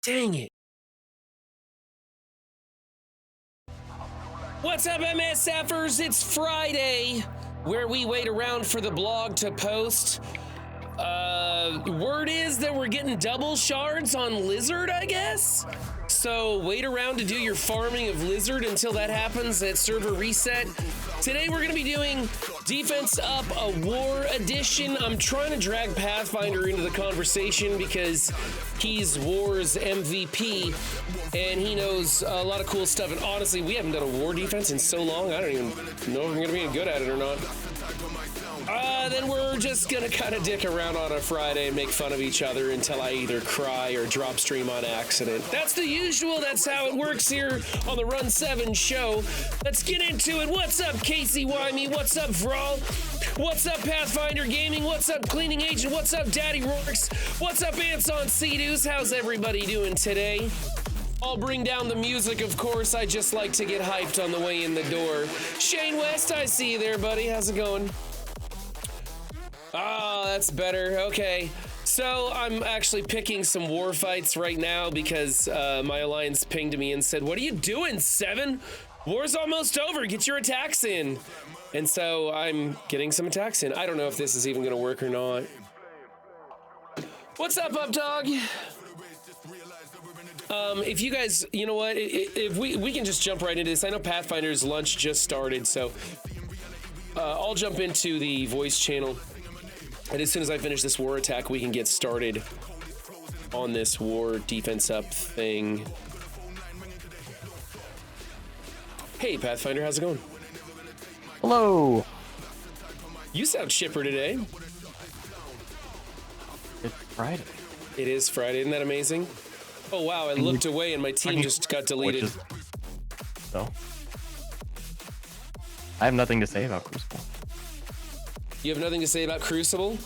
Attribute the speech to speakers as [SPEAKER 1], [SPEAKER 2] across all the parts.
[SPEAKER 1] Dang it. What's up, MSFers? It's Friday, where we wait around for the blog to post. Word is that we're getting double shards on Lizard, I guess? So wait around to do your farming of Lizard until that happens at server reset. Today we're going to be doing Defense Up, a War Edition. I'm trying to drag Pathfinder into the conversation because he's War's MVP and he knows a lot of cool stuff. And honestly, we haven't done a War defense in so long, I don't even know if we're going to be good at it or not. Then we're just gonna kind of dick around on a Friday and make fun of each other until I either cry or drop stream on accident. That's the usual, that's how it works here on the Run 7 show. Let's get into it. What's up, Casey Wymie? What's up, Vral? What's up, Pathfinder Gaming? What's up, Cleaning Agent? What's up, Daddy Rorks? What's up, Ants on Sea-Doos? How's everybody doing today? I'll bring down the music, of course. I just like to get hyped on the way in the door. Shane West, I see you there, buddy. How's it going? Oh, that's better. Okay. So I'm actually picking some war fights right now because my alliance pinged me and said, "What are you doing, Seven? War's almost over. Get your attacks in." And so I'm getting some attacks in. I don't know if this is even going to work or not. What's up, UpDog? If you guys, you know what, if we can just jump right into this. I know Pathfinder's lunch just started, so I'll jump into the voice channel. And as soon as I finish this war attack, we can get started on this war defense up thing. Hey, Pathfinder, how's it going?
[SPEAKER 2] Hello.
[SPEAKER 1] You sound chipper today.
[SPEAKER 2] It's Friday.
[SPEAKER 1] It is Friday. Isn't that amazing? Oh, wow. I looked away and my team just got deleted.
[SPEAKER 2] So, I have nothing to say about Crucible.
[SPEAKER 1] You have nothing to say about Crucible?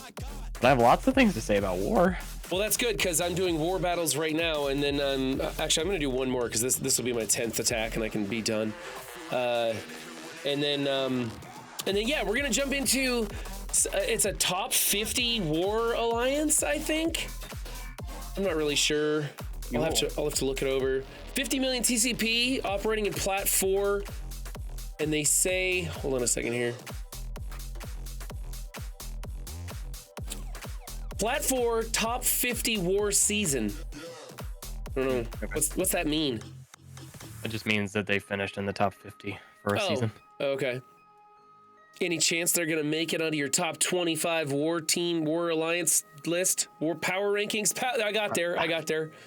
[SPEAKER 2] But I have lots of things to say about War.
[SPEAKER 1] Well, that's good because I'm doing war battles right now, and then actually I'm going to do one more because this will be my 10th attack and I can be done. And then yeah, we're going to jump into it's a top 50 war alliance, I think. I'm not really sure. I'll have to look it over. 50 million TCP operating in Plat 4, and they say, hold on a second here. Plat 4 top 50 war season. I don't know. What's that mean?
[SPEAKER 2] It just means that they finished in the top 50 for a season.
[SPEAKER 1] Okay. Any chance they're gonna make it onto your top 25 war team, war alliance list, war power rankings? I got there.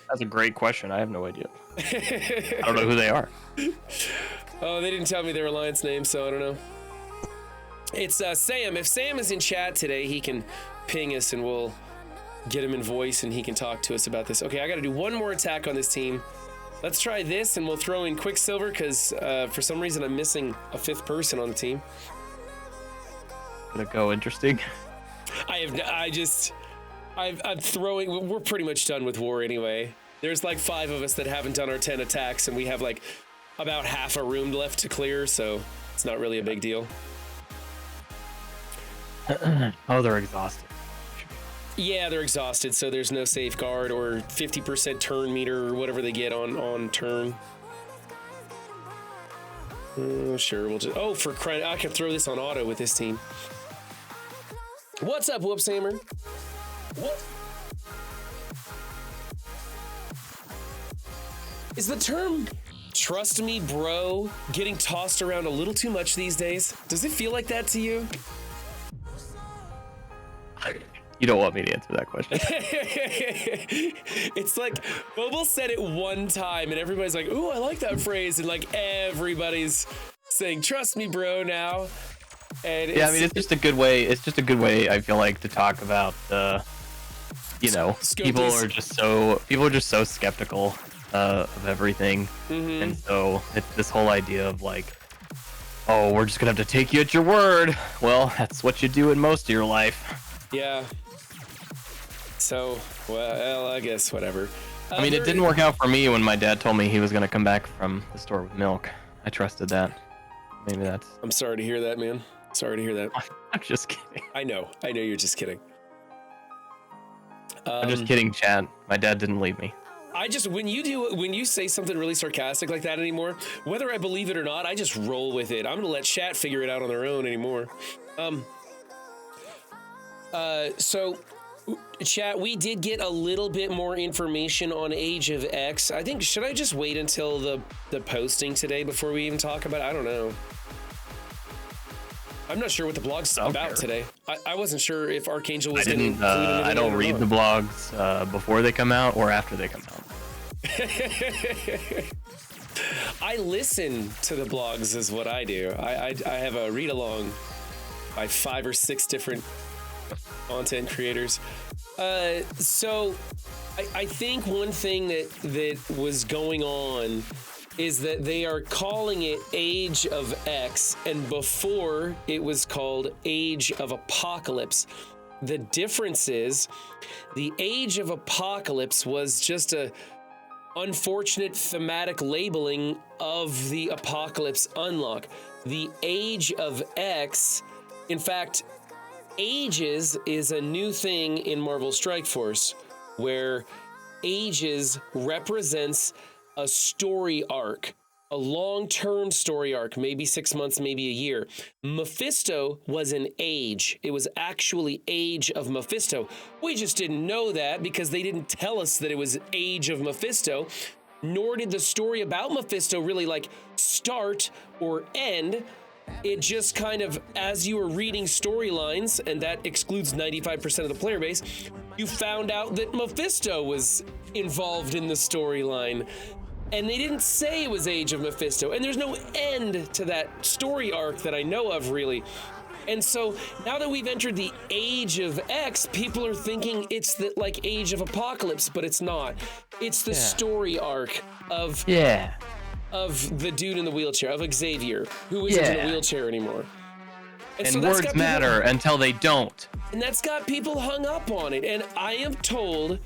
[SPEAKER 2] That's a great question. I have no idea. I don't know who they are.
[SPEAKER 1] Oh, they didn't tell me their alliance name, so I don't know. It's Sam. If Sam is in chat today, he can ping us and we'll get him in voice and he can talk to us about this. Okay, I gotta do one more attack on this team. Let's try this and we'll throw in Quicksilver because for some reason I'm missing a 5th person on the team.
[SPEAKER 2] Gonna go interesting.
[SPEAKER 1] I'm throwing, we're pretty much done with war anyway. There's like 5 of us that haven't done our 10 attacks and we have like about half a room left to clear, so it's not really a big deal.
[SPEAKER 2] Oh, they're exhausted.
[SPEAKER 1] Yeah, they're exhausted, so there's no safeguard or 50% turn meter or whatever they get on turn. Sure, we'll just... Oh, for credit, I can throw this on auto with this team. What's up, Whoops Hammer? What? Is the term "trust me, bro" getting tossed around a little too much these days? Does it feel like that to you?
[SPEAKER 2] You don't want me to answer that question.
[SPEAKER 1] It's like Mobile said it one time and everybody's like, "Ooh, I like that phrase," and like everybody's saying "trust me, bro" now. And
[SPEAKER 2] yeah, I mean, it's just a good way. It's just a good way, I feel like, to talk about people are just so skeptical of everything. And so it's this whole idea of like, oh, we're just gonna have to take you at your word. Well, that's what you do in most of your life.
[SPEAKER 1] Yeah. So, well, I guess whatever.
[SPEAKER 2] I mean, it didn't work out for me when my dad told me he was gonna come back from the store with milk. I trusted that. Maybe that's...
[SPEAKER 1] I'm sorry to hear that, man. Sorry to hear that.
[SPEAKER 2] I'm just kidding.
[SPEAKER 1] I know you're just kidding.
[SPEAKER 2] I'm just kidding, Chad. My dad didn't leave me.
[SPEAKER 1] I just, when you say something really sarcastic like that anymore, whether I believe it or not, I just roll with it. I'm gonna let chat figure it out on their own anymore. So chat, we did get a little bit more information on Age of X. I think, should I just wait until the posting today before we even talk about it? I don't know. I'm not sure what the blog's about today. I wasn't sure if Archangel was going to include it.
[SPEAKER 2] I don't read the blogs before they come out or after they come out.
[SPEAKER 1] I listen to the blogs is what I do. I have a read along by 5 or 6 different content creators. So I think one thing that was going on is that they are calling it Age of X, and before it was called Age of Apocalypse. The difference is the Age of Apocalypse was just a unfortunate thematic labeling of the Apocalypse unlock. The Age of X, in fact, Ages is a new thing in Marvel Strike Force, where Ages represents a story arc, a long-term story arc, maybe 6 months, maybe a year. Mephisto was an age. It was actually Age of Mephisto. We just didn't know that because they didn't tell us that it was Age of Mephisto, nor did the story about Mephisto really like start or end. It just kind of, as you were reading storylines, and that excludes 95% of the player base, you found out that Mephisto was involved in the storyline. And they didn't say it was Age of Mephisto, and there's no end to that story arc that I know of, really. And so now that we've entered the Age of X, people are thinking it's the like Age of Apocalypse, but it's not. It's the story arc of the dude in the wheelchair, of Xavier, who isn't in a wheelchair anymore.
[SPEAKER 2] And so words matter until they don't.
[SPEAKER 1] And that's got people hung up on it. And I am told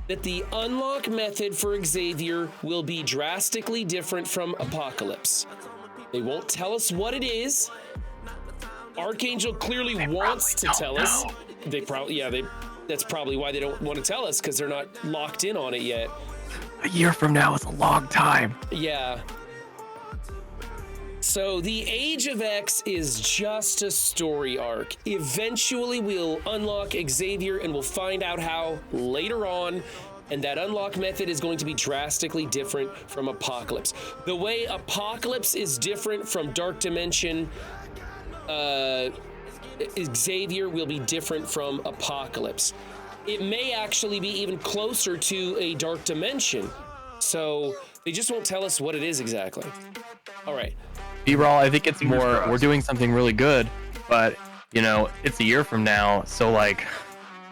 [SPEAKER 1] that the unlock method for Xavier will be drastically different from Apocalypse. They won't tell us what it is. Archangel clearly wants to tell us. They probably, that's probably why they don't want to tell us, because they're not locked in on it yet.
[SPEAKER 2] A year from now is a long time.
[SPEAKER 1] Yeah. So the Age of X is just a story arc. Eventually we'll unlock Xavier and we'll find out how later on, and that unlock method is going to be drastically different from Apocalypse. The way Apocalypse is different from Dark Dimension, Xavier will be different from Apocalypse. It may actually be even closer to a Dark Dimension. So they just won't tell us what it is exactly. All right.
[SPEAKER 2] B-Roll, I think it's more, we're doing something really good, but, you know, it's a year from now, so, like,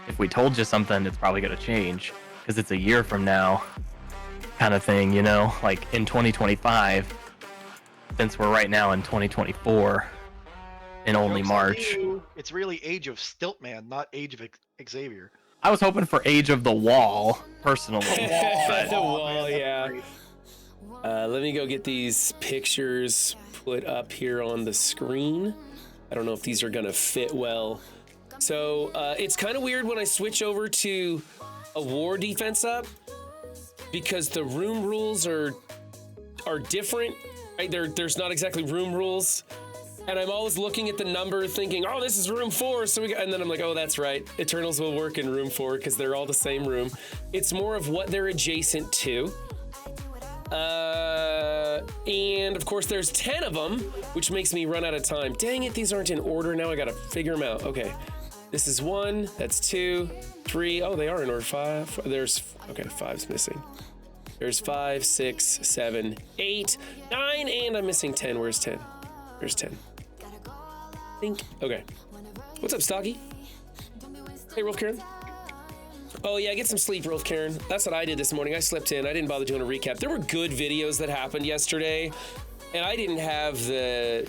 [SPEAKER 2] if we told you something, it's probably going to change, because it's a year from now kind of thing, you know? Like, in 2025, since we're right now in 2024, in only March.
[SPEAKER 3] It's really Age of Stiltman, not Age of Xavier.
[SPEAKER 2] I was hoping for Age of the Wall, personally.
[SPEAKER 1] The Wall, yeah. Let me go get these pictures put up here on the screen. I don't know if these are gonna fit well. So it's kind of weird when I switch over to a war defense up, because the room rules are different, right? There's not exactly room rules. And I'm always looking at the number thinking, oh, this is room 4. So and then I'm like, oh, that's right. Eternals will work in room 4 because they're all the same room. It's more of what they're adjacent to. And of course there's 10 of them, which makes me run out of time. Dang it, these aren't in order. Now I gotta figure them out. Okay, this is 1, that's 2, 3. Oh, they are in order. 5. There's, okay, 5's missing. There's 5, 6, 7, 8, 9, and I'm missing 10. Where's 10? There's 10. Think. Okay. What's up, Stocky? Hey, Rolf Karen. Oh yeah, get some sleep, Rolf Karen. That's what I did this morning. I slept in. I didn't bother doing a recap. There were good videos that happened yesterday, and I didn't have the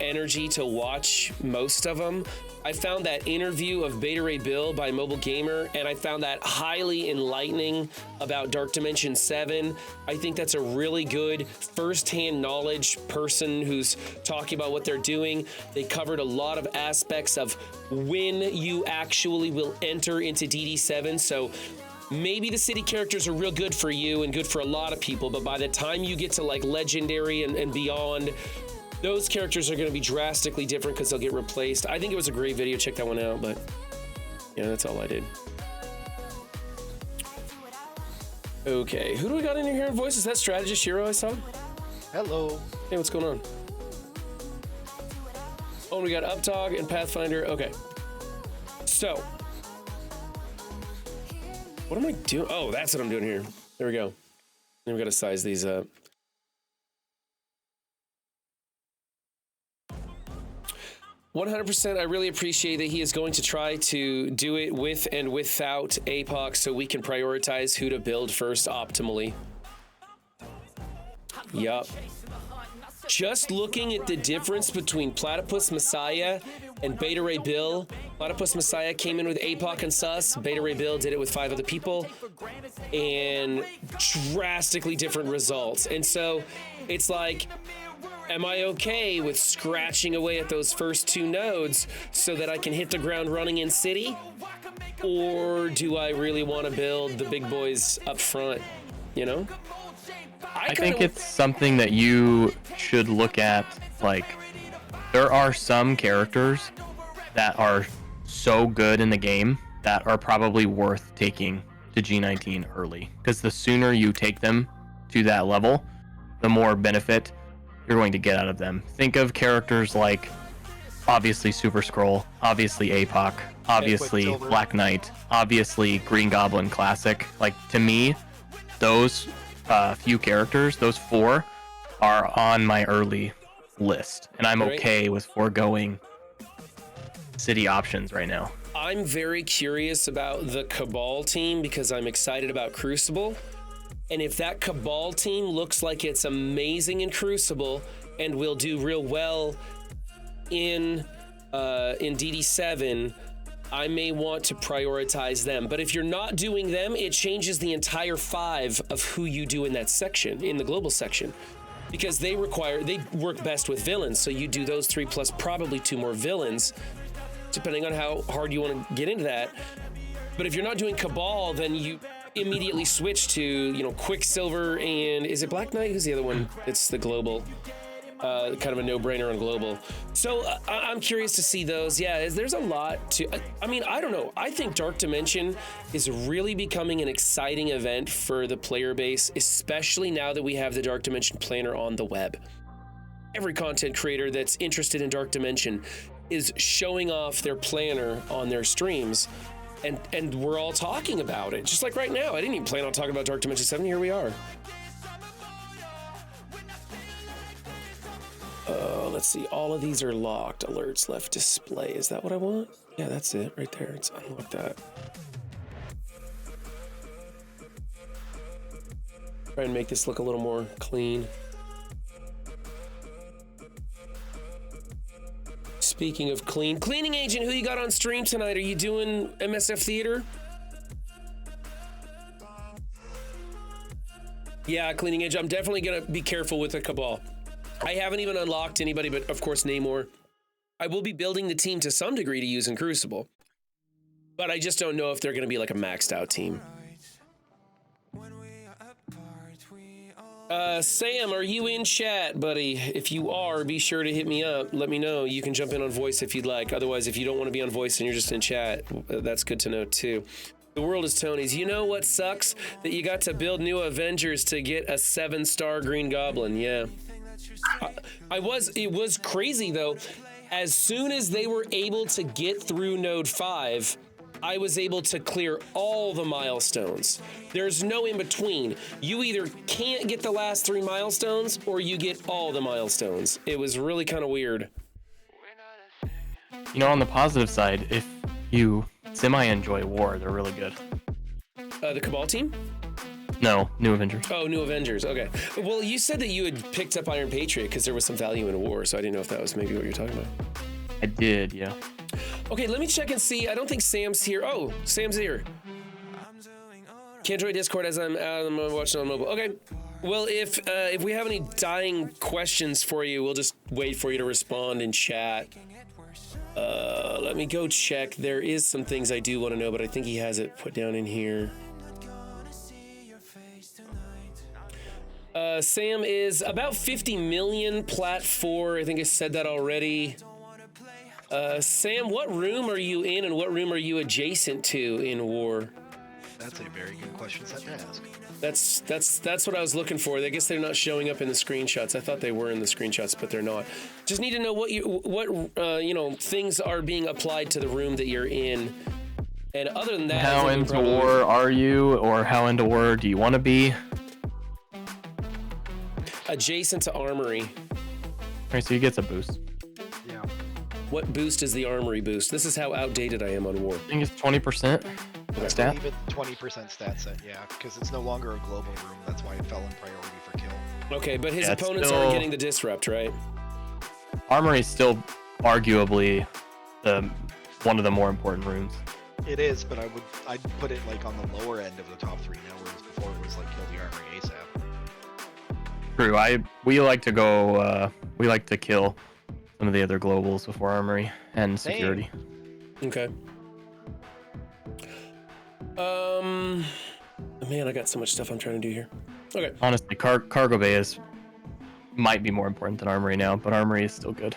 [SPEAKER 1] energy to watch most of them. I found that interview of Beta Ray Bill by Mobile Gamer, and I found that highly enlightening about Dark Dimension 7. I think that's a really good first-hand knowledge person who's talking about what they're doing. They covered a lot of aspects of when you actually will enter into DD7. So maybe the city characters are real good for you and good for a lot of people, but by the time you get to like legendary and beyond, those characters are going to be drastically different because they'll get replaced. I think it was a great video. Check that one out, but yeah, that's all I did. Okay, who do we got in here in voice? Is that Strategist Shiro I saw?
[SPEAKER 3] Hello.
[SPEAKER 1] Hey, what's going on? Oh, we got UpDog and Pathfinder. Okay. So, what am I doing? Oh, that's what I'm doing here. There we go. Then we got to size these up. "100%, I really appreciate that he is going to try to do it with and without APOC so we can prioritize who to build first optimally." Yup. Just looking at the difference between Platypus Messiah and Beta Ray Bill. Platypus Messiah came in with APOC and Sus. Beta Ray Bill did it with 5 other people. And drastically different results. And so it's like, am I okay with scratching away at those first 2 nodes so that I can hit the ground running in city? Or do I really want to build the big boys up front, you know?
[SPEAKER 2] I think it's something that you should look at. Like, there are some characters that are so good in the game that are probably worth taking to G19 early. Because the sooner you take them to that level, the more benefit you're going to get out of them. Think of characters like, obviously Super Scroll, obviously APOC, obviously Black Knight, obviously Green Goblin Classic. Like, to me, those few characters, those 4, are on my early list, and I'm okay with foregoing city options right now.
[SPEAKER 1] I'm very curious about the Cabal team because I'm excited about Crucible. And if that Cabal team looks like it's amazing in Crucible and will do real well in DD7, I may want to prioritize them. But if you're not doing them, it changes the entire 5 of who you do in that section, in the global section. Because they work best with villains. So you do those 3 plus probably 2 more villains, depending on how hard you want to get into that. But if you're not doing Cabal, then you immediately switch to, you know, Quicksilver and, is it Black Knight? Who's the other one? It's the global. Kind of a no-brainer on global. So I'm curious to see those. Yeah, there's a lot to, I mean, I don't know. I think Dark Dimension is really becoming an exciting event for the player base, especially now that we have the Dark Dimension planner on the web. Every content creator that's interested in Dark Dimension is showing off their planner on their streams, and we're all talking about it. Just like right now, I didn't even plan on talking about Dark Dimension 7. Here we are. Let's see, all of these are locked. Alerts left display. Is that what I want? Yeah, that's it right there. It's unlock that. Try and make this look a little more clean. Speaking of clean, cleaning agent, who you got on stream tonight? Are you doing MSF Theater? Yeah, cleaning agent. I'm definitely gonna be careful with the Cabal. I haven't even unlocked anybody, but of course Namor. I will be building the team to some degree to use in Crucible, but I just don't know if they're going to be like a maxed out team. Sam, are you in chat, buddy? If you are, be sure to hit me up. Let me know. You can jump in on voice if you'd like. Otherwise, if you don't want to be on voice and you're just in chat, that's good to know too. The world is Tony's. You know what sucks? That you got to build new Avengers to get a 7-star Green Goblin. Yeah. It was crazy though. As soon as they were able to get through node 5, I was able to clear all the milestones. There's no in between. You either can't get the last 3 milestones or you get all the milestones. It was really kind of weird.
[SPEAKER 2] You know, on the positive side, if you semi-enjoy war, they're really good.
[SPEAKER 1] The Cabal team?
[SPEAKER 2] No, New Avengers.
[SPEAKER 1] Oh, New Avengers. Okay. Well, you said that you had picked up Iron Patriot because there was some value in a war, so I didn't know if that was maybe what you're talking about.
[SPEAKER 2] I did, yeah.
[SPEAKER 1] Okay, let me check and see. I don't think Sam's here. Oh, Sam's here. Can't join Discord as I'm watching on mobile. Okay. Well, if we have any dying questions for you, we'll just wait for you to respond in chat. Let me go check. There is some things I do want to know, but I think he has it put down in here. Sam is about 50 million plat 4. I think I said that already. Sam, what room are you in and what room are you adjacent to in war?
[SPEAKER 3] That's a very good question set to ask.
[SPEAKER 1] That's what I was looking for. I guess they're not showing up in the screenshots. I thought they were in the screenshots, but they're not. Just need to know what things are being applied to the room that you're in. And other than that,
[SPEAKER 2] How into war are you, or how into war do you want to be?
[SPEAKER 1] Adjacent to armory.
[SPEAKER 2] Alright, so he gets a boost.
[SPEAKER 3] Yeah.
[SPEAKER 1] What boost is the armory boost? This is how outdated I am on war.
[SPEAKER 2] I think it's 20%
[SPEAKER 3] I
[SPEAKER 2] stat.
[SPEAKER 3] believe it's 20% stat set, yeah, because it's no longer a global room. That's why it fell in priority for kill.
[SPEAKER 1] Okay, but his
[SPEAKER 2] Yeah, it's
[SPEAKER 1] opponents
[SPEAKER 2] still-
[SPEAKER 1] aren't getting the disrupt, right?
[SPEAKER 2] Armory is still arguably one of the more important rooms.
[SPEAKER 3] It is, but I'd put it like on the lower end of the top 3 now, whereas before it was like kill the armory ASAP.
[SPEAKER 2] True. We like to go. We like to kill some of the other globals before armory and
[SPEAKER 3] Same.
[SPEAKER 2] security.
[SPEAKER 1] Okay. Man, I got so much stuff I'm trying to do here. Okay.
[SPEAKER 2] Honestly, cargo bay might be more important than armory now, but armory is still good.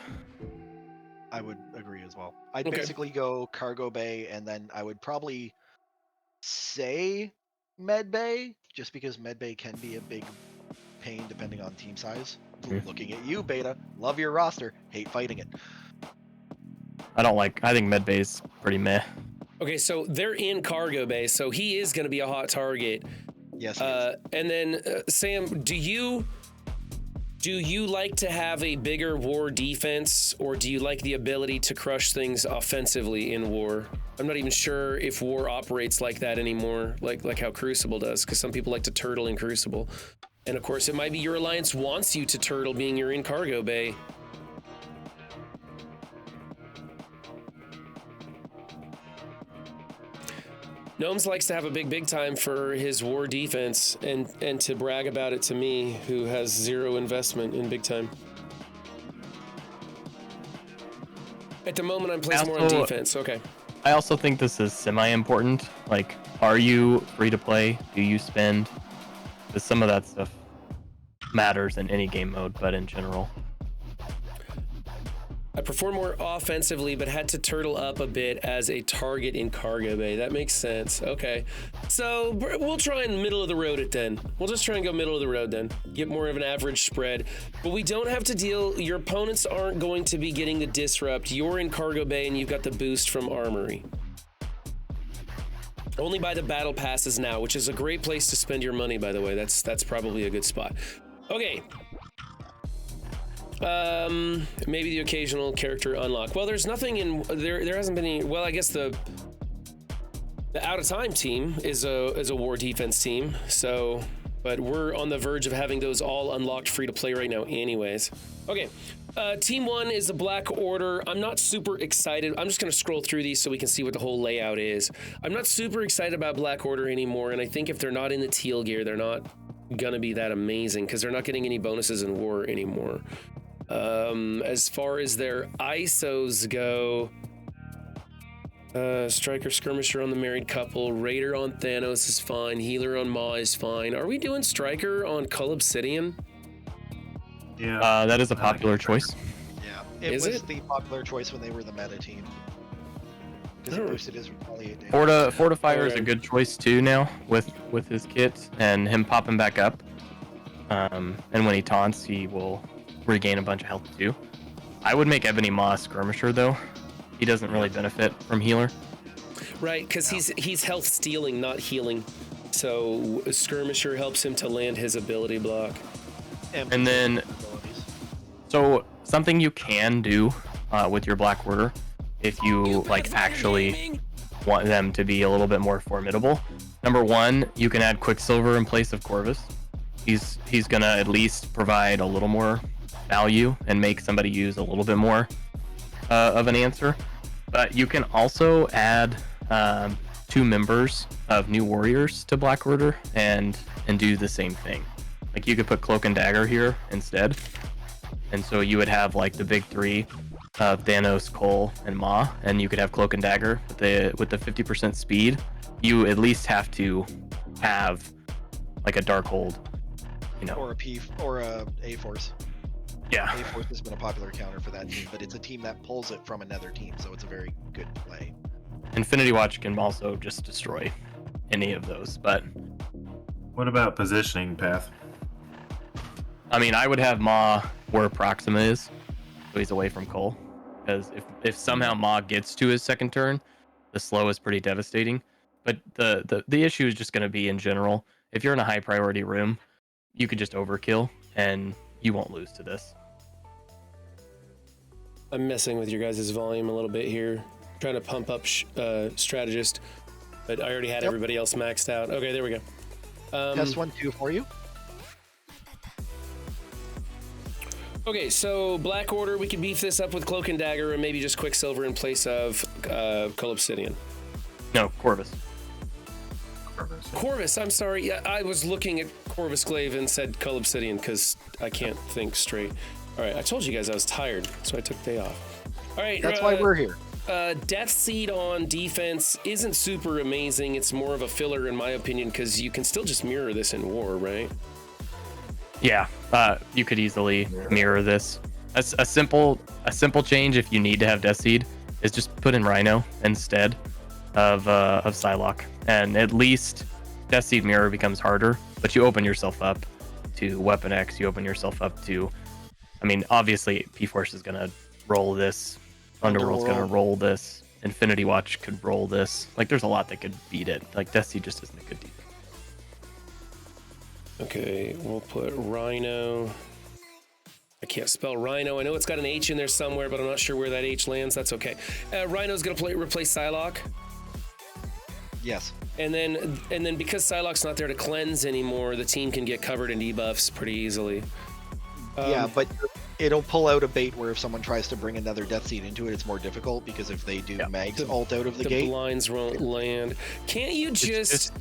[SPEAKER 3] I would agree as well. I'd
[SPEAKER 1] Okay.
[SPEAKER 3] basically go cargo bay, and then I would probably say med bay, just because med bay can be a big pain depending on team size. Looking at you, Beta. Love your roster. Hate fighting it.
[SPEAKER 2] I think med bay is pretty meh.
[SPEAKER 1] Okay, so they're in cargo bay, so he is going to be a hot target.
[SPEAKER 3] Yes. he is.
[SPEAKER 1] And then, Sam, do you like to have a bigger war defense, or do you like the ability to crush things offensively in war? I'm not even sure if war operates like that anymore, like how Crucible does, because some people like to turtle in Crucible. And of course, it might be your alliance wants you to turtle, being you're in cargo bay. Gnomes likes to have a big time for his war defense and to brag about it to me, who has 0 investment in big time. At the moment, I'm placing more on
[SPEAKER 2] Also-
[SPEAKER 1] defense. Okay.
[SPEAKER 2] I also think this is semi-important. Like, are you free to play? Do you spend? Because some of that stuff matters in any game mode, but in general.
[SPEAKER 1] I performed more offensively, but had to turtle up a bit as a target in cargo bay. That makes sense. Okay. So we'll try and middle of the road it then. We'll just try and go middle of the road then. Get more of an average spread. But we don't have to deal, your opponents aren't going to be getting the disrupt. You're in cargo bay and you've got the boost from armory. Only buy the battle passes now, which is a great place to spend your money, by the way. That's probably a good spot. Okay. Maybe the occasional character unlock. Well, there's nothing in there. There hasn't been any. Well, I guess the out of time team is a war defense team. So, but we're on the verge of having those all unlocked free to play right now, anyways. Okay. Team 1 is the Black Order. I'm not super excited. I'm just going to scroll through these so we can see what the whole layout is. I'm not super excited about Black Order anymore, and I think if they're not in the teal gear, they're not going to be that amazing because they're not getting any bonuses in war anymore. As far as their ISOs go, Striker Skirmisher on the Married Couple, Raider on Thanos is fine, Healer on Ma is fine. Are we doing Striker on Cull Obsidian?
[SPEAKER 4] Yeah.
[SPEAKER 2] That is a popular choice.
[SPEAKER 3] Yeah. It
[SPEAKER 1] Is
[SPEAKER 3] was
[SPEAKER 1] it?
[SPEAKER 3] the popular choice when they were the meta team. Because it boosted his retaliate damage.
[SPEAKER 2] Fortifier is a
[SPEAKER 1] Okay.
[SPEAKER 2] good choice too now with his kit and him popping back up. And when he taunts, he will regain a bunch of health too. I would make Ebony Maw Skirmisher though. He doesn't really benefit from healer.
[SPEAKER 1] Right, because he's health stealing, not healing. So Skirmisher helps him to land his ability block.
[SPEAKER 2] And then,
[SPEAKER 3] abilities.
[SPEAKER 2] so something you can do with your Black Order, if you like actually want them to be a little bit more formidable. Number 1, you can add Quicksilver in place of Corvus. He's gonna at least provide a little more value and make somebody use a little bit more of an answer. But you can also add 2 members of New Warriors to Black Order and do the same thing. Like you could put Cloak and Dagger here instead, and so you would have like the big 3 of Thanos, Cole, and Ma, and you could have Cloak and Dagger with the 50% speed. You at least have to have like a Darkhold
[SPEAKER 3] Or a Force.
[SPEAKER 2] Yeah.
[SPEAKER 3] A Force has been a popular counter for that team, but it's a team that pulls it from another team, so it's a very good play.
[SPEAKER 2] Infinity Watch can also just destroy any of those, but
[SPEAKER 4] What about positioning, Path?
[SPEAKER 2] I mean, I would have Ma where Proxima is, so he's away from Cole. Because if somehow Ma gets to his second turn, the slow is pretty devastating. But the issue is just going to be in general. If you're in a high priority room, you could just overkill, and you won't lose to this.
[SPEAKER 1] I'm messing with your guys' volume a little bit here, trying to pump up strategist, but I already had everybody else maxed out. Okay, there we go.
[SPEAKER 3] Test 1, 2 for you.
[SPEAKER 1] Okay, so Black Order, we can beef this up with Cloak and Dagger and maybe just Quicksilver in place of Cull Obsidian.
[SPEAKER 2] No, Corvus.
[SPEAKER 1] Corvus, I'm sorry. Yeah, I was looking at Corvus Glaive and said Cull Obsidian because I can't think straight. All right, I told you guys I was tired, so I took day off. All right.
[SPEAKER 3] That's why we're here.
[SPEAKER 1] Death Seed on defense isn't super amazing. It's more of a filler in my opinion because you can still just mirror this in war, right?
[SPEAKER 2] Yeah, you could easily mirror this. A simple change if you need to have Death Seed is just put in Rhino instead of Psylocke, and at least Death Seed mirror becomes harder. But you open yourself up to Weapon X. You open yourself up to, I mean, obviously P-Force is gonna roll this. Underworld's gonna roll this. Infinity Watch could roll this. Like, there's a lot that could beat it. Like, Death Seed just isn't a good defense.
[SPEAKER 1] Okay, we'll put Rhino. I can't spell Rhino. I know it's got an H in there somewhere, but I'm not sure where that H lands. That's okay. Rhino's gonna replace Psylocke.
[SPEAKER 3] Yes.
[SPEAKER 1] And then because Psylocke's not there to cleanse anymore, the team can get covered in debuffs pretty easily.
[SPEAKER 3] Yeah, but it'll pull out a bait where if someone tries to bring another Death Seed into it, it's more difficult because if they do Mag's ult out of the gate,
[SPEAKER 1] the blinds won't land. Can't you just?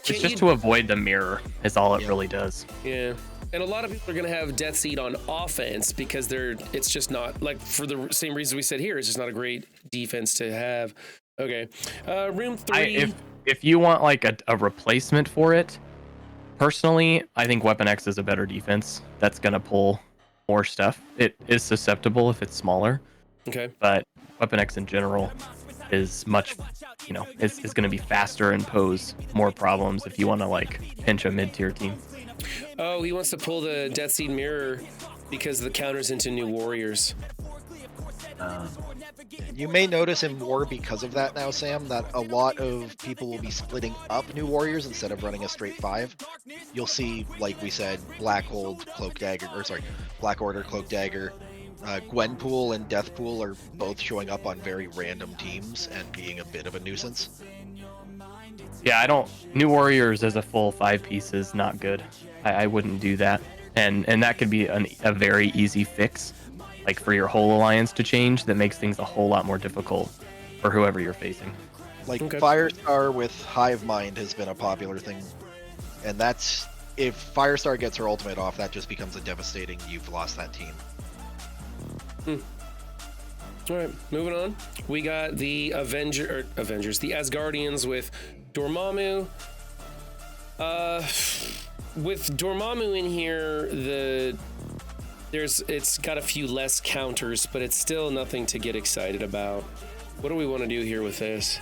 [SPEAKER 2] It's just to avoid the mirror is all it really does.
[SPEAKER 1] Yeah. And a lot of people are going to have Death Seed on offense because it's just not, like, for the same reason we said here, it's just not a great defense to have. Okay. Room 3.
[SPEAKER 2] If you want, like, a replacement for it, personally, I think Weapon X is a better defense. That's going to pull more stuff. It is susceptible if it's smaller.
[SPEAKER 1] Okay.
[SPEAKER 2] But Weapon X in general is much, is going to be faster and pose more problems if you want to, like, pinch a mid-tier team.
[SPEAKER 1] Oh, he wants to pull the Death Seed mirror because the counters into New Warriors.
[SPEAKER 3] You may notice in war because of that now, Sam, that a lot of people will be splitting up New Warriors instead of running a straight 5. You'll see, like we said, Black Order, Cloak Dagger, Gwenpool and Deathpool are both showing up on very random teams and being a bit of a nuisance.
[SPEAKER 2] Yeah, New Warriors as a full 5-piece is not good. I wouldn't do that. And that could be a very easy fix, like for your whole alliance to change, that makes things a whole lot more difficult for whoever you're facing.
[SPEAKER 3] Like, Firestar with Hive Mind has been a popular thing. And that's, if Firestar gets her ultimate off, that just becomes a devastating, you've lost that team.
[SPEAKER 1] All right, moving on. We got the Avengers, the Asgardians with Dormammu. With Dormammu in here, it's got a few less counters, but it's still nothing to get excited about. What do we want to do here with this?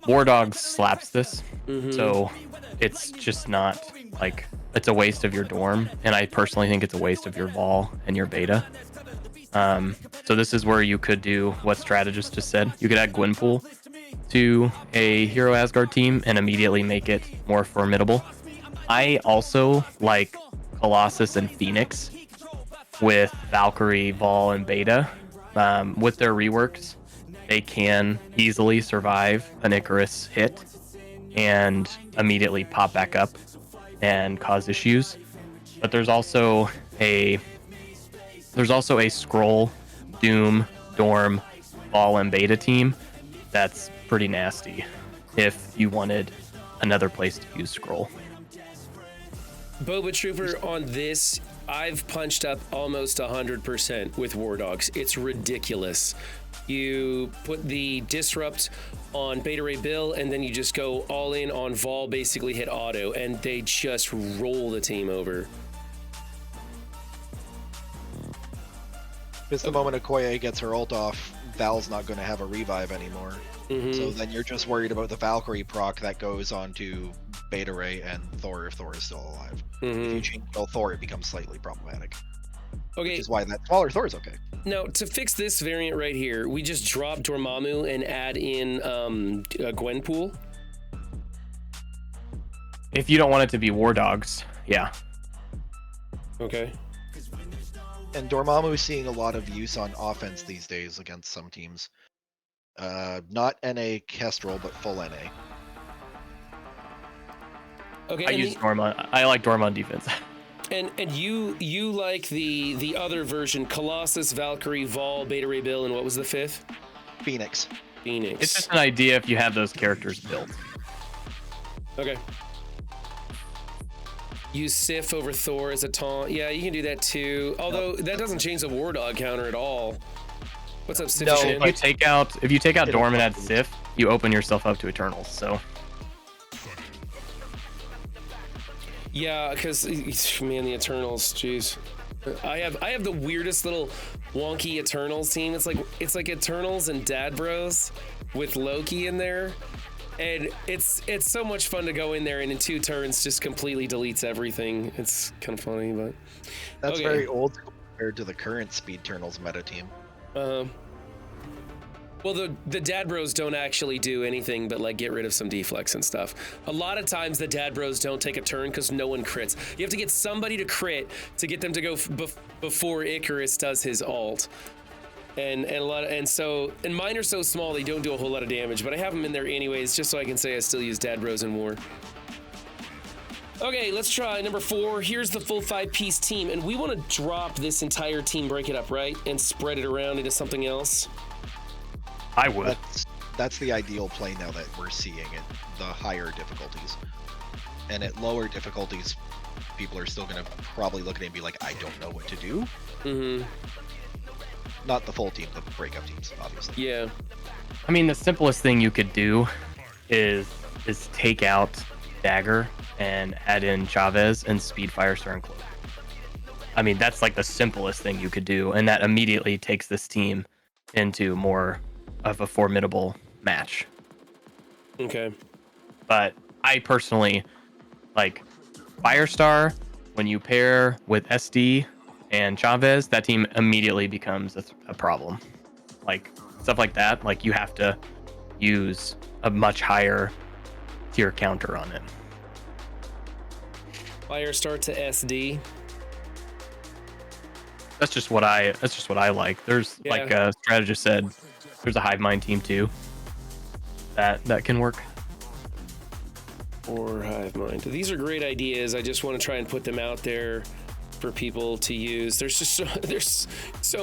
[SPEAKER 2] War Dog slaps this, so it's just not, like, it's a waste of your Dorm, and I personally think it's a waste of your Vol and your Beta. So this is where you could do what Strategist just said. You could add Gwenpool to a Hero Asgard team and immediately make it more formidable. I also like Colossus and Phoenix with Valkyrie, Vol, and Beta. With their reworks, they can easily survive an Icarus hit and immediately pop back up and cause issues. But there's also a Skrull, Doom, Dorm, Vol, and Beta team that's pretty nasty if you wanted another place to use Skrull.
[SPEAKER 1] Boba Trooper on this, I've punched up almost 100% with War Dogs. It's ridiculous. You put the disrupt on Beta Ray Bill, and then you just go all in on Vol, basically hit auto, and they just roll the team over.
[SPEAKER 3] Because the moment Okoye gets her ult off, Val's not going to have a revive anymore. So then you're just worried about the Valkyrie proc that goes onto Beta Ray and Thor if Thor is still alive. If you change Thor, it becomes slightly problematic.
[SPEAKER 1] Okay.
[SPEAKER 3] Which is why that smaller Thor is okay.
[SPEAKER 1] Now, to fix this variant right here, we just drop Dormammu and add in a Gwenpool.
[SPEAKER 2] If you don't want it to be War Dogs, yeah.
[SPEAKER 1] Okay.
[SPEAKER 3] And Dormammu is seeing a lot of use on offense these days against some teams. Not NA Kestrel, but full NA.
[SPEAKER 1] Okay.
[SPEAKER 2] I use Dorma. I like Dorma on defense.
[SPEAKER 1] And you like the other version, Colossus, Valkyrie, Vol, Beta Ray Bill, and what was the fifth?
[SPEAKER 3] Phoenix.
[SPEAKER 1] Phoenix.
[SPEAKER 2] It's just an idea if you have those characters built.
[SPEAKER 1] Okay. Use Sif over Thor as a taunt. Yeah, you can do that too. Although that doesn't change the War Dog counter at all. What's up, Sif?
[SPEAKER 3] No,
[SPEAKER 1] Shin?
[SPEAKER 2] If you take out Dorm and add Sif, you open yourself up to Eternals. So
[SPEAKER 1] yeah, because man, the Eternals, jeez. I have the weirdest little wonky Eternals team. It's like Eternals and Dad Bros with Loki in there. And it's so much fun to go in there and in 2 turns just completely deletes everything. It's kind of funny, but
[SPEAKER 3] That's
[SPEAKER 1] okay.
[SPEAKER 3] very old compared to the current Speed Eternals meta team.
[SPEAKER 1] Well, the Dad Bros don't actually do anything but like get rid of some deflex and stuff. A lot of times the Dad Bros don't take a turn because no one crits. You have to get somebody to crit to get them to go before Icarus does his ult. And mine are so small they don't do a whole lot of damage, but I have them in there anyways just so I can say I still use Dad Bros in war. Okay, let's try number 4. Here's the full 5-piece team, and we want to drop this entire team, break it up, right, and spread it around into something else.
[SPEAKER 2] I would.
[SPEAKER 3] That's the ideal play now that we're seeing at the higher difficulties. And at lower difficulties, people are still going to probably look at it and be like, I don't know what to do. Not the full team, the breakup teams, obviously.
[SPEAKER 1] Yeah.
[SPEAKER 2] I mean, the simplest thing you could do is take out Dagger and add in Chavez and speed Firestar and Cloak. I mean, that's like the simplest thing you could do, and that immediately takes this team into more of a formidable match.
[SPEAKER 1] Okay.
[SPEAKER 2] But I personally like Firestar. When you pair with SD and Chavez, that team immediately becomes a problem. Like stuff like that, like you have to use a much higher tier counter on it.
[SPEAKER 1] Firestar to SD.
[SPEAKER 2] That's just what I like. There's like a strategist said, there's a Hive Mind team too. That can work.
[SPEAKER 1] Or Hive Mind. These are great ideas. I just want to try and put them out there for people to use. There's so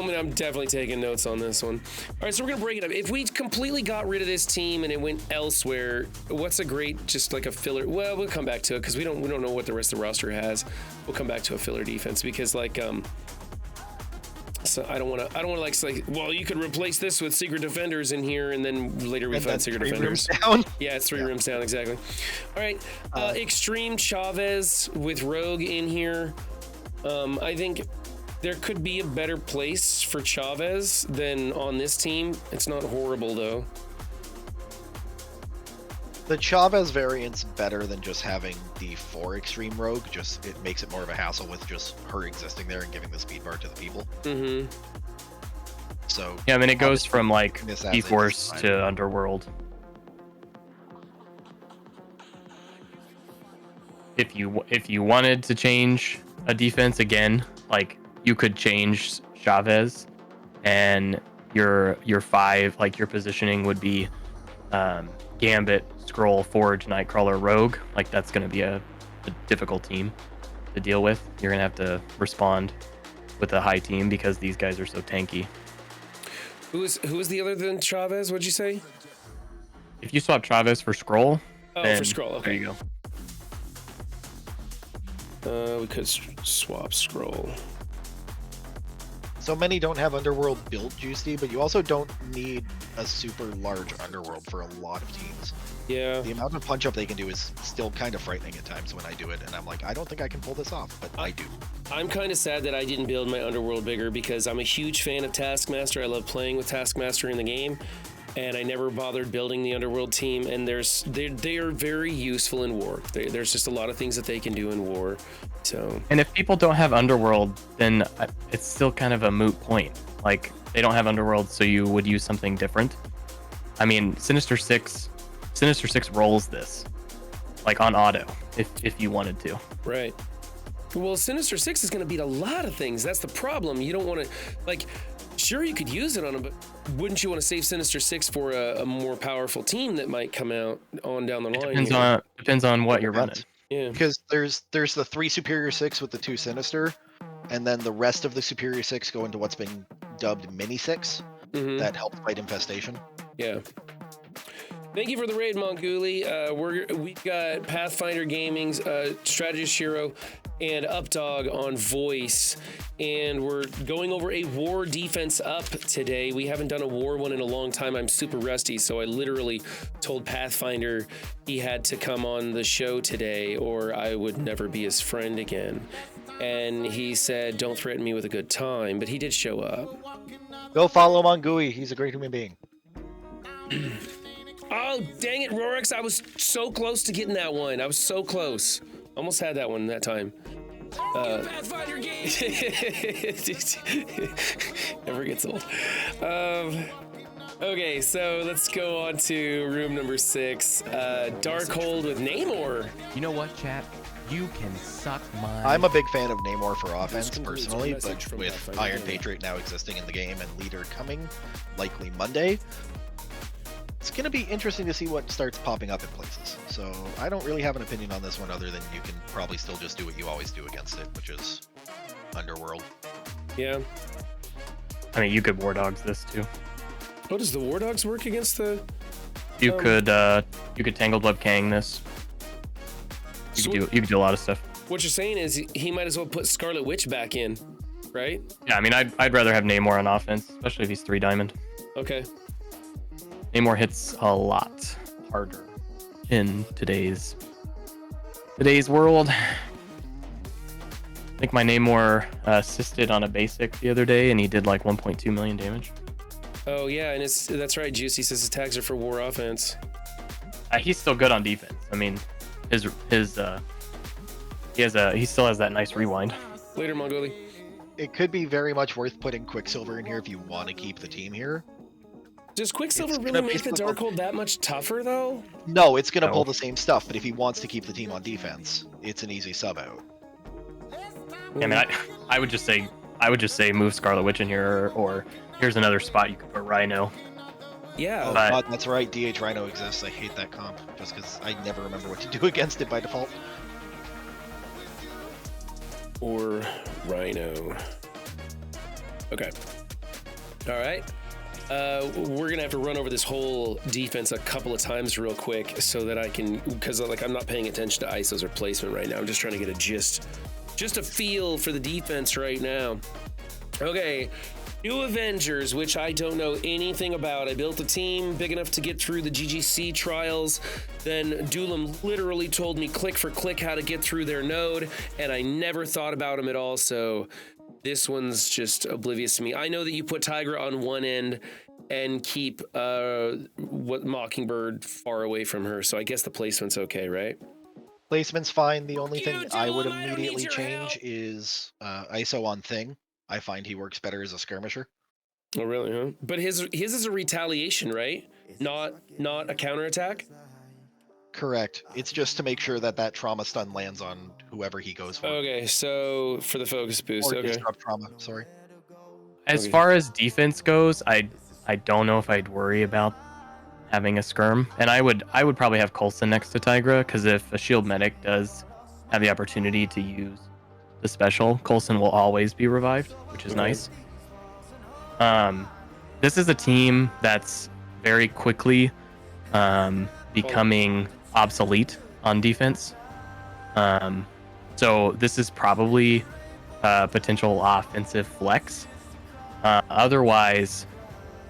[SPEAKER 1] many. I'm definitely taking notes on this one. All right, so we're gonna break it up. If we completely got rid of this team and it went elsewhere, what's a great, just like a filler? Well, we'll come back to it because we don't know what the rest of the roster has. We'll come back to a filler defense because like so I don't want to like say, well, you could replace this with Secret Defenders in here, and then later we find Secret Defenders.
[SPEAKER 3] Down.
[SPEAKER 1] Yeah, it's 3 rooms down, exactly. All right, Extreme Chavez with Rogue in here. I think there could be a better place for Chavez than on this team. It's not horrible though.
[SPEAKER 3] The Chavez variant's better than just having the 4 Extreme Rogue. Just it makes it more of a hassle with just her existing there and giving the speed bar to the people. So
[SPEAKER 2] yeah, I mean it goes from like
[SPEAKER 3] this as
[SPEAKER 2] E-Force
[SPEAKER 3] a
[SPEAKER 2] to Underworld. If you wanted to change a defense again, like you could change Chavez, and your 5, like your positioning would be Gambit, Scroll, Forge, Nightcrawler, Rogue. Like that's going to be a difficult team to deal with. You're going to have to respond with a high team because these guys are so tanky.
[SPEAKER 1] Who is the other than Chavez? What'd you say?
[SPEAKER 2] If you swap Chavez for Scroll,
[SPEAKER 1] for Scroll. Okay.
[SPEAKER 2] There you go.
[SPEAKER 1] We could swap Scroll.
[SPEAKER 3] So many don't have Underworld built, Juicy, but you also don't need a super large Underworld for a lot of teams.
[SPEAKER 1] Yeah.
[SPEAKER 3] The amount of punch up they can do is still kind of frightening at times when I do it, and I'm like, I don't think I can pull this off, but I do.
[SPEAKER 1] I'm kind of sad that I didn't build my Underworld bigger because I'm a huge fan of Taskmaster. I love playing with Taskmaster in the game, and I never bothered building the Underworld team. And they are very useful in war. There's just a lot of things that they can do in war. So.
[SPEAKER 2] And if people don't have Underworld, then it's still kind of a moot point. Like, they don't have Underworld, so you would use something different. I mean, Sinister Six rolls this, like on auto, if you wanted to.
[SPEAKER 1] Right. Well, Sinister Six is going to beat a lot of things. That's the problem. You don't want to, like, sure, you could use it on them, but wouldn't you want to save Sinister Six for a more powerful team that might come out on down the line?
[SPEAKER 2] Depends on what you're running.
[SPEAKER 1] Yeah.
[SPEAKER 3] Because there's the 3 Superior 6 with the 2 Sinister, and then the rest of the Superior 6 go into what's been dubbed Mini 6 that help fight Infestation.
[SPEAKER 1] Yeah. Thank you for the raid, Monguli. We've got Pathfinder Gaming's Strategist Hero and UpDog on voice, and we're going over a war defense up today. We haven't done a war one in a long time. I'm super rusty, so I literally told Pathfinder he had to come on the show today or I would never be his friend again. And he said, don't threaten me with a good time, but he did show up.
[SPEAKER 3] Go follow Mongui. He's a great human being.
[SPEAKER 1] Oh, dang it, Rorix. I was so close to getting that one. I was so close. Almost had that one that time. Pathfinder game. Never gets old. Okay, so let's go on to room number 6. Darkhold with Namor.
[SPEAKER 5] You know what, chat? You can suck my...
[SPEAKER 3] I'm a big fan of Namor for offense, personally, but with Iron Patriot now existing in the game and Leader coming, likely Monday, it's going to be interesting to see what starts popping up in places. So I don't really have an opinion on this one other than you can probably still just do what you always do against it, which is Underworld.
[SPEAKER 1] Yeah.
[SPEAKER 2] I mean, you could War Dogs this too.
[SPEAKER 1] Oh, does the War Dogs work against the...
[SPEAKER 2] You could Tangled Web Kang this. You could do a lot of stuff.
[SPEAKER 1] What you're saying is he might as well put Scarlet Witch back in, right?
[SPEAKER 2] Yeah, I mean, I'd rather have Namor on offense, especially if he's 3 diamond.
[SPEAKER 1] Okay.
[SPEAKER 2] Namor hits a lot harder in today's world. I think my Namor assisted on a basic the other day, and he did like 1.2 million damage.
[SPEAKER 1] Oh yeah, and that's right. Juicy says his tags are for war offense.
[SPEAKER 2] He's still good on defense. I mean, he still has that nice rewind.
[SPEAKER 1] Later, Mongoli.
[SPEAKER 3] It could be very much worth putting Quicksilver in here if you want to keep the team here.
[SPEAKER 1] Does Quicksilver really make the Darkhold that much tougher, though?
[SPEAKER 3] No, it's going to pull the same stuff, but if he wants to keep the team on defense, it's an easy sub out.
[SPEAKER 2] I mean, I would just say move Scarlet Witch in here, or here's another spot you could put Rhino.
[SPEAKER 1] Yeah.
[SPEAKER 3] Oh god, that's right, DH Rhino exists. I hate that comp, just because I never remember what to do against it by default.
[SPEAKER 1] Or Rhino. Okay. All right. We're gonna have to run over this whole defense a couple of times real quick so that I can, because like I'm not paying attention to ISOs or placement right now. I'm just trying to get a just a feel for the defense right now. Okay, New Avengers, which I don't know anything about. I built a team big enough to get through the GGC trials. Then Doolam literally told me click for click how to get through their node, and I never thought about him at all. So this one's just oblivious to me. I know that you put Tigra on one end and keep Mockingbird far away from her. So I guess the placement's okay, right?
[SPEAKER 3] Placement's fine. The only thing I would immediately change is ISO on Thing. I find he works better as a skirmisher.
[SPEAKER 1] Oh, really, huh? But his is a retaliation, right? Not a counterattack?
[SPEAKER 3] Correct. It's just to make sure that trauma stun lands on whoever he goes for.
[SPEAKER 1] Okay, so for the focus boost,
[SPEAKER 3] Or
[SPEAKER 1] okay.
[SPEAKER 3] disrupt trauma, sorry.
[SPEAKER 2] As far as defense goes, I don't know if I'd worry about having a skirm, and I would probably have Coulson next to Tigra, because if a shield medic does have the opportunity to use the special, Coulson will always be revived, which is nice. This is a team that's very quickly becoming obsolete on defense. So this is probably a potential offensive flex. Otherwise,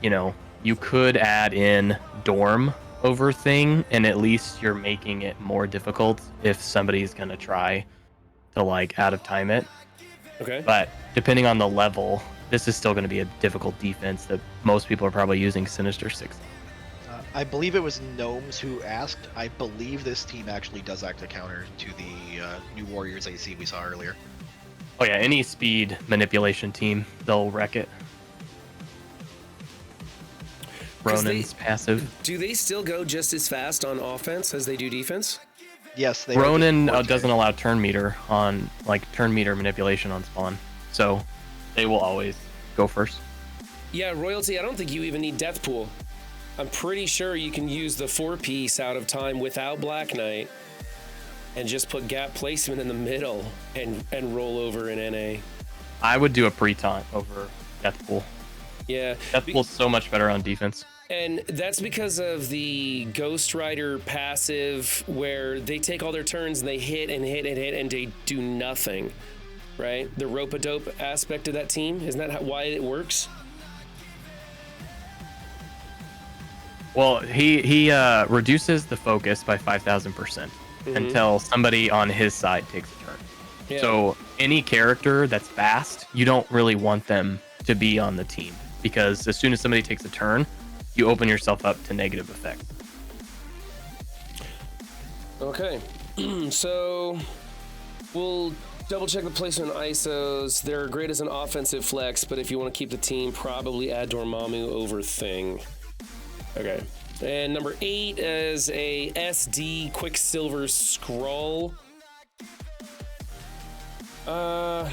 [SPEAKER 2] you could add in Dorm over Thing, and at least you're making it more difficult if somebody's going to try to, out of time it.
[SPEAKER 1] Okay.
[SPEAKER 2] But depending on the level, this is still going to be a difficult defense that most people are probably using Sinister Six.
[SPEAKER 3] I believe it was Gnomes who asked. I believe this team actually does act a counter to the new Warriors AC we saw earlier.
[SPEAKER 2] Oh yeah, any speed manipulation team, they'll wreck it. Ronin's passive.
[SPEAKER 1] Do they still go just as fast on offense as they do defense?
[SPEAKER 3] Yes, they
[SPEAKER 2] Ronin doesn't allow turn meter manipulation on spawn, so they will always go first.
[SPEAKER 1] Yeah, Royalty, I don't think you even need Death Pool. I'm pretty sure you can use the 4-piece out of time without Black Knight and just put gap placement in the middle and roll over in NA.
[SPEAKER 2] I would do a pre-taunt over Death Pool.
[SPEAKER 1] Yeah.
[SPEAKER 2] Death Pool's so much better on defense.
[SPEAKER 1] And that's because of the Ghost Rider passive where they take all their turns and they hit and hit and hit and they do nothing, right? The rope-a-dope aspect of that team, isn't that why it works?
[SPEAKER 2] Well, he reduces the focus by 5,000% until somebody on his side takes a turn.
[SPEAKER 1] Yeah.
[SPEAKER 2] So any character that's fast, you don't really want them to be on the team because as soon as somebody takes a turn, you open yourself up to negative effects.
[SPEAKER 1] Okay, so we'll double check the placement on ISOs. They're great as an offensive flex, but if you want to keep the team, probably add Dormammu over Thing. Okay, and number 8 is a SD Quicksilver Scroll. I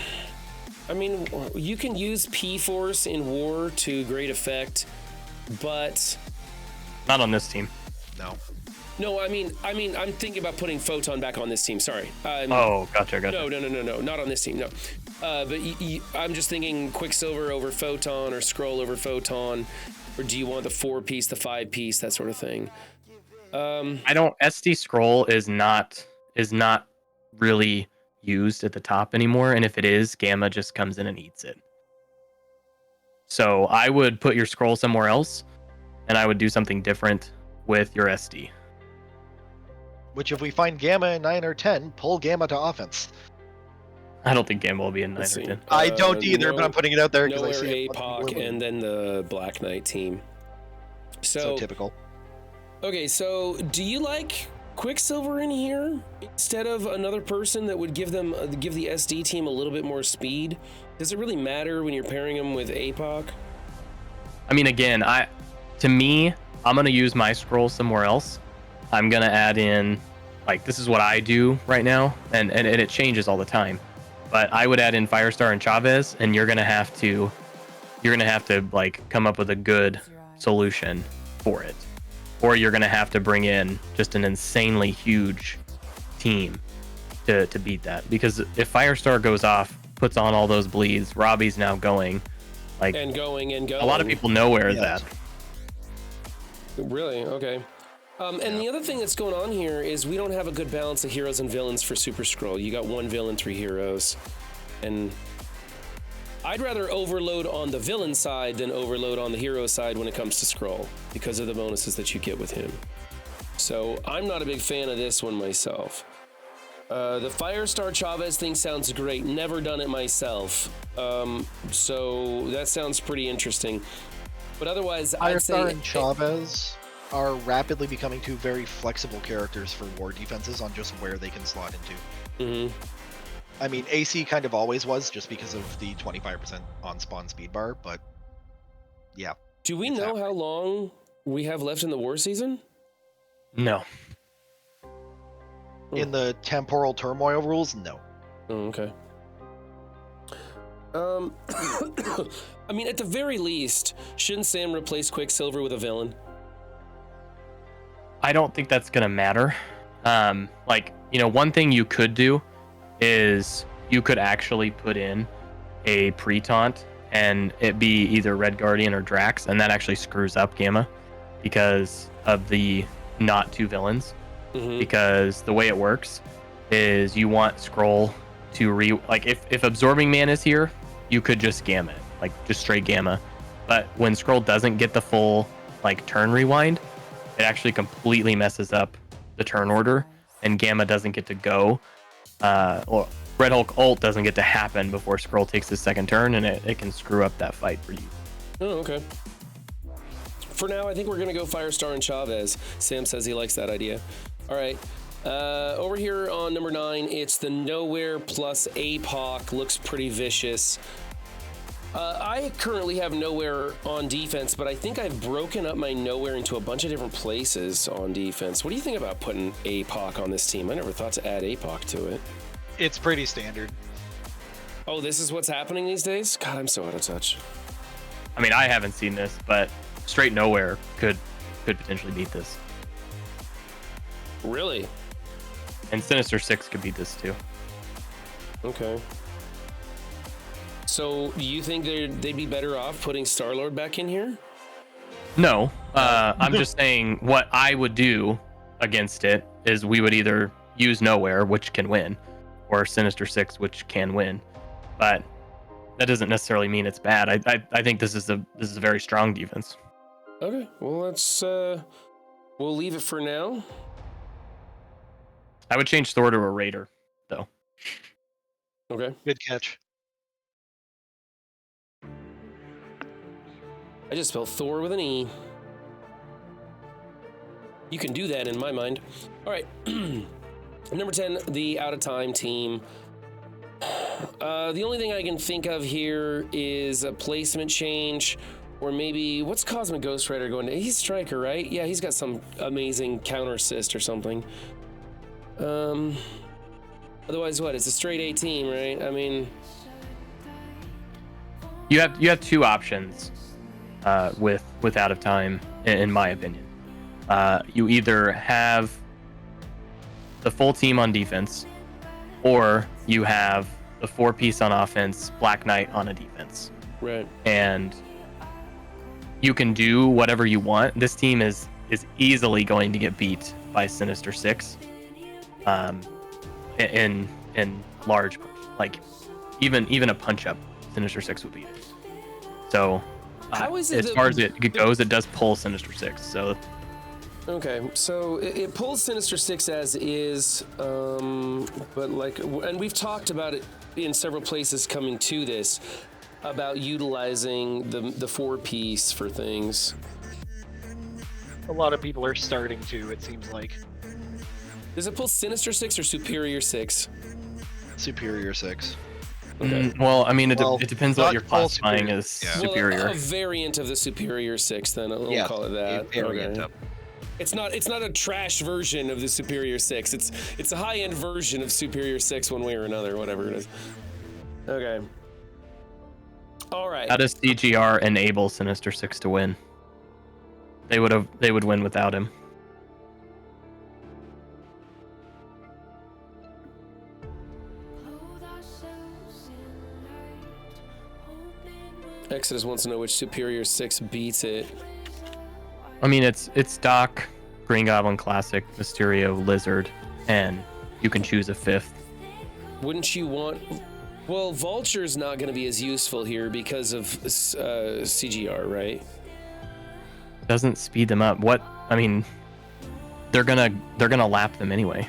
[SPEAKER 1] mean, you can use P-Force in War to great effect, but
[SPEAKER 2] not on this team.
[SPEAKER 1] No, I mean, I'm thinking about putting Photon back on this team. Sorry.
[SPEAKER 2] Gotcha.
[SPEAKER 1] No, not on this team. No, but I'm just thinking Quicksilver over Photon or Scroll over Photon, or do you want the 4-piece, the 5-piece, that sort of thing?
[SPEAKER 2] SD Scroll is not really used at the top anymore, and if it is, Gamma just comes in and eats it. So I would put your Scroll somewhere else, and I would do something different with your SD.
[SPEAKER 3] Which, if we find Gamma in 9 or 10, pull Gamma to offense.
[SPEAKER 2] I don't think Gamma will be in 9 or 10.
[SPEAKER 3] I don't either, but I'm putting it out there because I
[SPEAKER 1] Nowhere
[SPEAKER 3] see
[SPEAKER 1] APOC and then the Black Knight team.
[SPEAKER 3] So typical.
[SPEAKER 1] Okay, so do you like Quicksilver in here instead of another person that would give the SD team a little bit more speed? Does it really matter when you're pairing them with APOC?
[SPEAKER 2] I mean, again, to me, I'm gonna use my Scroll somewhere else. I'm gonna add in, this is what I do right now, and it changes all the time. But I would add in Firestar and Chavez, and you're gonna have to come up with a good solution for it, or you're gonna have to bring in just an insanely huge team to beat that. Because if Firestar goes off, puts on all those bleeds, Robbie's now going,
[SPEAKER 1] and going.
[SPEAKER 2] A lot of people know where that.
[SPEAKER 1] Really? Okay. And the other thing that's going on here is we don't have a good balance of heroes and villains for Super Scroll. You got 1 villain, 3 heroes. And I'd rather overload on the villain side than overload on the hero side when it comes to Scroll because of the bonuses that you get with him. So I'm not a big fan of this one myself. The Firestar Chavez thing sounds great. Never done it myself. So that sounds pretty interesting. But otherwise, I'd say
[SPEAKER 3] Firestar and Chavez are rapidly becoming 2 very flexible characters for war defenses on just where they can slot into. I mean, AC kind of always was just because of the 25% on spawn speed bar, but yeah.
[SPEAKER 1] Do we know how long we have left in the war season?
[SPEAKER 2] No.
[SPEAKER 3] In the temporal turmoil rules, no.
[SPEAKER 1] Oh, okay. I mean, at the very least, shouldn't Sam replace Quicksilver with a villain?
[SPEAKER 2] I don't think that's gonna matter. One thing you could do is you could actually put in a pre-taunt and it be either Red Guardian or Drax, and that actually screws up Gamma because of the not 2 villains. Because the way it works is you want Scroll to if Absorbing Man is here, you could just Gamma it. like just straight Gamma. But when Scroll doesn't get the full like turn rewind, it actually completely messes up the turn order, and Gamma doesn't get to go. Or Red Hulk ult doesn't get to happen before Scroll takes his second turn, and it can screw up that fight for you.
[SPEAKER 1] Oh, okay. For now, I think we're gonna go Firestar and Chavez. Sam says he likes that idea. All right. Over here on number 9, it's the Nowhere plus APOC. Looks pretty vicious. I currently have Nowhere on defense, but I think I've broken up my Nowhere into a bunch of different places on defense. What do you think about putting APOC on this team? I never thought to add APOC to it.
[SPEAKER 3] It's pretty standard.
[SPEAKER 1] Oh, this is what's happening these days? God, I'm so out of touch.
[SPEAKER 2] I mean, I haven't seen this, but straight Nowhere could potentially beat this.
[SPEAKER 1] Really?
[SPEAKER 2] And Sinister Six could beat this too.
[SPEAKER 1] Okay. So, do you think they'd be better off putting Star-Lord back in here?
[SPEAKER 2] No, I'm just saying what I would do against it is we would either use Nowhere, which can win, or Sinister Six, which can win. But that doesn't necessarily mean it's bad. I think this is a very strong defense.
[SPEAKER 1] Okay, well let's we'll leave it for now.
[SPEAKER 2] I would change Thor to a Raider, though.
[SPEAKER 1] Okay.
[SPEAKER 3] Good catch.
[SPEAKER 1] I just spelled Thor with an E. You can do that in my mind. All right. Number 10, the Out of Time team. The only thing I can think of here is a placement change, or maybe what's Cosmic Ghost Rider going to? He's Striker, right? Yeah, he's got some amazing counter assist or something. Otherwise, what? It's a straight A team, right? I mean,
[SPEAKER 2] You have two options with Out of Time, in my opinion. You either have the full team on defense, or you have the 4-piece on offense, Black Knight on a defense.
[SPEAKER 1] right.
[SPEAKER 2] And you can do whatever you want. This team is easily going to get beat by Sinister Six. In large, like even a punch up, Sinister Six would beat it. So
[SPEAKER 1] How is it
[SPEAKER 2] as far as it goes, it does pull Sinister Six. So
[SPEAKER 1] Okay, so it pulls Sinister Six as is, but like, and we've talked about it in several places coming to this, about utilizing the 4-piece for things.
[SPEAKER 3] A lot of people are starting to, it seems like.
[SPEAKER 1] Does it pull Sinister Six or Superior Six?
[SPEAKER 3] Superior Six.
[SPEAKER 1] Okay.
[SPEAKER 2] well, I mean, it
[SPEAKER 3] Well,
[SPEAKER 2] depends
[SPEAKER 3] not
[SPEAKER 2] what you're
[SPEAKER 3] full
[SPEAKER 2] classifying
[SPEAKER 3] superior.
[SPEAKER 2] as
[SPEAKER 3] Yeah.
[SPEAKER 2] superior.
[SPEAKER 1] Well, a variant of the Superior Six, then we'll call it that.
[SPEAKER 3] A variant
[SPEAKER 1] Okay.
[SPEAKER 3] of.
[SPEAKER 1] It's not a trash version of the Superior Six. It's a high-end version of Superior Six, one way or another, whatever it is. Okay. All right.
[SPEAKER 2] How does CGR enable Sinister Six to win? They would win without him.
[SPEAKER 1] Exodus wants to know which Superior Six beats it.
[SPEAKER 2] I mean, it's Doc, Green Goblin Classic, Mysterio, Lizard, and you can choose a 5th.
[SPEAKER 1] Wouldn't you want? Well, Vulture's not going to be as useful here because of CGR, right?
[SPEAKER 2] Doesn't speed them up. What? I mean, they're gonna lap them anyway.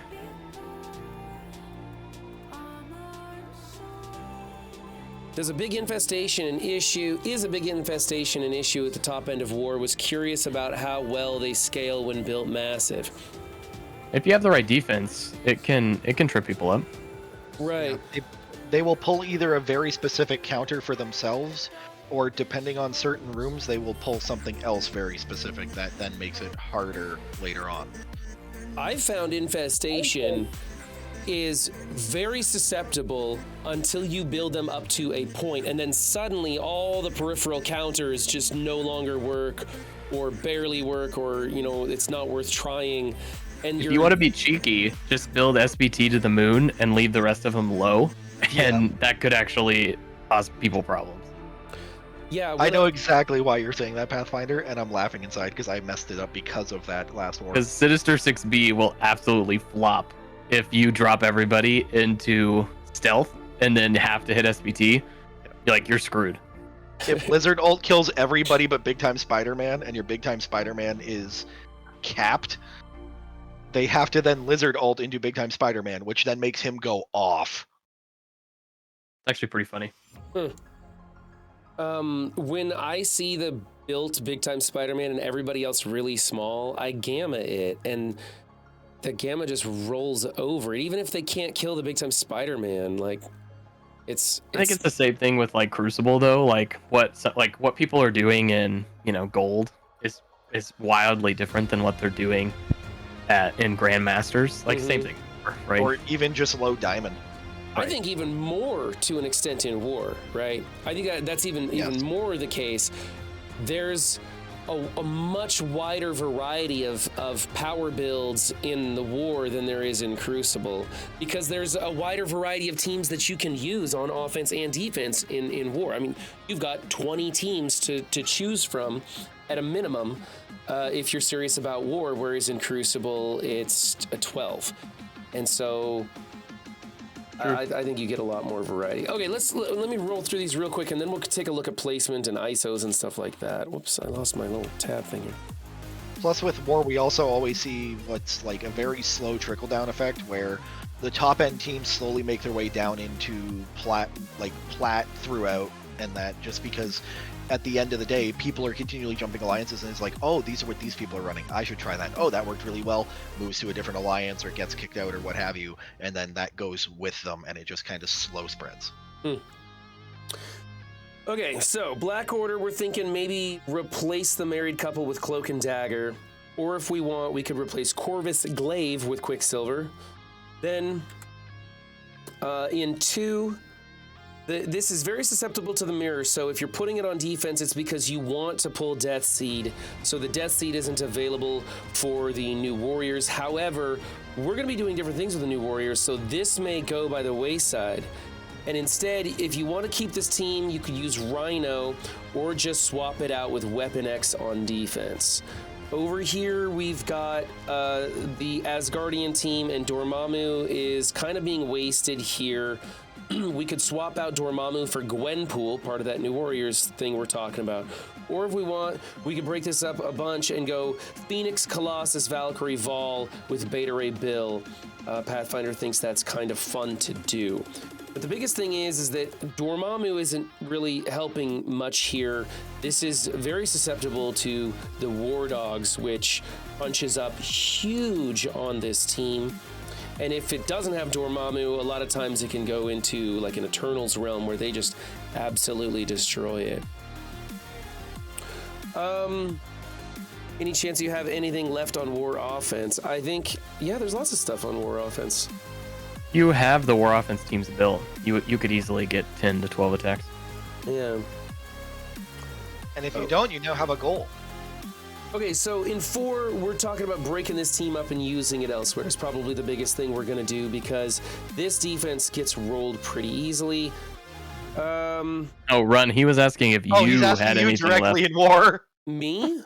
[SPEAKER 1] Is a big infestation an issue at the top end of war? Was curious about how well they scale when built massive.
[SPEAKER 2] If you have the right defense, it can trip people up.
[SPEAKER 1] Right.
[SPEAKER 3] They will pull either a very specific counter for themselves, or depending on certain rooms, they will pull something else very specific that then makes it harder later on.
[SPEAKER 1] I found infestation is very susceptible until you build them up to a point, and then suddenly all the peripheral counters just no longer work, or barely work, or it's not worth trying. And
[SPEAKER 2] If you want to be cheeky, just build SBT to the moon and leave the rest of them low, and that could actually cause people problems.
[SPEAKER 1] Yeah,
[SPEAKER 3] I know exactly why you're saying that, Pathfinder, and I'm laughing inside because I messed it up because of that last war.
[SPEAKER 2] Because Sinister 6B will absolutely flop if you drop everybody into stealth and then have to hit SBT. You're screwed.
[SPEAKER 3] If Lizard ult kills everybody but Big Time Spider-Man, and your Big Time Spider-Man is capped, they have to then Lizard ult into Big Time Spider-Man, which then makes him go off.
[SPEAKER 2] It's actually pretty funny.
[SPEAKER 1] When I see the built Big Time Spider-Man and everybody else really small, I gamma it, and the gamma just rolls over it. Even if they can't kill the Big Time Spider-Man, like
[SPEAKER 2] I think it's the same thing with like Crucible though. Like what people are doing in Gold is wildly different than what they're doing in Grandmasters. Like same thing, right?
[SPEAKER 3] Or even just low Diamond.
[SPEAKER 1] I think even more to an extent in War, right? I think that's even more the case. There's a much wider variety of power builds in the War than there is in Crucible, because there's a wider variety of teams that you can use on offense and defense in War. I mean, you've got 20 teams to choose from at a minimum if you're serious about War, whereas in Crucible it's a 12. And so I think you get a lot more variety. Okay, let me roll through these real quick, and then we'll take a look at placement and ISOs and stuff like that. Whoops, I lost my little tab thing here.
[SPEAKER 3] Plus, with War, we also always see what's like a very slow trickle-down effect, where the top-end teams slowly make their way down into plat throughout, and that just because at the end of the day, people are continually jumping alliances, and it's like, oh, these are what these people are running. I should try that. Oh, that worked really well. Moves to a different alliance or gets kicked out or what have you, and then that goes with them, and it just kind of slow spreads.
[SPEAKER 1] Okay, so Black Order, we're thinking maybe replace the married couple with Cloak and Dagger, or if we want, we could replace Corvus Glaive with Quicksilver. Then in 2, this is very susceptible to the mirror, so if you're putting it on defense, it's because you want to pull Death Seed, so the Death Seed isn't available for the new Warriors. However, we're going to be doing different things with the new Warriors, so this may go by the wayside. And instead, if you want to keep this team, you could use Rhino, or just swap it out with Weapon X on defense. Over here, we've got the Asgardian team, and Dormammu is kind of being wasted here. We could swap out Dormammu for Gwenpool, part of that New Warriors thing we're talking about. Or if we want, we could break this up a bunch and go Phoenix, Colossus, Valkyrie, Vol with Beta Ray Bill. Pathfinder thinks that's kind of fun to do. But the biggest thing is that Dormammu isn't really helping much here. This is very susceptible to the War Dogs, which punches up huge on this team. And if it doesn't have Dormammu, a lot of times it can go into like an Eternals realm where they just absolutely destroy it. Any chance you have anything left on War offense? I think, yeah, there's lots of stuff on War offense.
[SPEAKER 2] You have the War offense teams built. You could easily get 10 to 12 attacks.
[SPEAKER 1] Yeah.
[SPEAKER 3] And if you don't, you now have a goal.
[SPEAKER 1] Okay, so in 4, we're talking about breaking this team up and using it elsewhere. It's probably the biggest thing we're going to do, because this defense gets rolled pretty easily.
[SPEAKER 2] Run. He was asking if you had anything
[SPEAKER 3] directly
[SPEAKER 2] left.
[SPEAKER 3] in War.
[SPEAKER 1] Me?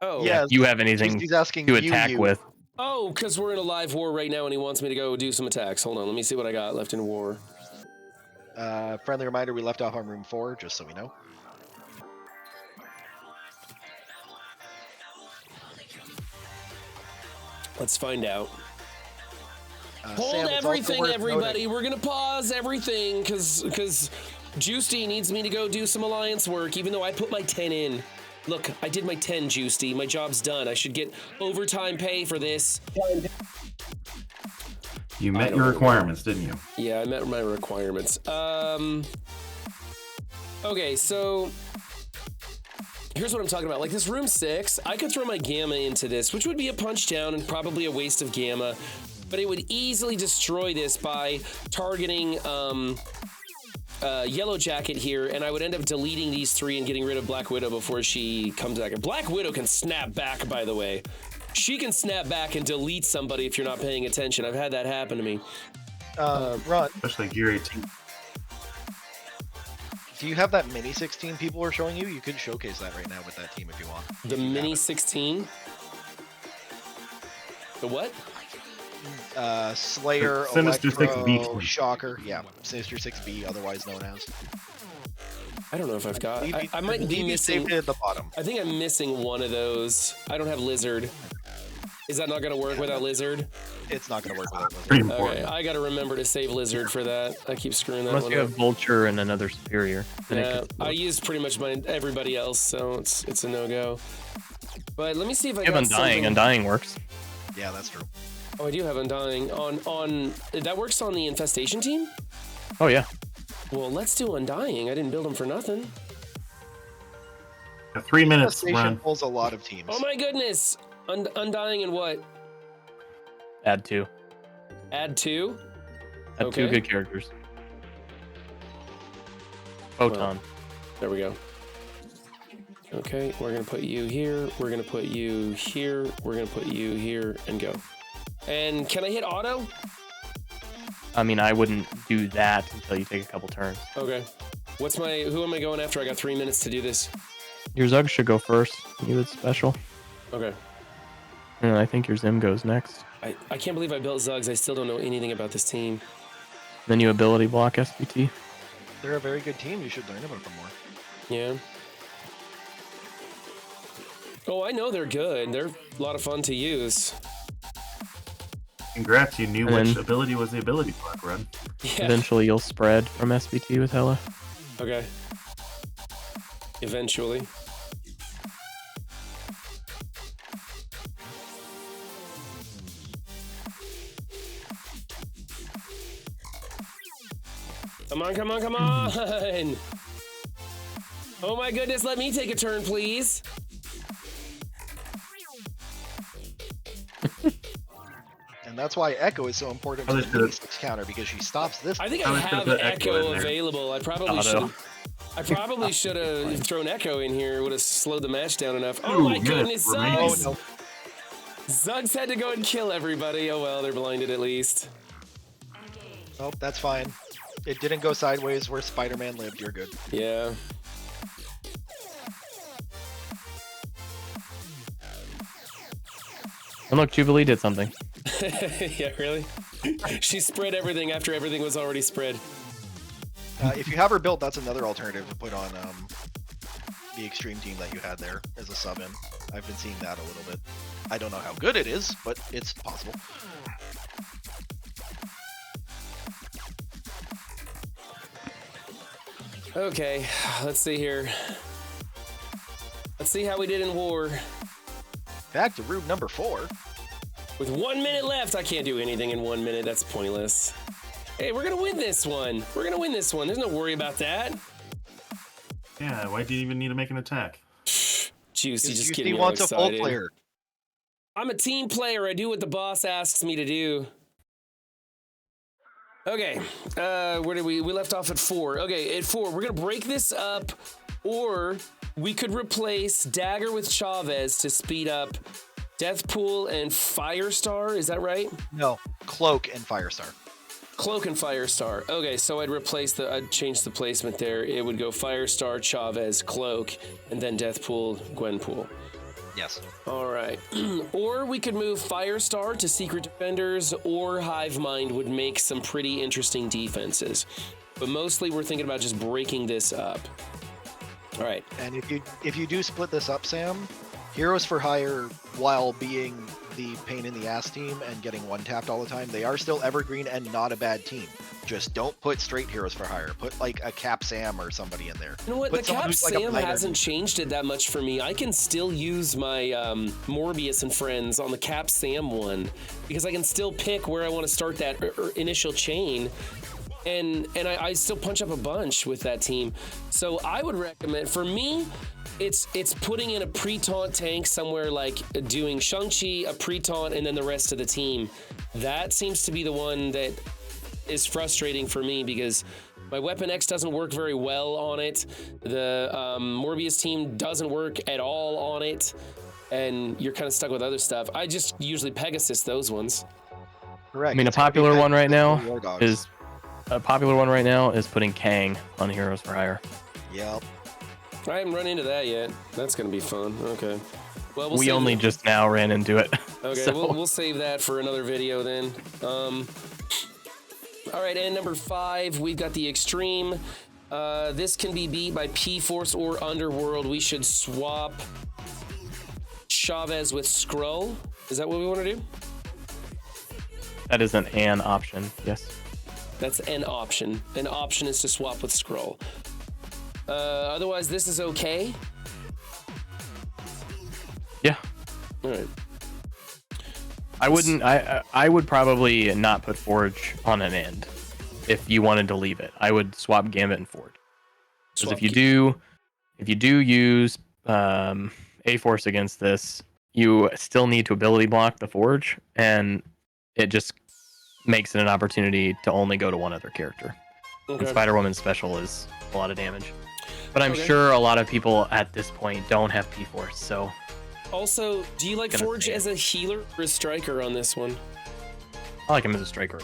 [SPEAKER 1] Oh.
[SPEAKER 3] Yeah,
[SPEAKER 2] You have anything
[SPEAKER 3] he's asking
[SPEAKER 2] to attack with.
[SPEAKER 1] Oh, because we're in a live war right now and he wants me to go do some attacks. Hold on, let me see what I got left in War.
[SPEAKER 3] Friendly reminder, we left off on room 4, just so we know.
[SPEAKER 1] Let's find out. Hold
[SPEAKER 3] Sam,
[SPEAKER 1] everything, everybody. We're going to pause everything because Juicy needs me to go do some alliance work, even though I put my 10 in. Look, I did my 10, Juicy. My job's done. I should get overtime pay for this.
[SPEAKER 4] You met your requirements, didn't you?
[SPEAKER 1] Yeah, I met my requirements. Okay, so here's what I'm talking about. Like this room 6, I could throw my gamma into this, which would be a punch down and probably a waste of gamma, but it would easily destroy this by targeting Yellow Jacket here, and I would end up deleting these 3 and getting rid of Black Widow before she comes back. Black Widow can snap back, by the way. She can snap back and delete somebody if you're not paying attention. I've had that happen to me.
[SPEAKER 3] Run.
[SPEAKER 4] Especially Gear 18.
[SPEAKER 3] Do you have that mini 16 people are showing you? You could showcase that right now with that team if you want.
[SPEAKER 1] The mini 16? The what?
[SPEAKER 3] Slayer,
[SPEAKER 4] Sinister
[SPEAKER 3] Electro,
[SPEAKER 4] 6B.
[SPEAKER 3] Shocker. Yeah, Sinister 6B, otherwise known as.
[SPEAKER 1] I don't know if I've got.
[SPEAKER 3] Believe
[SPEAKER 1] I might be
[SPEAKER 3] believe you
[SPEAKER 1] missing.
[SPEAKER 3] saved it at the bottom.
[SPEAKER 1] I think I'm missing one of those. I don't have lizard. Is that not gonna work without lizard?
[SPEAKER 3] It's not going to work without
[SPEAKER 4] Pretty
[SPEAKER 3] Lizard.
[SPEAKER 4] important.
[SPEAKER 1] Okay, I gotta remember to save lizard for that. I keep screwing that
[SPEAKER 2] Unless
[SPEAKER 1] one
[SPEAKER 2] you
[SPEAKER 1] up.
[SPEAKER 2] have vulture and another superior. Then it
[SPEAKER 1] Yeah,
[SPEAKER 2] could
[SPEAKER 1] I
[SPEAKER 2] work.
[SPEAKER 1] used pretty much everybody else, so it's a no go. But let me see if I
[SPEAKER 2] You have
[SPEAKER 1] got
[SPEAKER 2] undying.
[SPEAKER 1] something.
[SPEAKER 2] Undying works.
[SPEAKER 3] Yeah, that's true.
[SPEAKER 1] Oh, I do have undying on that works on the infestation team.
[SPEAKER 2] Oh yeah.
[SPEAKER 1] Well, let's do undying. I didn't build them for nothing.
[SPEAKER 4] 3 minutes,
[SPEAKER 3] Station
[SPEAKER 4] Ron.
[SPEAKER 3] pulls a lot of teams.
[SPEAKER 1] Oh my goodness! Undying and what?
[SPEAKER 2] Add 2.
[SPEAKER 1] Add 2.
[SPEAKER 2] Add
[SPEAKER 1] Okay.
[SPEAKER 2] 2 good characters. Photon.
[SPEAKER 1] There we go. Okay, we're gonna put you here. We're gonna put you here. We're gonna put you here and go. And can I hit auto?
[SPEAKER 2] I mean, I wouldn't do that until you take a couple turns.
[SPEAKER 1] Okay. Who am I going after? I got 3 minutes to do this.
[SPEAKER 2] Your Zug should go first. You would special.
[SPEAKER 1] Okay.
[SPEAKER 2] And I think your Zim goes next.
[SPEAKER 1] I can't believe I built Zugs. I still don't know anything about this team.
[SPEAKER 2] Then you ability block SPT.
[SPEAKER 3] They're a very good team. You should learn about them more.
[SPEAKER 1] Yeah. Oh, I know they're good. They're a lot of fun to use.
[SPEAKER 4] Congrats, you knew
[SPEAKER 2] And
[SPEAKER 4] which
[SPEAKER 2] then-
[SPEAKER 4] ability was the ability block, Ron.
[SPEAKER 1] Yeah.
[SPEAKER 2] Eventually you'll spread from SPT with Hella.
[SPEAKER 1] Okay. Eventually. Come on, come on, come on! Oh my goodness, let me take a turn, please.
[SPEAKER 3] And that's why Echo is so important to
[SPEAKER 4] Oh,
[SPEAKER 3] the
[SPEAKER 4] that's good.
[SPEAKER 3] mini 6 counter, because she stops this.
[SPEAKER 1] I think
[SPEAKER 4] I
[SPEAKER 1] I
[SPEAKER 4] was gonna
[SPEAKER 1] have
[SPEAKER 4] put Echo in
[SPEAKER 1] Echo
[SPEAKER 4] there.
[SPEAKER 1] available. I probably
[SPEAKER 2] Auto.
[SPEAKER 1] should have thrown Echo in here. It would have slowed the match down enough. Oh
[SPEAKER 4] 2
[SPEAKER 1] my
[SPEAKER 4] minutes
[SPEAKER 1] goodness,
[SPEAKER 4] remaining.
[SPEAKER 3] Oh
[SPEAKER 1] Zugs!
[SPEAKER 3] no.
[SPEAKER 1] Zugs had to go and kill everybody. Oh well, they're blinded at least.
[SPEAKER 3] Nope, that's fine. It didn't go sideways where Spider-Man lived. You're good.
[SPEAKER 1] Yeah.
[SPEAKER 2] And look, Jubilee did something.
[SPEAKER 1] Yeah, really? She spread everything after everything was already spread.
[SPEAKER 3] If you have her built, that's another alternative to put on the extreme team that you had there as a sub in. I've been seeing that a little bit. I don't know how good it is, but it's possible.
[SPEAKER 1] Okay, let's see here. Let's see how we did in war.
[SPEAKER 3] Back to route number 4.
[SPEAKER 1] With 1 minute left, I can't do anything in 1 minute. That's pointless. Hey, we're gonna win this one. We're gonna win this one. There's no worry about that.
[SPEAKER 4] Yeah, why do you even need to make an attack?
[SPEAKER 1] Juicy just
[SPEAKER 3] He
[SPEAKER 1] getting me all
[SPEAKER 3] wants a full
[SPEAKER 1] excited.
[SPEAKER 3] player.
[SPEAKER 1] I'm a team player. I do what the boss asks me to do. Okay, where did we left off at 4. Okay, at 4, we're gonna break this up, or we could replace Dagger with Chavez to speed up Deathpool and Firestar. Is that right?
[SPEAKER 3] No, Cloak and Firestar.
[SPEAKER 1] Cloak and Firestar. Okay, so I'd change the placement there. It would go Firestar, Chavez, Cloak, and then Deathpool, Gwenpool.
[SPEAKER 3] Yes.
[SPEAKER 1] All right. Or we could move Firestar to Secret Defenders, or Hive Mind would make some pretty interesting defenses. But mostly we're thinking about just breaking this up. All right.
[SPEAKER 3] And if you do split this up, Sam, Heroes for Hire, while being the pain in the ass team and getting one tapped all the time, they are still evergreen and not a bad team. Just don't put straight Heroes for Hire. Put like a Cap Sam or somebody in there.
[SPEAKER 1] You know what?
[SPEAKER 3] Put
[SPEAKER 1] The
[SPEAKER 3] someone
[SPEAKER 1] Cap
[SPEAKER 3] who's like a
[SPEAKER 1] Sam
[SPEAKER 3] minor-
[SPEAKER 1] hasn't changed it that much for me. I can still use my Morbius and friends on the Cap Sam one because I can still pick where I want to start that initial chain. And I still punch up a bunch with that team. So I would recommend, for me, it's putting in a pre-taunt tank somewhere like doing Shang-Chi, a pre-taunt, and then the rest of the team. That seems to be the one that is frustrating for me because my Weapon X doesn't work very well on it. The Morbius team doesn't work at all on it. And you're kind of stuck with other stuff. I just usually Pegasus those ones.
[SPEAKER 3] Correct.
[SPEAKER 2] I mean, a
[SPEAKER 3] It's gonna be
[SPEAKER 2] popular one
[SPEAKER 3] Pegasus
[SPEAKER 2] right now
[SPEAKER 3] and War Dogs.
[SPEAKER 2] is putting Kang on Heroes for Hire.
[SPEAKER 3] Yep.
[SPEAKER 1] I haven't run into that yet. That's going to be fun. Okay. Well, we'll
[SPEAKER 2] We
[SPEAKER 1] see.
[SPEAKER 2] only just now ran into it.
[SPEAKER 1] Okay,
[SPEAKER 2] So-
[SPEAKER 1] we'll save that for another video then. All right, and number 5, we've got the Extreme. This can be beat by P-Force or Underworld. We should swap Chavez with Skrull. Is that what we want to do?
[SPEAKER 2] That isn't an option. Yes.
[SPEAKER 1] That's an option. An option is to swap with Skrull. Otherwise, this is okay.
[SPEAKER 2] Yeah.
[SPEAKER 1] All right.
[SPEAKER 2] I wouldn't. I would probably not put Forge on an end if you wanted to leave it. I would swap Gambit and Forge. Because if you do use A-Force against this, you still need to ability block the Forge, and it just makes it an opportunity to only go to one other character.
[SPEAKER 1] Okay.
[SPEAKER 2] And Spider-Woman's special is a lot of damage. But I'm
[SPEAKER 1] Okay.
[SPEAKER 2] sure a lot of people at this point don't have P-Force, so...
[SPEAKER 1] Also, do you like
[SPEAKER 2] Gonna
[SPEAKER 1] Forge
[SPEAKER 2] say it.
[SPEAKER 1] as a healer or a striker on this one?
[SPEAKER 2] I like him as a striker.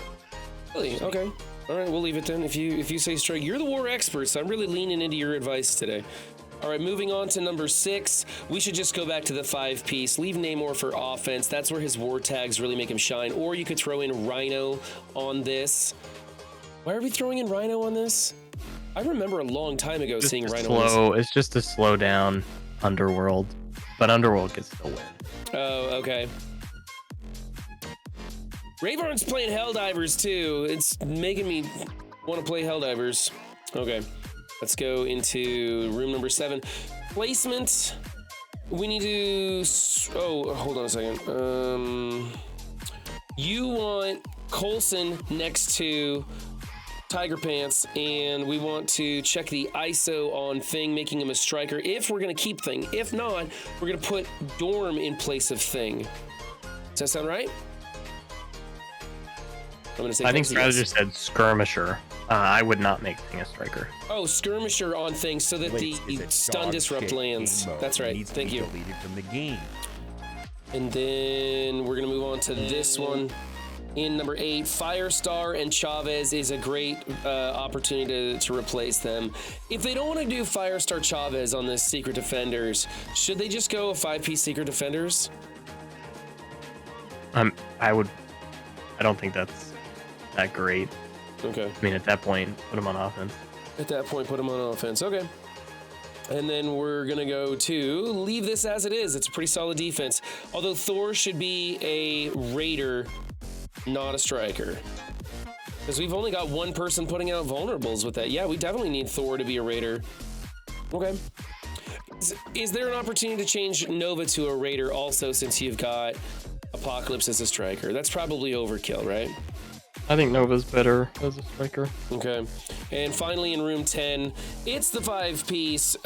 [SPEAKER 1] Really? Okay. All right, we'll leave it then. If you say strike, you're the war expert, so I'm really leaning into your advice today. All right, moving on to number 6. We should just go back to the 5-piece. Leave Namor for offense. That's where his war tags really make him shine. Or you could throw in Rhino on this. Why are we throwing in Rhino on this? I remember a long time ago seeing Rhino on this.
[SPEAKER 2] It's just to slow down Underworld, but Underworld gets the win.
[SPEAKER 1] Oh, okay. Ravarn's playing Helldivers too. It's making me want to play Helldivers. Okay, let's go into room number 7. Placement. We need to. Oh, hold on a second. You want Coulson next to Tiger Pants, and we want to check the ISO on Thing, making him a striker if we're gonna keep Thing. If not, we're gonna put Dorm in place of Thing. Does that sound right? I'm gonna say
[SPEAKER 2] I think
[SPEAKER 1] Coulson, yes.
[SPEAKER 2] Strategist said Skirmisher. I would not make Thing a striker.
[SPEAKER 1] Oh, Skirmisher on Thing so that
[SPEAKER 5] Wait,
[SPEAKER 1] the
[SPEAKER 5] is it
[SPEAKER 1] stun
[SPEAKER 5] dog
[SPEAKER 1] disrupt
[SPEAKER 5] shit
[SPEAKER 1] lands.
[SPEAKER 5] game mode?
[SPEAKER 1] That's
[SPEAKER 5] It
[SPEAKER 1] right.
[SPEAKER 5] needs to
[SPEAKER 1] Thank
[SPEAKER 5] be
[SPEAKER 1] you.
[SPEAKER 5] Deleted from the game.
[SPEAKER 1] And then we're gonna move on to this one. In number 8, Firestar and Chavez is a great opportunity to replace them. If they don't want to do Firestar Chavez on this Secret Defenders, should they just go a 5-piece Secret Defenders?
[SPEAKER 2] I don't think that's that great.
[SPEAKER 1] Okay.
[SPEAKER 2] I mean, at that point, put him on offense.
[SPEAKER 1] At that point, put them on offense. Okay. And then we're going to go to leave this as it is. It's a pretty solid defense. Although Thor should be a raider, not a striker. Because we've only got one person putting out vulnerables with that. Yeah, we definitely need Thor to be a raider. Okay. Is there an opportunity to change Nova to a raider also, since you've got Apocalypse as a striker? That's probably overkill, right?
[SPEAKER 2] I think Nova's better as a striker.
[SPEAKER 1] Okay. And finally, in room 10, it's the 5-piece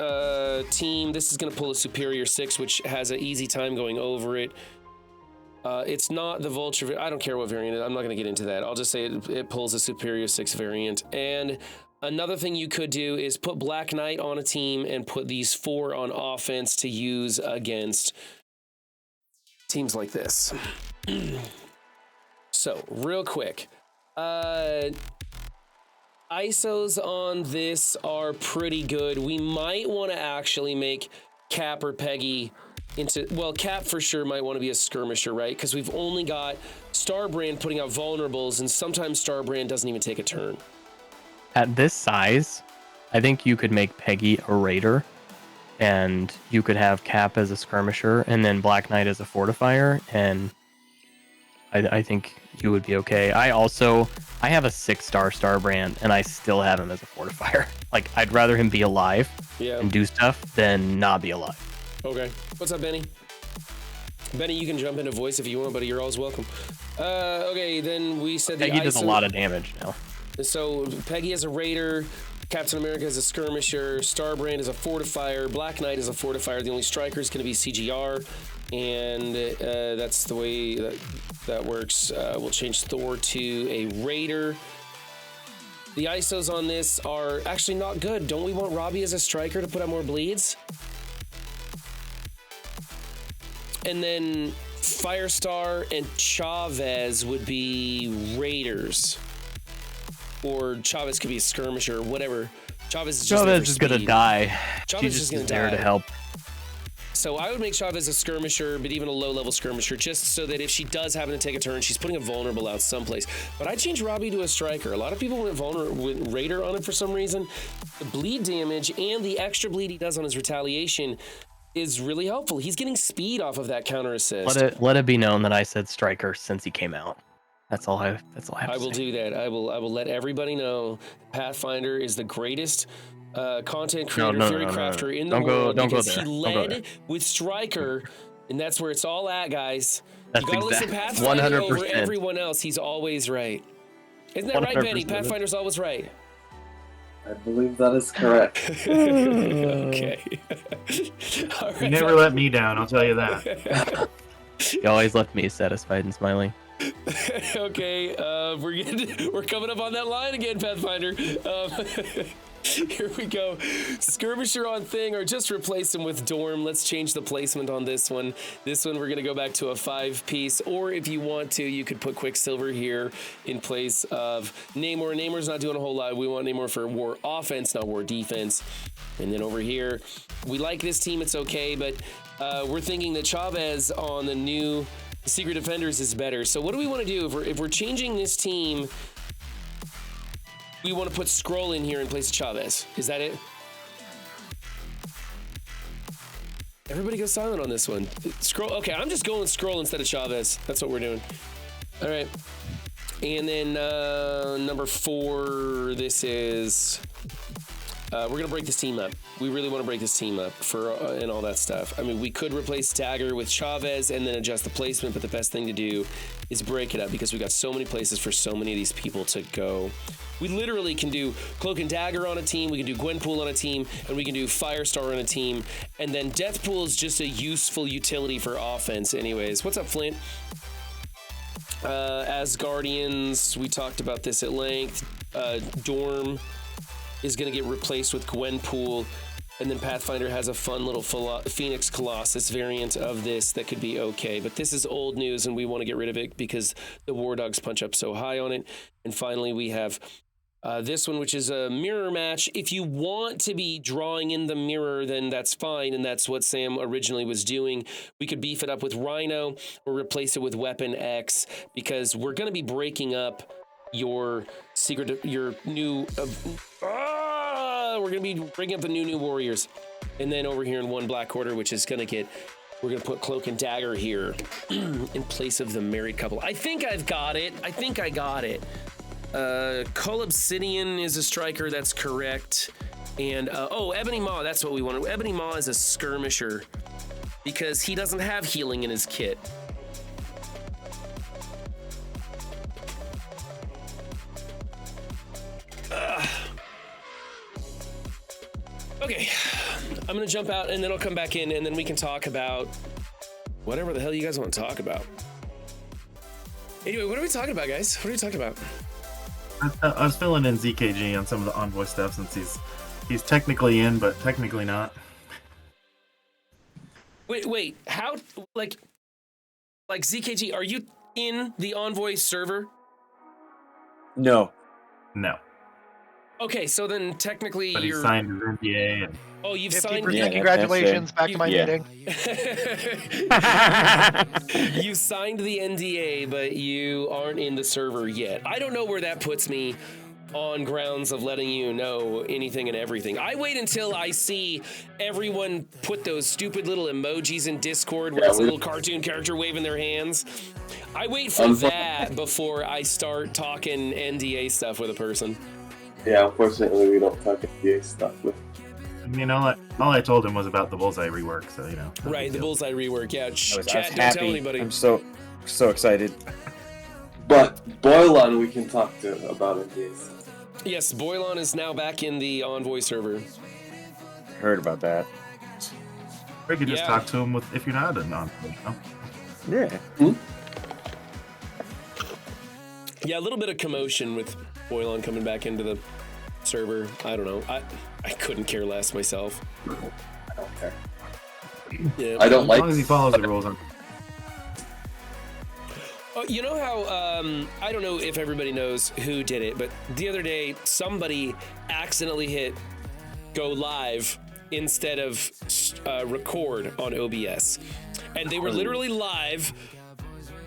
[SPEAKER 1] team. This is going to pull a Superior 6, which has an easy time going over it. It's not the Vulture. I don't care what variant it is. I'm not going to get into that. I'll just say it pulls a Superior 6 variant. And another thing you could do is put Black Knight on a team and put these 4 on offense to use against teams like this. So, real quick. ISOs on this are pretty good. We might want to actually make Cap or Peggy into, well, Cap for sure might want to be a skirmisher, right? Because we've only got Starbrand putting out vulnerables, and sometimes Starbrand doesn't even take a turn.
[SPEAKER 2] At this size, I think you could make Peggy a raider, and you could have Cap as a skirmisher, and then Black Knight as a fortifier, and I think you would be okay. I have a 6-star Starbrand, and I still have him as a fortifier. Like, I'd rather him be alive and do stuff than not be alive.
[SPEAKER 1] Okay. What's up, Benny? Benny, you can jump into voice if you want, buddy. You're always welcome. Okay, then we said the
[SPEAKER 2] Peggy does a
[SPEAKER 1] ISO
[SPEAKER 2] lot of damage now.
[SPEAKER 1] So Peggy as a raider, Captain America as a skirmisher, Starbrand as a fortifier, Black Knight as a fortifier. The only striker is going to be CGR, and that's the way that works. We'll change Thor to a raider. The ISOs on this are actually not good. Don't we want Robbie as a striker to put out more bleeds? And then Firestar and Chavez would be raiders. Or Chavez could be a skirmisher or whatever. Chavez is just
[SPEAKER 2] Chavez is gonna die.
[SPEAKER 1] Chavez
[SPEAKER 2] She's
[SPEAKER 1] is
[SPEAKER 2] just
[SPEAKER 1] gonna
[SPEAKER 2] there
[SPEAKER 1] die.
[SPEAKER 2] to help.
[SPEAKER 1] So I would make Chavez a skirmisher, but even a low-level skirmisher, just so that if she does happen to take a turn, she's putting a vulnerable out someplace. But I changed Robbie to a striker. A lot of people went Raider on it for some reason. The bleed damage and the extra bleed he does on his retaliation is really helpful. He's getting speed off of that counter assist.
[SPEAKER 2] Let it be known that I said striker since he came out. That's all I have to say.
[SPEAKER 1] I will do that. I will let everybody know Pathfinder is the greatest content creator, theory crafter in the world.
[SPEAKER 2] Don't go
[SPEAKER 1] because
[SPEAKER 2] there.
[SPEAKER 1] He led with Striker, and that's where it's all at, guys.
[SPEAKER 2] That's
[SPEAKER 1] you gotta listen to
[SPEAKER 2] exact-
[SPEAKER 1] Pathfinder
[SPEAKER 2] 100%.
[SPEAKER 1] over everyone else. He's always right. Isn't that right, Benny?
[SPEAKER 2] 100%.
[SPEAKER 1] Pathfinder's always right.
[SPEAKER 6] I believe that is correct.
[SPEAKER 1] Okay. All
[SPEAKER 4] You
[SPEAKER 1] right.
[SPEAKER 4] never let me down, I'll tell you that.
[SPEAKER 2] You always left me satisfied and smiling.
[SPEAKER 1] Okay, we're coming up on that line again, Pathfinder. Here we go. Skirmisher on thing, or just replace him with Dorm. Let's change the placement on this one. This one we're gonna go back to a 5-piece, or if you want to, you could put Quicksilver here in place of Namor. Namor's not doing a whole lot. We want Namor for war offense, not war defense. And then over here, we like this team, it's okay, but we're thinking that Chavez on the new Secret Defenders is better. So what do we want to do if we're changing this team? We want to put Skrull in here in place of Chavez. Is that it? Everybody go silent on this one. Skrull. Okay, I'm just going Skrull instead of Chavez. That's what we're doing. All right. And then number 4. This is. We're gonna break this team up. We really want to break this team up for and all that stuff. I mean, we could replace Dagger with Chavez and then adjust the placement, but the best thing to do is break it up because we got so many places for so many of these people to go. We literally can do Cloak and Dagger on a team, we can do Gwenpool on a team, and we can do Firestar on a team, and then Deathpool is just a useful utility for offense anyways. What's up, Flint? Asgardians, we talked about this at length. Dorm is going to get replaced with Gwenpool, and then Pathfinder has a fun little Phoenix Colossus variant of this that could be okay, but this is old news and we want to get rid of it because the War Dogs punch up so high on it. And finally we have this one, which is a mirror match. If you want to be drawing in the mirror, then that's fine, and that's what Sam originally was doing. We could beef it up with Rhino or replace it with Weapon X because we're going to be breaking up your new we're gonna be bringing up the new warriors, and then over here in one black order, which is gonna get, we're gonna put Cloak and Dagger here in place of the married couple. I think I've got it. I think I got it. Cull Obsidian is a striker, that's correct. And Ebony Maw, that's what we wanted. Ebony Maw is a skirmisher because he doesn't have healing in his kit. Okay, I'm gonna jump out and then I'll come back in and then we can talk about whatever the hell you guys want to talk about. Anyway, what are we talking about, guys? What are we talking about?
[SPEAKER 4] I was filling in ZKG on some of the Envoy stuff since he's technically in, but technically not.
[SPEAKER 1] Wait, how, like ZKG, are you in the Envoy server?
[SPEAKER 6] No.
[SPEAKER 4] No.
[SPEAKER 1] Okay, so then technically
[SPEAKER 4] But he
[SPEAKER 1] you're...
[SPEAKER 4] signed his NDA. And...
[SPEAKER 1] Oh, you've
[SPEAKER 3] 50%,
[SPEAKER 1] signed...
[SPEAKER 6] Yeah,
[SPEAKER 3] congratulations, back to my
[SPEAKER 6] Yeah.
[SPEAKER 3] meeting.
[SPEAKER 1] You signed the NDA, but you aren't in the server yet. I don't know where that puts me on grounds of letting you know anything and everything. I wait until I see everyone put those stupid little emojis in Discord where it's a little cartoon character waving their hands. I wait for that before I start talking NDA stuff with a person.
[SPEAKER 6] Yeah, unfortunately, we don't talk NDA stuff with.
[SPEAKER 4] I mean, all I told him was about the Bullseye rework, so you know.
[SPEAKER 1] Right, the Bullseye rework. Yeah,
[SPEAKER 7] I was
[SPEAKER 1] chat, don't
[SPEAKER 7] happy.
[SPEAKER 1] tell anybody.
[SPEAKER 7] I'm so excited.
[SPEAKER 6] But Boylon, we can talk to about NDA stuff.
[SPEAKER 1] Yes, Boylon is now back in the Envoy server.
[SPEAKER 7] Heard about that.
[SPEAKER 4] Or you could just
[SPEAKER 1] Yeah.
[SPEAKER 4] talk to him with if you're not a non.
[SPEAKER 7] Yeah.
[SPEAKER 1] Yeah, a little bit of commotion with Boylon coming back into the server. I don't know. I couldn't care less myself.
[SPEAKER 6] I don't care.
[SPEAKER 1] Yeah.
[SPEAKER 6] I don't
[SPEAKER 4] As
[SPEAKER 6] like.
[SPEAKER 4] long as he follows the rules.
[SPEAKER 1] You know how, I don't know if everybody knows who did it, but the other day somebody accidentally hit go live instead of record on OBS. And they were literally live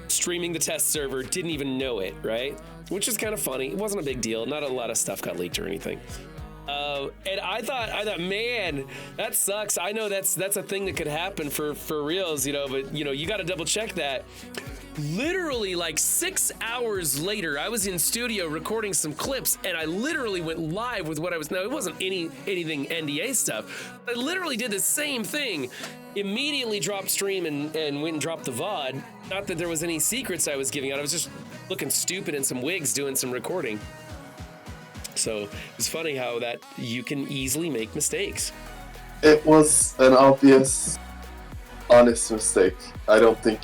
[SPEAKER 1] streaming the test server, didn't even know it, right? Which is kind of funny. It wasn't a big deal. Not a lot of stuff got leaked or anything. And I thought, man, that sucks. I know that's a thing that could happen for reals, you know, but you know, you got to double check that. Literally like 6 hours later, I was in studio recording some clips and I literally went live with what I was, now it wasn't anything NDA stuff. I literally did the same thing, immediately dropped stream and went and dropped the VOD. Not that there was any secrets I was giving out. I was just looking stupid in some wigs doing some recording. So it's funny how that you can easily make mistakes.
[SPEAKER 6] It was an obvious, honest mistake. I don't think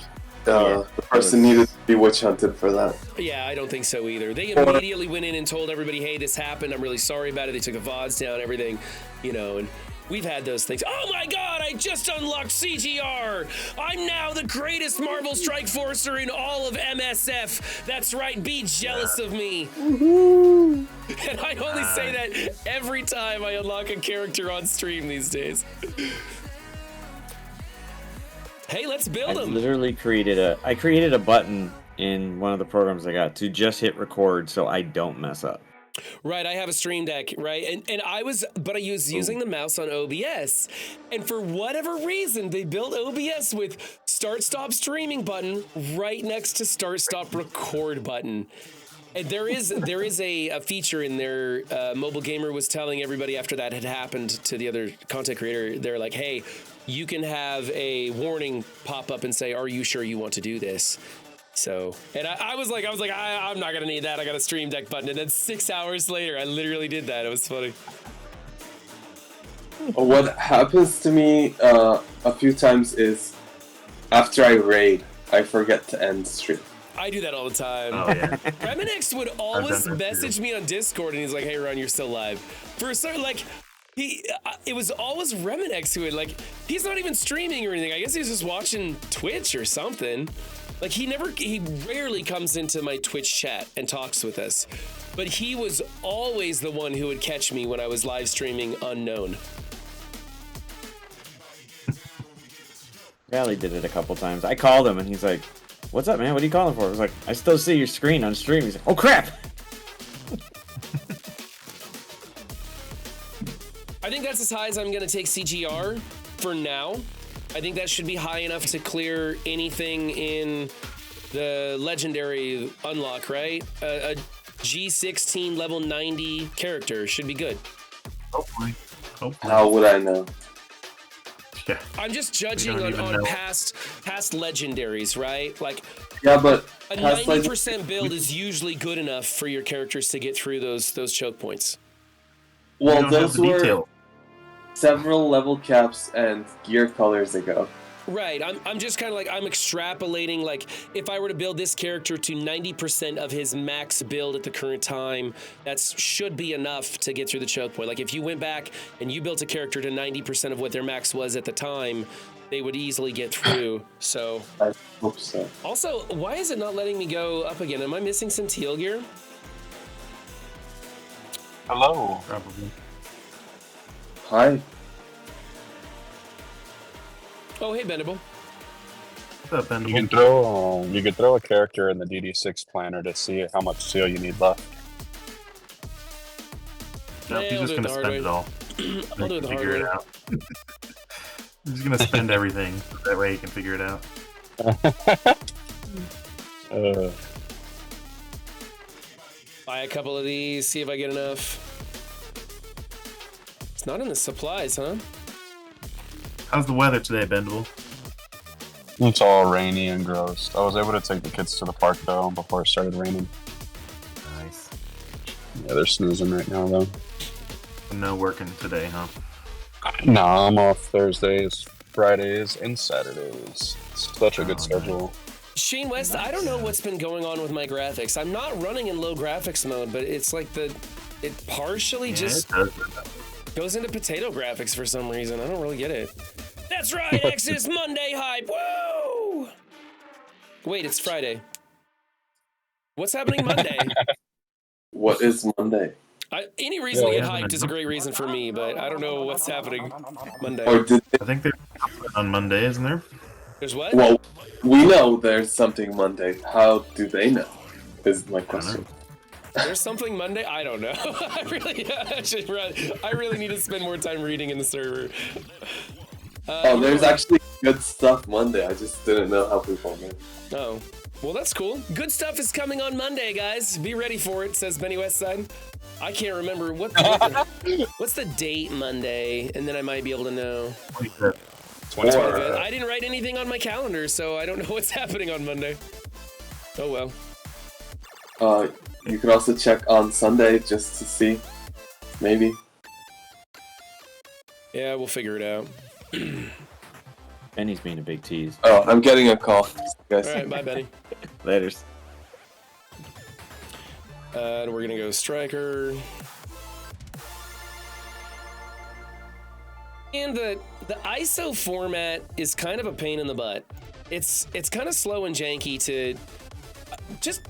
[SPEAKER 6] the person needed to be witch hunted for that.
[SPEAKER 1] Yeah, I don't think so either. They immediately went in and told everybody, hey, this happened. I'm really sorry about it. They took the VODs down, everything, you know, and we've had those things. Oh my God, I just unlocked CGR. I'm now the greatest Marvel Strike Forcer in all of MSF. That's right, be jealous of me. Woohoo! And I only say that every time I unlock a character on stream these days. Hey, let's build them.
[SPEAKER 7] I literally created a button in one of the programs I got to just hit record so I don't mess up.
[SPEAKER 1] Right, I have a stream deck, right? And I was using the mouse on OBS. And for whatever reason, they built OBS with start stop streaming button right next to start stop record button. And there is a feature in there. Mobile Gamer was telling everybody after that had happened to the other content creator, they're like, hey, you can have a warning pop up and say, are you sure you want to do this? So, and I was like, I'm not gonna need that. I got a stream deck button. And then 6 hours later, I literally did that. It was funny.
[SPEAKER 6] What happens to me a few times is after I raid, I forget to end stream.
[SPEAKER 1] I do that all the time.
[SPEAKER 4] Oh, yeah.
[SPEAKER 1] Reminix would always message me on Discord and he's like, hey, Ron, you're still live. For a certain, like, it was always Reminix who would, like, he's not even streaming or anything. I guess he's just watching Twitch or something. Like, he rarely comes into my Twitch chat and talks with us. But he was always the one who would catch me when I was live streaming unknown.
[SPEAKER 7] Rally did it a couple times. I called him and he's like, what's up, man? What are you calling for? I was like, I still see your screen on stream. He's like, oh, crap!
[SPEAKER 1] I think that's as high as I'm going to take CGR for now. I think that should be high enough to clear anything in the legendary unlock, right? A G16 level 90 character should be good.
[SPEAKER 4] Hopefully.
[SPEAKER 6] How would I know?
[SPEAKER 4] Yeah.
[SPEAKER 1] I'm just judging on past legendaries, right? Like,
[SPEAKER 6] Yeah, but
[SPEAKER 1] a 90% build is usually good enough for your characters to get through those choke points.
[SPEAKER 6] Well, those were several level caps and gear colors ago.
[SPEAKER 1] Right, I'm just kind of like, I'm extrapolating, like, if I were to build this character to 90% of his max build at the current time, that should be enough to get through the choke point. Like, if you went back and you built a character to 90% of what their max was at the time, they would easily get through, so.
[SPEAKER 6] I hope so.
[SPEAKER 1] Also, why is it not letting me go up again? Am I missing some teal gear?
[SPEAKER 8] Hello.
[SPEAKER 4] Probably.
[SPEAKER 6] Hi.
[SPEAKER 1] Oh, hey, Bendable.
[SPEAKER 4] What's up, Bendable?
[SPEAKER 8] You can throw a character in the DD6 planner to see how much seal you need left.
[SPEAKER 4] Nope, he's just gonna spend it all.
[SPEAKER 1] I'll do it the hard
[SPEAKER 4] Figure
[SPEAKER 1] way.
[SPEAKER 4] it out. He's just gonna spend everything. That way he can figure it out.
[SPEAKER 1] Buy a couple of these, see if I get enough. It's not in the supplies, huh?
[SPEAKER 4] How's the weather today, Bendable?
[SPEAKER 8] It's all rainy and gross. I was able to take the kids to the park though before it started raining.
[SPEAKER 4] Nice.
[SPEAKER 8] Yeah, they're snoozing right now though.
[SPEAKER 4] No working today, huh?
[SPEAKER 8] No, I'm off Thursdays, Fridays, and Saturdays. It's such a good schedule.
[SPEAKER 1] Shane West, I don't know what's been going on with my graphics. I'm not running in low graphics mode, but it's like it partially just goes into potato graphics for some reason. I don't really get it. That's right, Exodus Monday hype. Woo! Wait, it's Friday. What's happening Monday?
[SPEAKER 6] What is Monday?
[SPEAKER 1] Any reason to
[SPEAKER 8] Yeah,
[SPEAKER 1] get
[SPEAKER 4] yeah.
[SPEAKER 1] hyped is a great reason for me, but I don't know what's happening Monday.
[SPEAKER 6] Or did
[SPEAKER 4] I think there's on Monday, isn't there?
[SPEAKER 1] There's what?
[SPEAKER 6] well, we know there's something Monday. How do they know? Is my question.
[SPEAKER 1] There's something Monday? I don't know. I really need to spend more time reading in the server.
[SPEAKER 6] Oh, there's actually good stuff Monday. I just didn't know how people knew.
[SPEAKER 1] Oh, well, that's cool. Good stuff is coming on Monday, guys. Be ready for it, says Benny Westside. I can't remember what's the date Monday, and then I might be able to know.
[SPEAKER 8] 25th.
[SPEAKER 1] I didn't write anything on my calendar, so I don't know what's happening on Monday. Oh well.
[SPEAKER 6] You could also check on Sunday just to see. Maybe.
[SPEAKER 1] Yeah, we'll figure it out.
[SPEAKER 7] Benny's being a big tease.
[SPEAKER 6] Oh, I'm getting a call. Guys.
[SPEAKER 1] All right, bye, Benny.
[SPEAKER 7] Laters.
[SPEAKER 1] And we're gonna go striker. And the ISO format is kind of a pain in the butt. It's kind of slow and janky to just.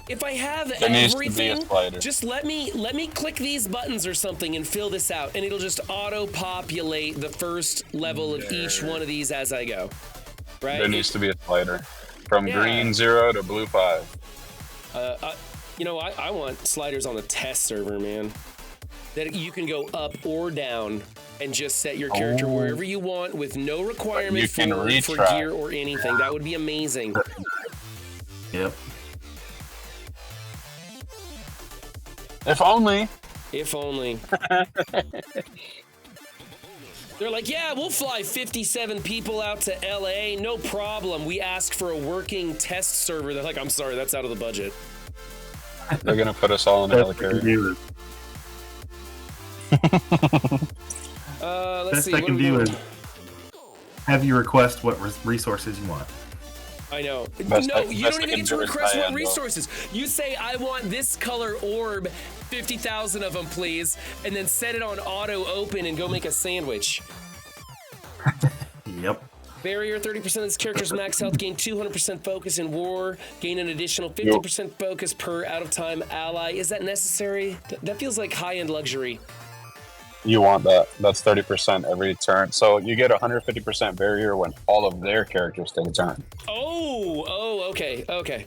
[SPEAKER 1] If I have
[SPEAKER 8] There needs to be a
[SPEAKER 1] everything,
[SPEAKER 8] slider.
[SPEAKER 1] just let me click these buttons or something and fill this out, and it'll just auto-populate the first level of each one of these as I go. Right?
[SPEAKER 8] There needs to be a slider. From
[SPEAKER 1] Yeah.
[SPEAKER 8] green 0 to blue 5.
[SPEAKER 1] You know, I want sliders on the test server, man. That you can go up or down and just set your character wherever you want with no requirement
[SPEAKER 8] You can
[SPEAKER 1] for
[SPEAKER 8] retry.
[SPEAKER 1] gear or anything. That would be amazing.
[SPEAKER 4] Yep.
[SPEAKER 8] If only.
[SPEAKER 1] If only. They're like, yeah, we'll fly 57 people out to LA, no problem. We ask for a working test server. They're like, I'm sorry, that's out of the budget.
[SPEAKER 8] They're gonna put us all in a
[SPEAKER 4] Best I can
[SPEAKER 8] helicarrier.
[SPEAKER 4] do
[SPEAKER 1] Let's see.
[SPEAKER 4] I
[SPEAKER 1] What
[SPEAKER 4] can
[SPEAKER 1] are we
[SPEAKER 4] do
[SPEAKER 1] doing?
[SPEAKER 4] is have you request what resources you want.
[SPEAKER 1] I know.
[SPEAKER 8] Best
[SPEAKER 1] No,
[SPEAKER 8] I-
[SPEAKER 1] you
[SPEAKER 8] best
[SPEAKER 1] don't
[SPEAKER 8] I
[SPEAKER 1] even
[SPEAKER 8] can
[SPEAKER 1] get to
[SPEAKER 8] do is
[SPEAKER 1] request what
[SPEAKER 8] cyan, though.
[SPEAKER 1] resources. You say, I want this color orb, 50,000 of them, please, and then set it on auto open and go make a sandwich.
[SPEAKER 4] Yep.
[SPEAKER 1] Barrier, 30% of this character's max health, gain 200% focus in war, gain an additional 50% focus per out-of-time ally. Is that necessary? That feels like high-end luxury.
[SPEAKER 8] You want that. That's 30% every turn. So you get 150% barrier when all of their characters take a turn.
[SPEAKER 1] Oh, okay.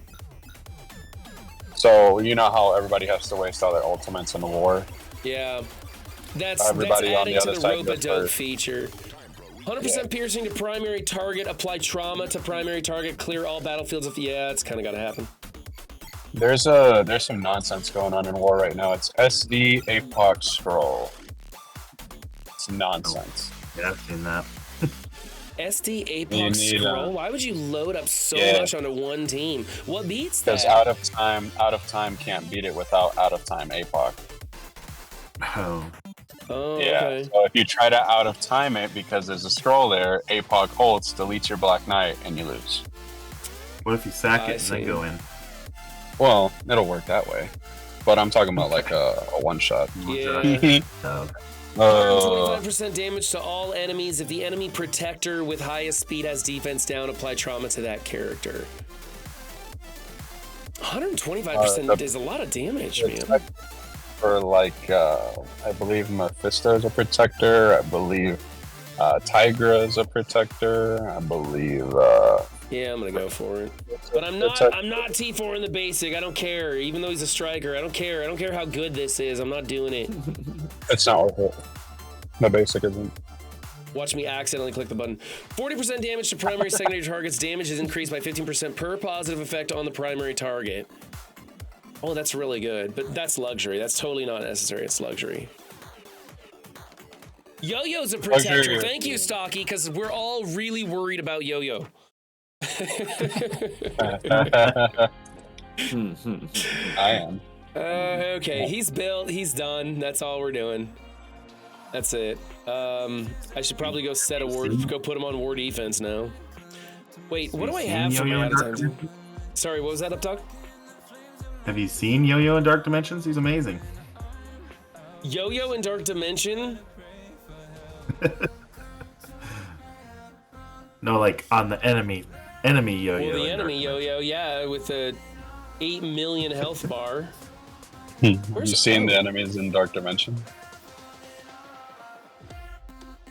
[SPEAKER 8] So you know how everybody has to waste all their ultimates in the war?
[SPEAKER 1] Yeah. That's
[SPEAKER 8] Everybody on the
[SPEAKER 1] adding to
[SPEAKER 8] other
[SPEAKER 1] the
[SPEAKER 8] side
[SPEAKER 1] rope-a-dope
[SPEAKER 8] does first.
[SPEAKER 1] feature. 100% piercing to primary target, apply trauma to primary target, clear all battlefields of... Yeah, it's kind of got to happen.
[SPEAKER 8] There's some nonsense going on in war right now. It's SD APOC scroll. It's nonsense.
[SPEAKER 4] Yeah, I've seen that.
[SPEAKER 1] SD
[SPEAKER 8] You
[SPEAKER 1] APOC
[SPEAKER 8] need,
[SPEAKER 1] scroll? Why would you load up so
[SPEAKER 8] Yeah.
[SPEAKER 1] much onto one team? What beats that?
[SPEAKER 8] Because out of time can't beat it without out of time APOC.
[SPEAKER 4] Oh.
[SPEAKER 1] Oh,
[SPEAKER 8] Yeah.
[SPEAKER 1] okay.
[SPEAKER 8] So if you try to out of time it because there's a scroll there, APOC ults, deletes your Black Knight, and you lose.
[SPEAKER 4] What if you sack
[SPEAKER 1] I
[SPEAKER 4] it and
[SPEAKER 1] see.
[SPEAKER 4] then go in?
[SPEAKER 8] Well, it'll work that way. But I'm talking about like a one shot.
[SPEAKER 1] Yeah.
[SPEAKER 4] Oh,
[SPEAKER 1] 25% damage to all enemies. If the enemy protector with highest speed has defense down, apply trauma to that character. 125% is a lot of damage, man.
[SPEAKER 8] For like, I believe Mephisto is a protector. I believe Tigra is a protector. I believe.
[SPEAKER 1] Yeah, I'm gonna go for it. But I'm not T4 in the basic. I don't care. Even though he's a striker, I don't care. I don't care how good this is. I'm not doing it.
[SPEAKER 8] It's not worth it. The basic isn't.
[SPEAKER 1] Watch me accidentally click the button. 40% damage to primary secondary targets. Damage is increased by 15% per positive effect on the primary target. Oh, that's really good. But that's luxury. That's totally not necessary. It's luxury. Yo-Yo's a protector.
[SPEAKER 8] Luxury.
[SPEAKER 1] Thank you, Stocky, because we're all really worried about Yo-Yo.
[SPEAKER 8] I am.
[SPEAKER 1] Okay, he's built. He's done. That's all we're doing. That's it. I should probably go set a ward. Go put him on war defense now. Wait, what do I have for my
[SPEAKER 4] Yo-Yo in
[SPEAKER 1] out of
[SPEAKER 4] Dark
[SPEAKER 1] time?
[SPEAKER 4] Dimensions?
[SPEAKER 1] Sorry, what was that, UpDog?
[SPEAKER 4] Have you seen Yo-Yo in Dark Dimensions? He's amazing.
[SPEAKER 1] Yo-Yo in Dark Dimension?
[SPEAKER 4] No, like on the enemy Yo-Yo.
[SPEAKER 1] Well, the
[SPEAKER 4] in
[SPEAKER 1] enemy
[SPEAKER 4] Dark
[SPEAKER 1] Yo-Yo, yeah, with a 8 million health bar.
[SPEAKER 8] You seen the enemies in Dark Dimension?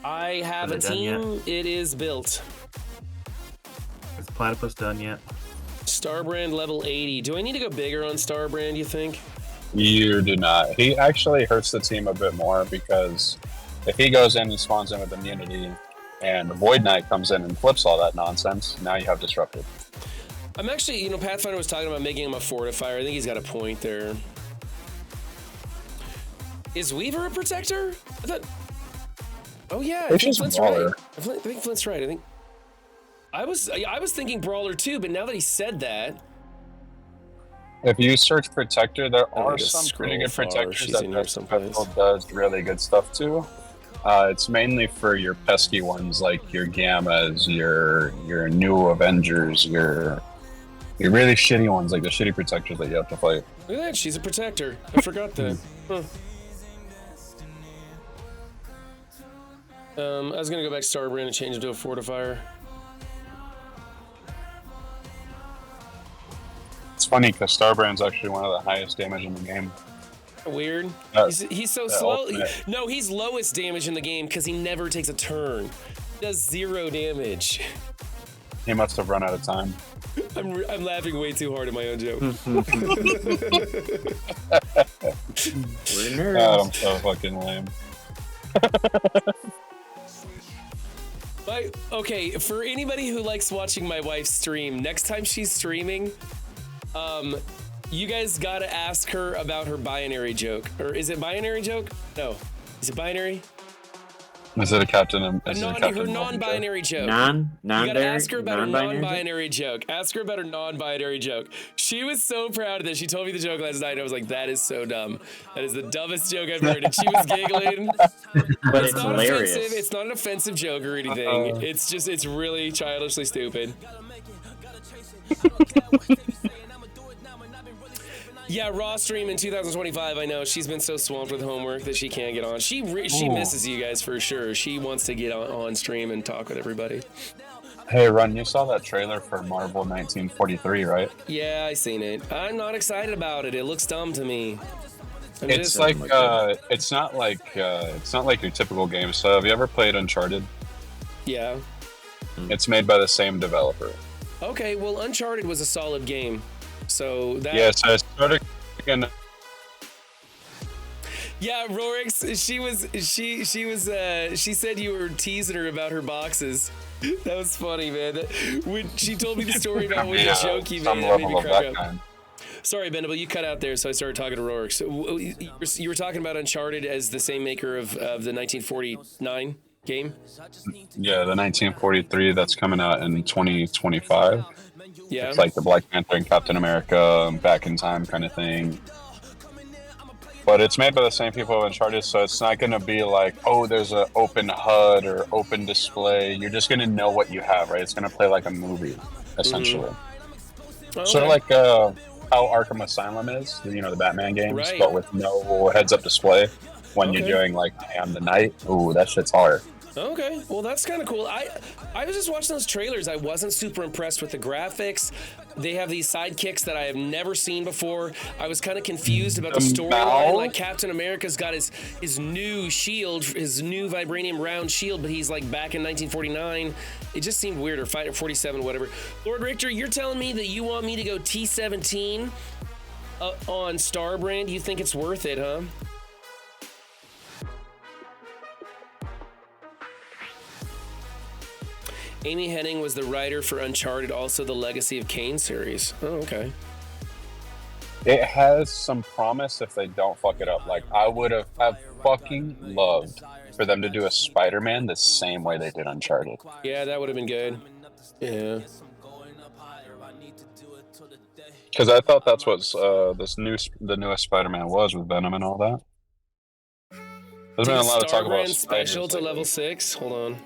[SPEAKER 1] I have a
[SPEAKER 4] Is it done yet?
[SPEAKER 1] team. It is built.
[SPEAKER 4] Is Platypus done yet?
[SPEAKER 1] Starbrand level 80. Do I need to go bigger on Starbrand, you think?
[SPEAKER 8] You do not. He actually hurts the team a bit more because if he goes in and spawns in with immunity and Void Knight comes in and flips all that nonsense, now you have Disrupted.
[SPEAKER 1] I'm actually, you know, Pathfinder was talking about making him a fortifier. I think he's got a point there. Is Weaver a protector? I thought... Oh yeah, I think Flint's right. I think Flint's right. I was thinking Brawler too, but now that he said that...
[SPEAKER 8] If you search Protector, there are some pretty good protectors that does really good stuff too. It's mainly for your pesky ones like your Gammas, your new Avengers, your really shitty ones like the shitty protectors that you have to fight.
[SPEAKER 1] Look at that, she's a protector. I forgot that. Huh. I was gonna go back to Starbrand and change it to a fortifier.
[SPEAKER 8] It's funny because Starbrand's actually one of the highest damage in the game.
[SPEAKER 1] Weird. He's so slow. No, he's lowest damage in the game because he never takes a turn. He does 0 damage.
[SPEAKER 8] He must have run out of time.
[SPEAKER 1] I'm laughing way too hard at my own joke.
[SPEAKER 7] We're nerds.
[SPEAKER 8] Oh, I'm so fucking lame.
[SPEAKER 1] Okay, for anybody who likes watching my wife stream, next time she's streaming, you guys gotta ask her about her binary joke. Or is it binary joke? No. Is it binary?
[SPEAKER 8] Is it a captain?
[SPEAKER 1] Her non-binary joke.
[SPEAKER 7] Non-binary?
[SPEAKER 1] You gotta ask her about her non-binary joke. Ask her about her non-binary joke. She was so proud of this. She told me the joke last night. And I was like, that is so dumb. That is the dumbest joke I've heard. And she was giggling.
[SPEAKER 7] But it's
[SPEAKER 1] not
[SPEAKER 7] hilarious.
[SPEAKER 1] Offensive. It's not an offensive joke or anything. It's just, it's really childishly stupid. Yeah, raw stream in 2025. I know she's been so swamped with homework that she can't get on. She misses you guys for sure. She wants to get on stream and talk with everybody.
[SPEAKER 8] Hey, Ron, you saw that trailer for Marvel 1943, right?
[SPEAKER 1] Yeah, I seen it. I'm not excited about it. It looks dumb to me.
[SPEAKER 8] It's not like your typical game. So, have you ever played Uncharted?
[SPEAKER 1] Yeah.
[SPEAKER 8] It's made by the same developer.
[SPEAKER 1] Okay, well, Uncharted was a solid game. So that.
[SPEAKER 8] Yeah, so I started.
[SPEAKER 1] Yeah, Rorix, she said you were teasing her about her boxes. That was funny, man. When she told me the story about what the joke you made, that made me crack up. Sorry, Benable, you cut out there, so I started talking to Rorix. So, you were talking about Uncharted as the same maker of the 1949 game?
[SPEAKER 8] Yeah, the 1943 that's coming out in 2025.
[SPEAKER 1] Yeah.
[SPEAKER 8] It's like the Black Panther and Captain America back in time kind of thing. But it's made by the same people of Uncharted, so it's not going to be like, oh, there's an open HUD or open display. You're just going to know what you have, right? It's going to play like a movie, essentially.
[SPEAKER 1] Okay.
[SPEAKER 8] Sort of like how Arkham Asylum is, you know, the Batman games,
[SPEAKER 1] Right.
[SPEAKER 8] but with no heads-up display when you're doing like I Am the Night. Ooh, that shit's hard.
[SPEAKER 1] Okay, well that's kind of cool. I was just watching those trailers. I wasn't super impressed with the graphics. They have these sidekicks that I have never seen before. I was kind of confused about the storyline. Like Captain America's got his new shield, his new vibranium round shield, but he's like back in 1949. It just seemed weird, or Fighter 47, whatever. Lord Richter, you're telling me that you want me to go T-17 on Starbrand? You think it's worth it, huh? Amy Hennig was the writer for Uncharted, also the Legacy of Kain series. Oh, okay.
[SPEAKER 8] It has some promise if they don't fuck it up. Like, I fucking loved for them to do a Spider-Man the same way they did Uncharted.
[SPEAKER 1] Yeah, that would have been good. Yeah.
[SPEAKER 8] Because I thought that's what the newest Spider-Man was with Venom and all that. There's been a lot of talk about
[SPEAKER 1] special to level 6. Hold on.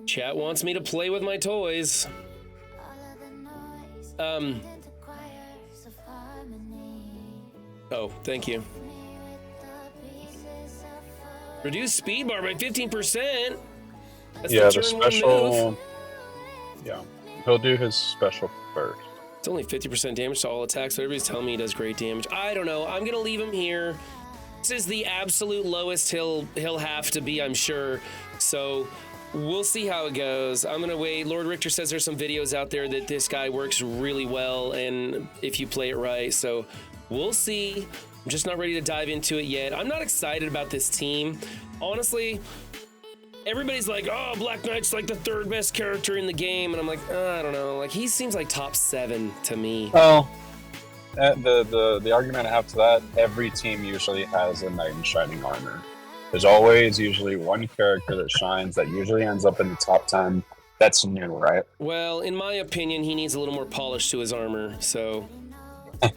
[SPEAKER 1] Chat wants me to play with my toys. Oh, thank you. Reduce speed bar by 15%. That's
[SPEAKER 8] the special. Yeah, he'll do his special first.
[SPEAKER 1] It's only 50% damage to all attacks, so everybody's telling me he does great damage. I don't know. I'm gonna leave him here. This is the absolute lowest he'll have to be, I'm sure. So we'll see how it goes. I'm gonna wait. Lord Richter says there's some videos out there that this guy works really well, and if you play it right, so we'll see. I'm just not ready to dive into it yet. I'm not excited about this team. Honestly, everybody's like, oh, Black Knight's like the 3rd best character in the game, and I'm like, I don't know. Like, he seems like top 7 to me.
[SPEAKER 8] Well, the argument I have to that, every team usually has a knight in shining armor. There's always usually one character that shines that usually ends up in the top 10. That's new, right?
[SPEAKER 1] Well, in my opinion, he needs a little more polish to his armor, so...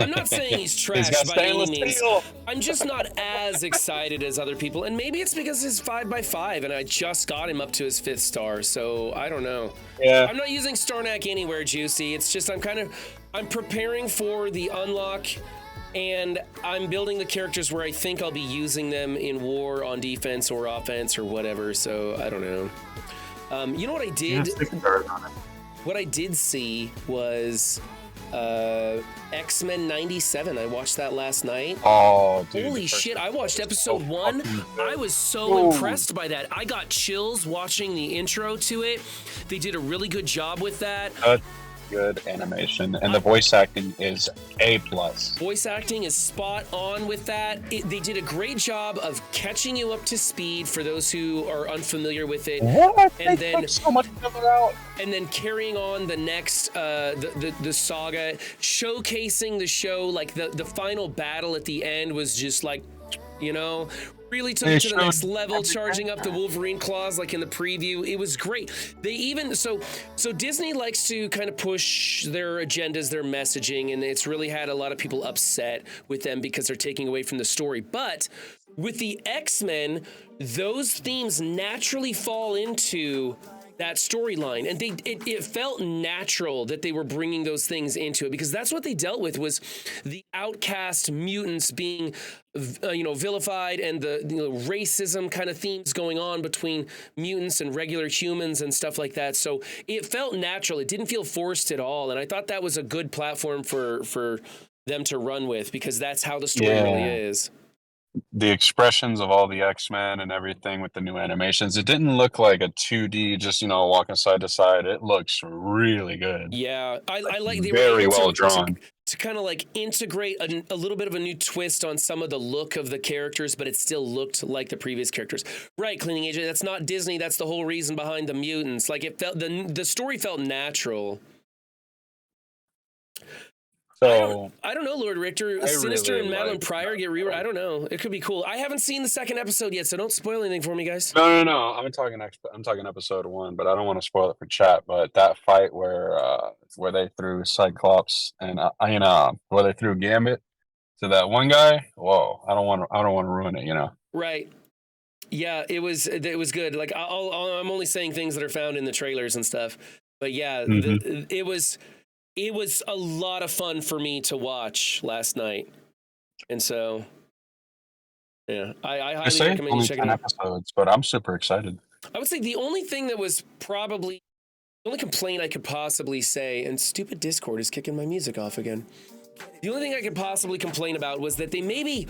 [SPEAKER 1] I'm not saying he's trash by any means. I'm just not as excited as other people, and maybe it's because it's 5x5, and I just got him up to his 5th star, so I don't know.
[SPEAKER 8] Yeah.
[SPEAKER 1] I'm not using Starnak anywhere, Juicy. It's just I'm preparing for the unlock, and I'm building the characters where I think I'll be using them in war, on defense, or offense, or whatever, so I don't know. You know what I did? What I did see was... X-Men 97. I watched that last night.
[SPEAKER 8] Oh, dude.
[SPEAKER 1] Holy shit, I watched episode 1. I was so impressed by that. I got chills watching the intro to it. They did a really good job with that.
[SPEAKER 8] Good animation, and the voice acting is A+.
[SPEAKER 1] Voice acting is spot on with that. They did a great job of catching you up to speed for those who are unfamiliar with it.
[SPEAKER 8] What?
[SPEAKER 1] And then
[SPEAKER 8] so much filler out.
[SPEAKER 1] And then carrying on the next the saga, showcasing the show. Like the final battle at the end was just like, you know, really took it to the next level, charging up the Wolverine claws like in the preview. It was great. They even so Disney likes to kind of push their agendas, their messaging, and it's really had a lot of people upset with them because they're taking away from the story. But with the X-Men, those themes naturally fall into that storyline, and it felt natural that they were bringing those things into it, because that's what they dealt with, was the outcast mutants being vilified, and the racism kind of themes going on between mutants and regular humans and stuff like that. So it felt natural. It didn't feel forced at all, and I thought that was a good platform for them to run with, because that's how the story really is.
[SPEAKER 8] The expressions of all the X-Men and everything with the new animations, it didn't look like a 2D just walking side to side. It looks really good.
[SPEAKER 1] Yeah, I like they
[SPEAKER 8] very well drawn
[SPEAKER 1] to kind of like integrate a little bit of a new twist on some of the look of the characters, but it still looked like the previous characters. Right, Cleaning Agent, that's not Disney. That's the whole reason behind the mutants. Like, it felt the story felt natural.
[SPEAKER 8] So
[SPEAKER 1] I don't know, Lord Richter. Sinister and Madeline Pryor get reworked. I don't know. It could be cool. I haven't seen the 2nd episode yet, so don't spoil anything for me, guys.
[SPEAKER 8] No. I'm talking episode 1, but I don't want to spoil it for chat. But that fight where they threw Cyclops and where they threw Gambit to that one guy. Whoa! I don't want to ruin it.
[SPEAKER 1] Right. Yeah, it was good. Like, I'm only saying things that are found in the trailers and stuff. But yeah, it was a lot of fun for me to watch last night. And so, yeah, I highly recommend you checking it out.
[SPEAKER 8] Episodes, but I'm super excited.
[SPEAKER 1] I would say the only thing that was probably, the only complaint I could possibly say, and stupid Discord is kicking my music off again. The only thing I could possibly complain about was that they maybe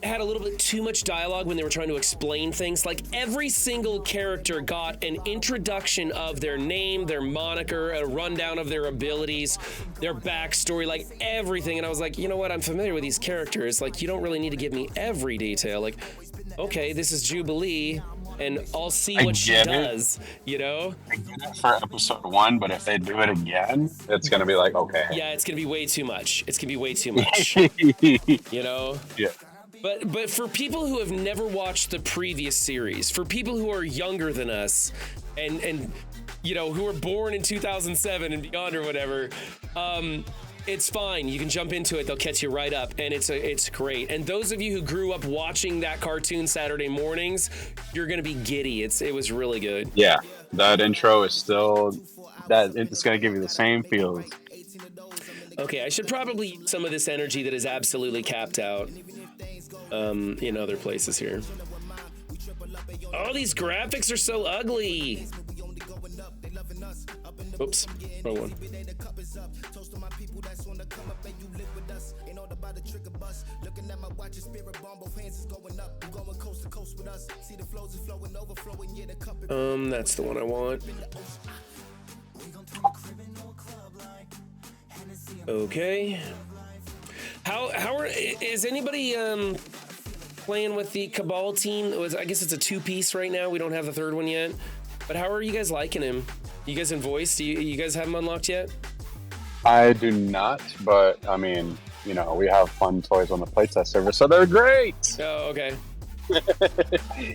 [SPEAKER 1] had a little bit too much dialogue when they were trying to explain things. Like, every single character got an introduction of their name, their moniker, a rundown of their abilities, their backstory, like everything. And I was like, you know what? I'm familiar with these characters. Like, you don't really need to give me every detail. Like, okay, this is Jubilee, and I'll see what she does,
[SPEAKER 8] I get it for episode 1, but if they do it again, it's going to be like, okay.
[SPEAKER 1] Yeah, it's going to be way too much. It's going to be way too much.
[SPEAKER 8] Yeah.
[SPEAKER 1] But for people who have never watched the previous series, for people who are younger than us, and who were born in 2007 and beyond or whatever, it's fine. You can jump into it. They'll catch you right up, and it's great. And those of you who grew up watching that cartoon Saturday mornings, you're gonna be giddy. It was really good.
[SPEAKER 8] Yeah, that intro is still it's gonna give you the same feels.
[SPEAKER 1] Okay, I should probably use some of this energy that is absolutely capped out in other places here. Oh, these graphics are so ugly. Oops, wrong one. That's the one I want. Okay. Is anybody playing with the Cabal team? I guess it's a 2-piece right now. We don't have the third one yet. But how are you guys liking him? You guys in voice? Do you guys have him unlocked yet?
[SPEAKER 8] I do not, but I mean, you know, we have fun toys on the playtest server, so they're great.
[SPEAKER 1] Oh, okay.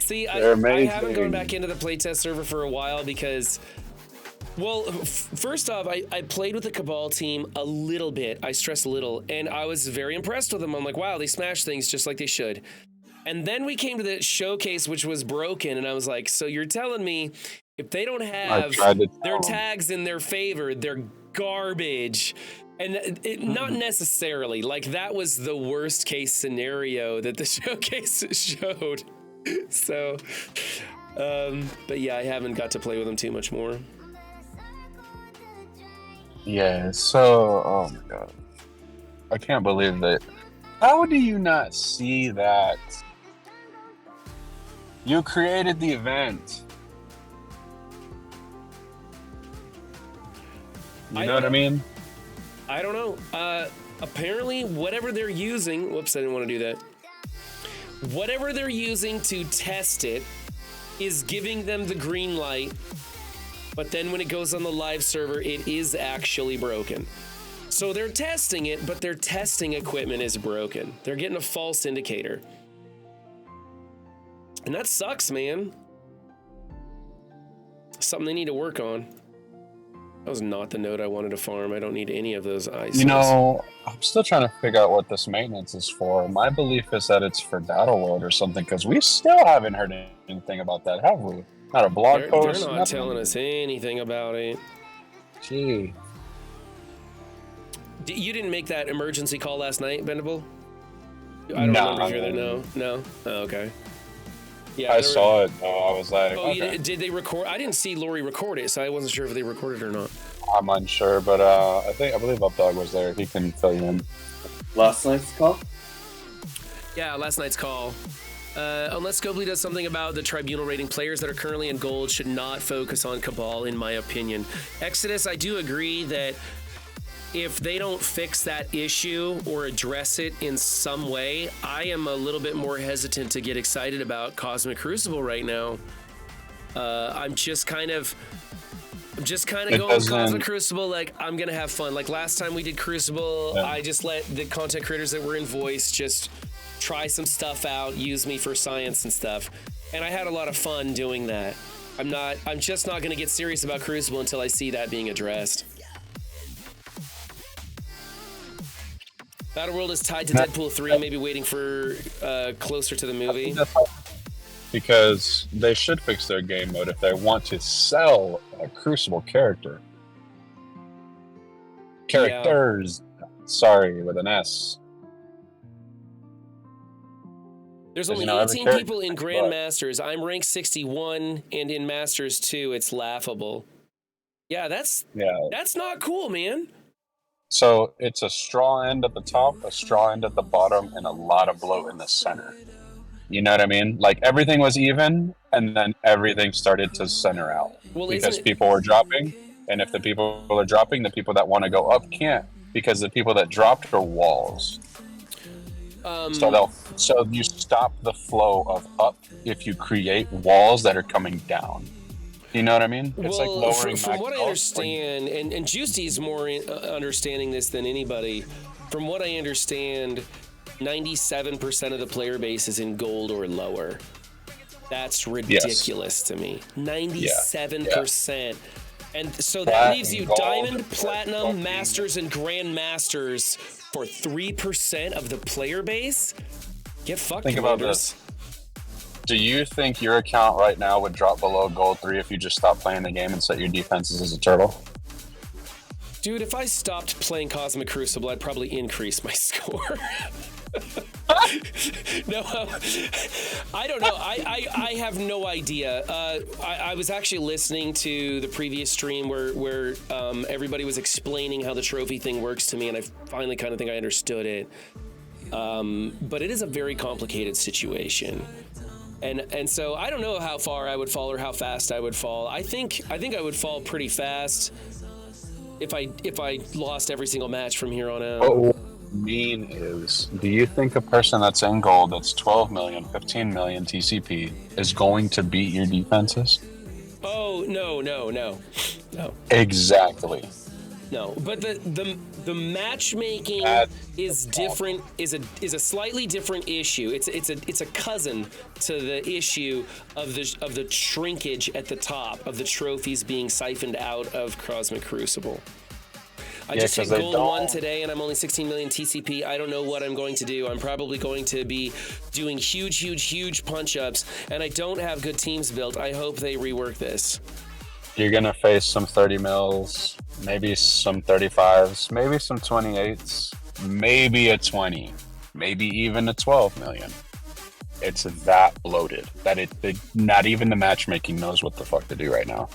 [SPEAKER 1] See, I haven't gone back into the playtest server for a while because, well, first off, I played with the Cabal team a little bit. I stress a little, and I was very impressed with them. I'm like, wow, they smash things just like they should. And then we came to the showcase, which was broken, and I was like, so you're telling me if they don't have their tags in their favor, they're garbage. And not necessarily. Like, that was the worst case scenario that the showcase showed. So, but yeah, I haven't got to play with them too much more.
[SPEAKER 8] Yeah, so, oh my god. I can't believe that. How do you not see that? You created the event. You know what I mean?
[SPEAKER 1] I don't know. Apparently, whatever they're using... Whoops, I didn't want to do that. Whatever they're using to test it is giving them the green light, but then when it goes on the live server, it is actually broken. So they're testing it, but their testing equipment is broken. They're getting a false indicator. And that sucks, man. Something they need to work on. That was not the node I wanted to farm. I don't need any of those ice.
[SPEAKER 8] You know, I'm still trying to figure out what this maintenance is for. My belief is that it's for Battle World or something, because we still haven't heard anything about that, have we? Not a blog post?
[SPEAKER 1] They're not telling us anything about it.
[SPEAKER 8] Gee.
[SPEAKER 1] You didn't make that emergency call last night, Bendable? I don't remember if you're there. No? Oh, okay. Yeah,
[SPEAKER 8] I saw it. I was like,
[SPEAKER 1] oh,
[SPEAKER 8] okay.
[SPEAKER 1] Did they record? I didn't see Lori record it, so I wasn't sure if they recorded or not.
[SPEAKER 8] I'm unsure, but I believe UpDog was there. He can fill you in.
[SPEAKER 6] Last night's call?
[SPEAKER 1] Yeah, last night's call. Unless Scopely does something about the tribunal rating, players that are currently in gold should not focus on Cabal, in my opinion. Exodus, I do agree that if they don't fix that issue or address it in some way, I am a little bit more hesitant to get excited about Cosmic Crucible right now. I'm just kind of going with Cosmic Crucible, like, I'm gonna have fun. Like last time we did Crucible, yeah. I just let the content creators that were in voice just try some stuff out, use me for science and stuff. And I had a lot of fun doing that. I'm just not gonna get serious about Crucible until I see that being addressed. Battle World is tied to Deadpool 3, maybe waiting for closer to the movie.
[SPEAKER 8] Because they should fix their game mode if they want to sell a Crucible character. Characters. Yeah. Sorry, with an S.
[SPEAKER 1] There's only 18 people in Grandmasters. I'm ranked 61, and in Masters 2, it's laughable. Yeah, that's not cool, man.
[SPEAKER 8] So it's a straw end at the top, a straw end at the bottom, and a lot of bloat in the center. You know what I mean? Like everything was even, and then everything started to center out. Well, because people were dropping, and if the people are dropping, the people that want to go up can't, because the people that dropped are walls. So you stop the flow of up if you create walls that are coming down. You know what I mean? It's like lowering
[SPEAKER 1] from what I understand, and Juicy's more understanding this than anybody. From what I understand, 97% of the player base is in gold or lower. That's ridiculous to me. 97%. Yeah. And so that leaves you Diamond, Platinum, Masters, and Grandmasters for 3% of the player base? Get fucked,
[SPEAKER 8] Think about this. Do you think your account right now would drop below gold 3 if you just stopped playing the game and set your defenses as a turtle?
[SPEAKER 1] Dude, if I stopped playing Cosmic Crucible, I'd probably increase my score. No, I don't know. I have no idea. I was actually listening to the previous stream where everybody was explaining how the trophy thing works to me, and I finally kind of think I understood it. But it is a very complicated situation. And so I don't know how far I would fall or how fast I would fall. I think I would fall pretty fast if I lost every single match from here on out.
[SPEAKER 8] What I mean is, do you think a person that's in gold that's 12 million, 15 million TCP is going to beat your defenses?
[SPEAKER 1] Oh, no.
[SPEAKER 8] Exactly.
[SPEAKER 1] No, but the matchmaking is different. Is a slightly different issue. It's a cousin to the issue of the shrinkage at the top of the trophies being siphoned out of Cosmic Crucible. I just hit gold 1 today, and I'm only 16 million TCP. I don't know what I'm going to do. I'm probably going to be doing huge punch-ups, and I don't have good teams built. I hope they rework this.
[SPEAKER 8] You're going to face some 30 mils, maybe some 35s, maybe some 28s, maybe a 20, maybe even a 12 million. It's that bloated that not even the matchmaking knows what the fuck to do right now.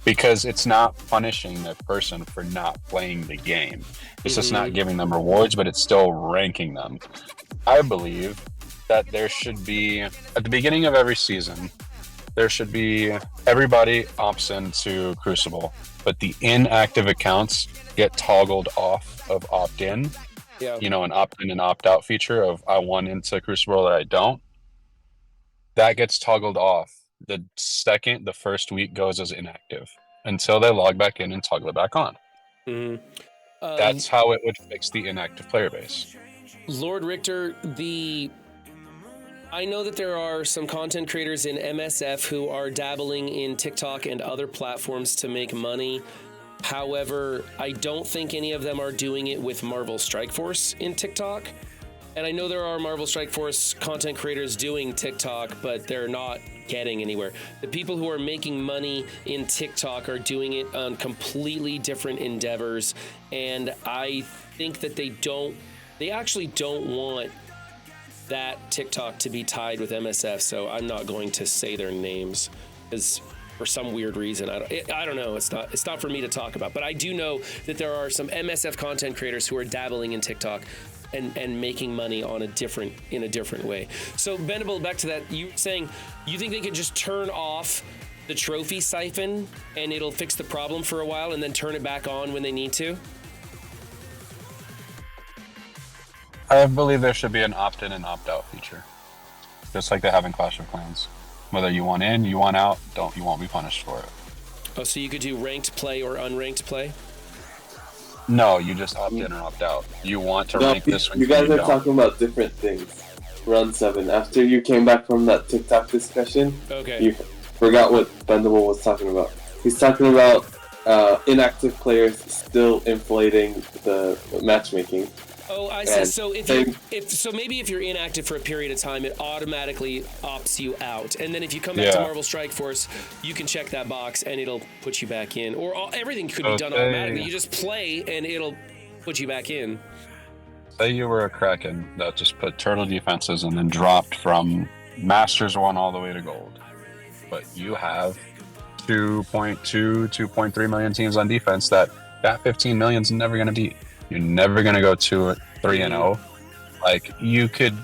[SPEAKER 8] Because it's not punishing the person for not playing the game. It's just not giving them rewards, but it's still ranking them. I believe that there should be, at the beginning of every season, there should be, everybody opts into Crucible, but the inactive accounts get toggled off of opt-in.
[SPEAKER 1] Yeah.
[SPEAKER 8] You know, an opt-in and opt-out feature of I want into Crucible or I don't. That gets toggled off the first week goes as inactive until they log back in and toggle it back on. That's how it would fix the inactive player base.
[SPEAKER 1] Lord Richter, I know that there are some content creators in MSF who are dabbling in TikTok and other platforms to make money. However, I don't think any of them are doing it with Marvel Strike Force in TikTok. And I know there are Marvel Strike Force content creators doing TikTok, but they're not getting anywhere. The people who are making money in TikTok are doing it on completely different endeavors. And I think that they actually don't want that TikTok to be tied with MSF. So I'm not going to say their names because for some weird reason, I don't know. It's not for me to talk about, but I do know that there are some MSF content creators who are dabbling in TikTok and making money in a different way. So Benable, back to that, you saying you think they could just turn off the trophy siphon and it'll fix the problem for a while and then turn it back on when they need to?
[SPEAKER 8] I believe there should be an opt-in and opt-out feature, just like they have in Clash of Clans. Whether you want in, you want out, you won't be punished for it.
[SPEAKER 1] Oh, so you could do ranked play or unranked play?
[SPEAKER 8] No, you just opt in or opt out. You want to rank this one.
[SPEAKER 6] You guys are talking about different things. Run 7. After you came back from that TikTok discussion, you forgot what Bendable was talking about. He's talking about inactive players still inflating the matchmaking.
[SPEAKER 1] Oh, I see. So maybe if you're inactive for a period of time, it automatically opts you out, and then if you come back to Marvel Strike Force, you can check that box and it'll put you back in. Or everything could be done automatically. You just play and it'll put you back in.
[SPEAKER 8] Say you were a Kraken that just put turtle defenses and then dropped from Masters 1 all the way to Gold, but you have 2.3 million teams on defense that 15 million's never going to beat. You're never going to go 3-0. Like, you could...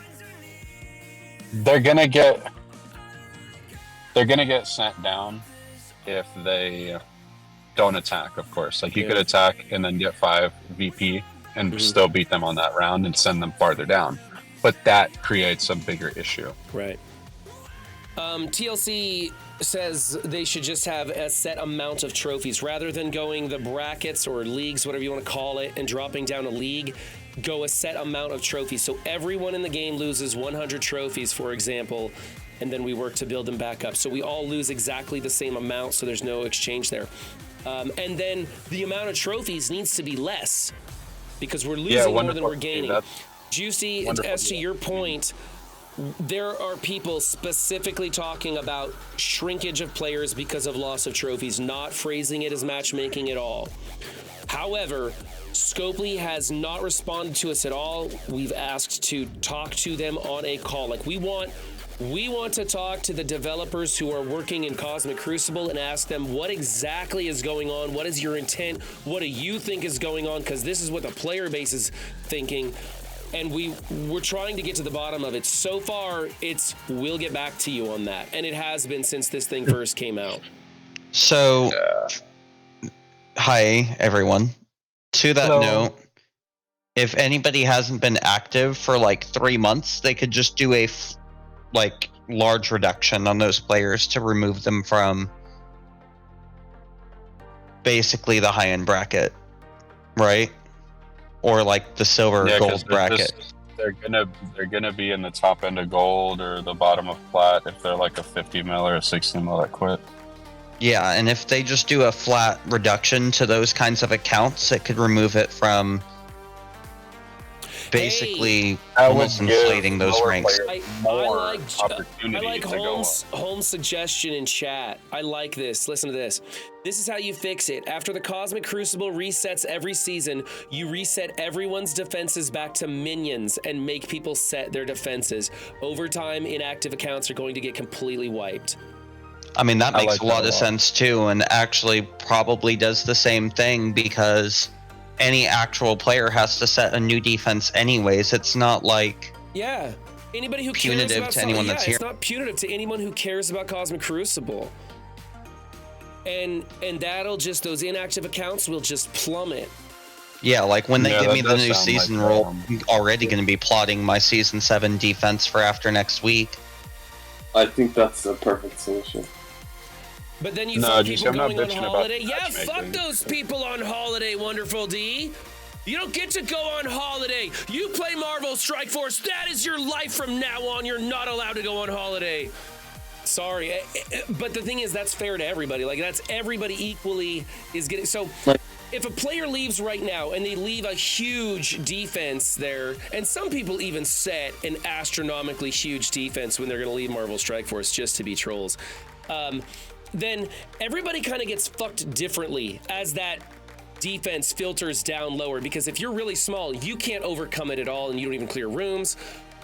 [SPEAKER 8] They're going to get sent down if they don't attack, of course. Like, you could attack and then get 5 VP and still beat them on that round and send them farther down. But that creates a bigger issue.
[SPEAKER 1] Right. TLC says they should just have a set amount of trophies rather than going the brackets or leagues, whatever you want to call it, and dropping down a league. Go a set amount of trophies. So everyone in the game loses 100 trophies, for example, and then we work to build them back up. So we all lose exactly the same amount, so there's no exchange there. And then the amount of trophies needs to be less because we're losing more than we're gaining. Juicy, as to your point, there are people specifically talking about shrinkage of players because of loss of trophies, not phrasing it as matchmaking at all. However, Scopely has not responded to us at all. We've asked to talk to them on a call. Like, we want to talk to the developers who are working in Cosmic Crucible and ask them what exactly is going on. What is your intent? What do you think is going on? Because this is what the player base is thinking. And we're trying to get to the bottom of it. So far, it's we'll get back to you on that. And it has been since this thing first came out.
[SPEAKER 9] So, hi, everyone. To that note, if anybody hasn't been active for like 3 months, they could just do a large reduction on those players to remove them from basically the high-end bracket, right? Or like the silver or gold bracket.
[SPEAKER 8] They're gonna be in the top end of gold or the bottom of plat if they're like a 50 mil or a 60 mil that quit.
[SPEAKER 9] Yeah, and if they just do a flat reduction to those kinds of accounts, it could remove it from basically almost inflating those ranks.
[SPEAKER 1] I like Holmes' suggestion in chat. I like this. Listen to this. This is how you fix it. After the Cosmic Crucible resets every season, you reset everyone's defenses back to minions and make people set their defenses. Over time, inactive accounts are going to get completely wiped.
[SPEAKER 9] I mean, that makes a lot of sense too, and actually probably does the same thing because any actual player has to set a new defense anyways. It's not like
[SPEAKER 1] anybody who
[SPEAKER 9] punitive
[SPEAKER 1] cares about
[SPEAKER 9] to anyone that's here.
[SPEAKER 1] It's not punitive to anyone who cares about Cosmic Crucible. And that'll just, those inactive accounts will just plummet.
[SPEAKER 9] Yeah, like when they give me the new season roll, I'm already going to be plotting my season 7 defense for after next week.
[SPEAKER 6] I think that's a perfect solution.
[SPEAKER 1] But then you find people going on holiday. Yeah, fuck those people on holiday, Wonderful D. You don't get to go on holiday. You play Marvel Strike Force. That is your life from now on. You're not allowed to go on holiday. Sorry. But the thing is, that's fair to everybody. Like, that's everybody equally is getting. So if a player leaves right now and they leave a huge defense there, and some people even set an astronomically huge defense when they're going to leave Marvel Strike Force just to be trolls, then everybody kind of gets fucked differently as that defense filters down lower, because if you're really small, you can't overcome it at all and you don't even clear rooms.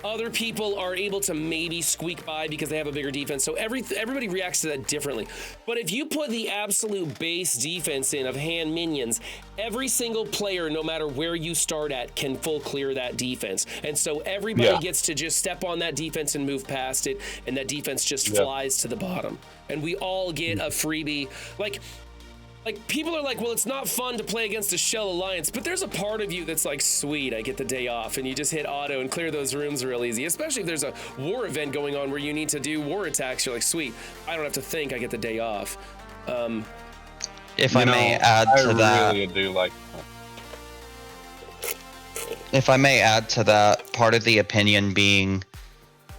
[SPEAKER 1] Other people are able to maybe squeak by because they have a bigger defense. So everybody reacts to that differently. But if you put the absolute base defense in of hand minions, every single player, no matter where you start at, can full clear that defense. And so everybody gets to just step on that defense and move past it. And that defense just flies to the bottom. And we all get a freebie. Like people are like, well, it's not fun to play against a Shell Alliance, but there's a part of you that's like, sweet, I get the day off, and you just hit auto and clear those rooms real easy, especially if there's a war event going on where you need to do war attacks. You're like, sweet, I don't have to think, I get the day off.
[SPEAKER 9] If I may add to that,
[SPEAKER 8] really do like
[SPEAKER 9] if I may add to that, part of the opinion being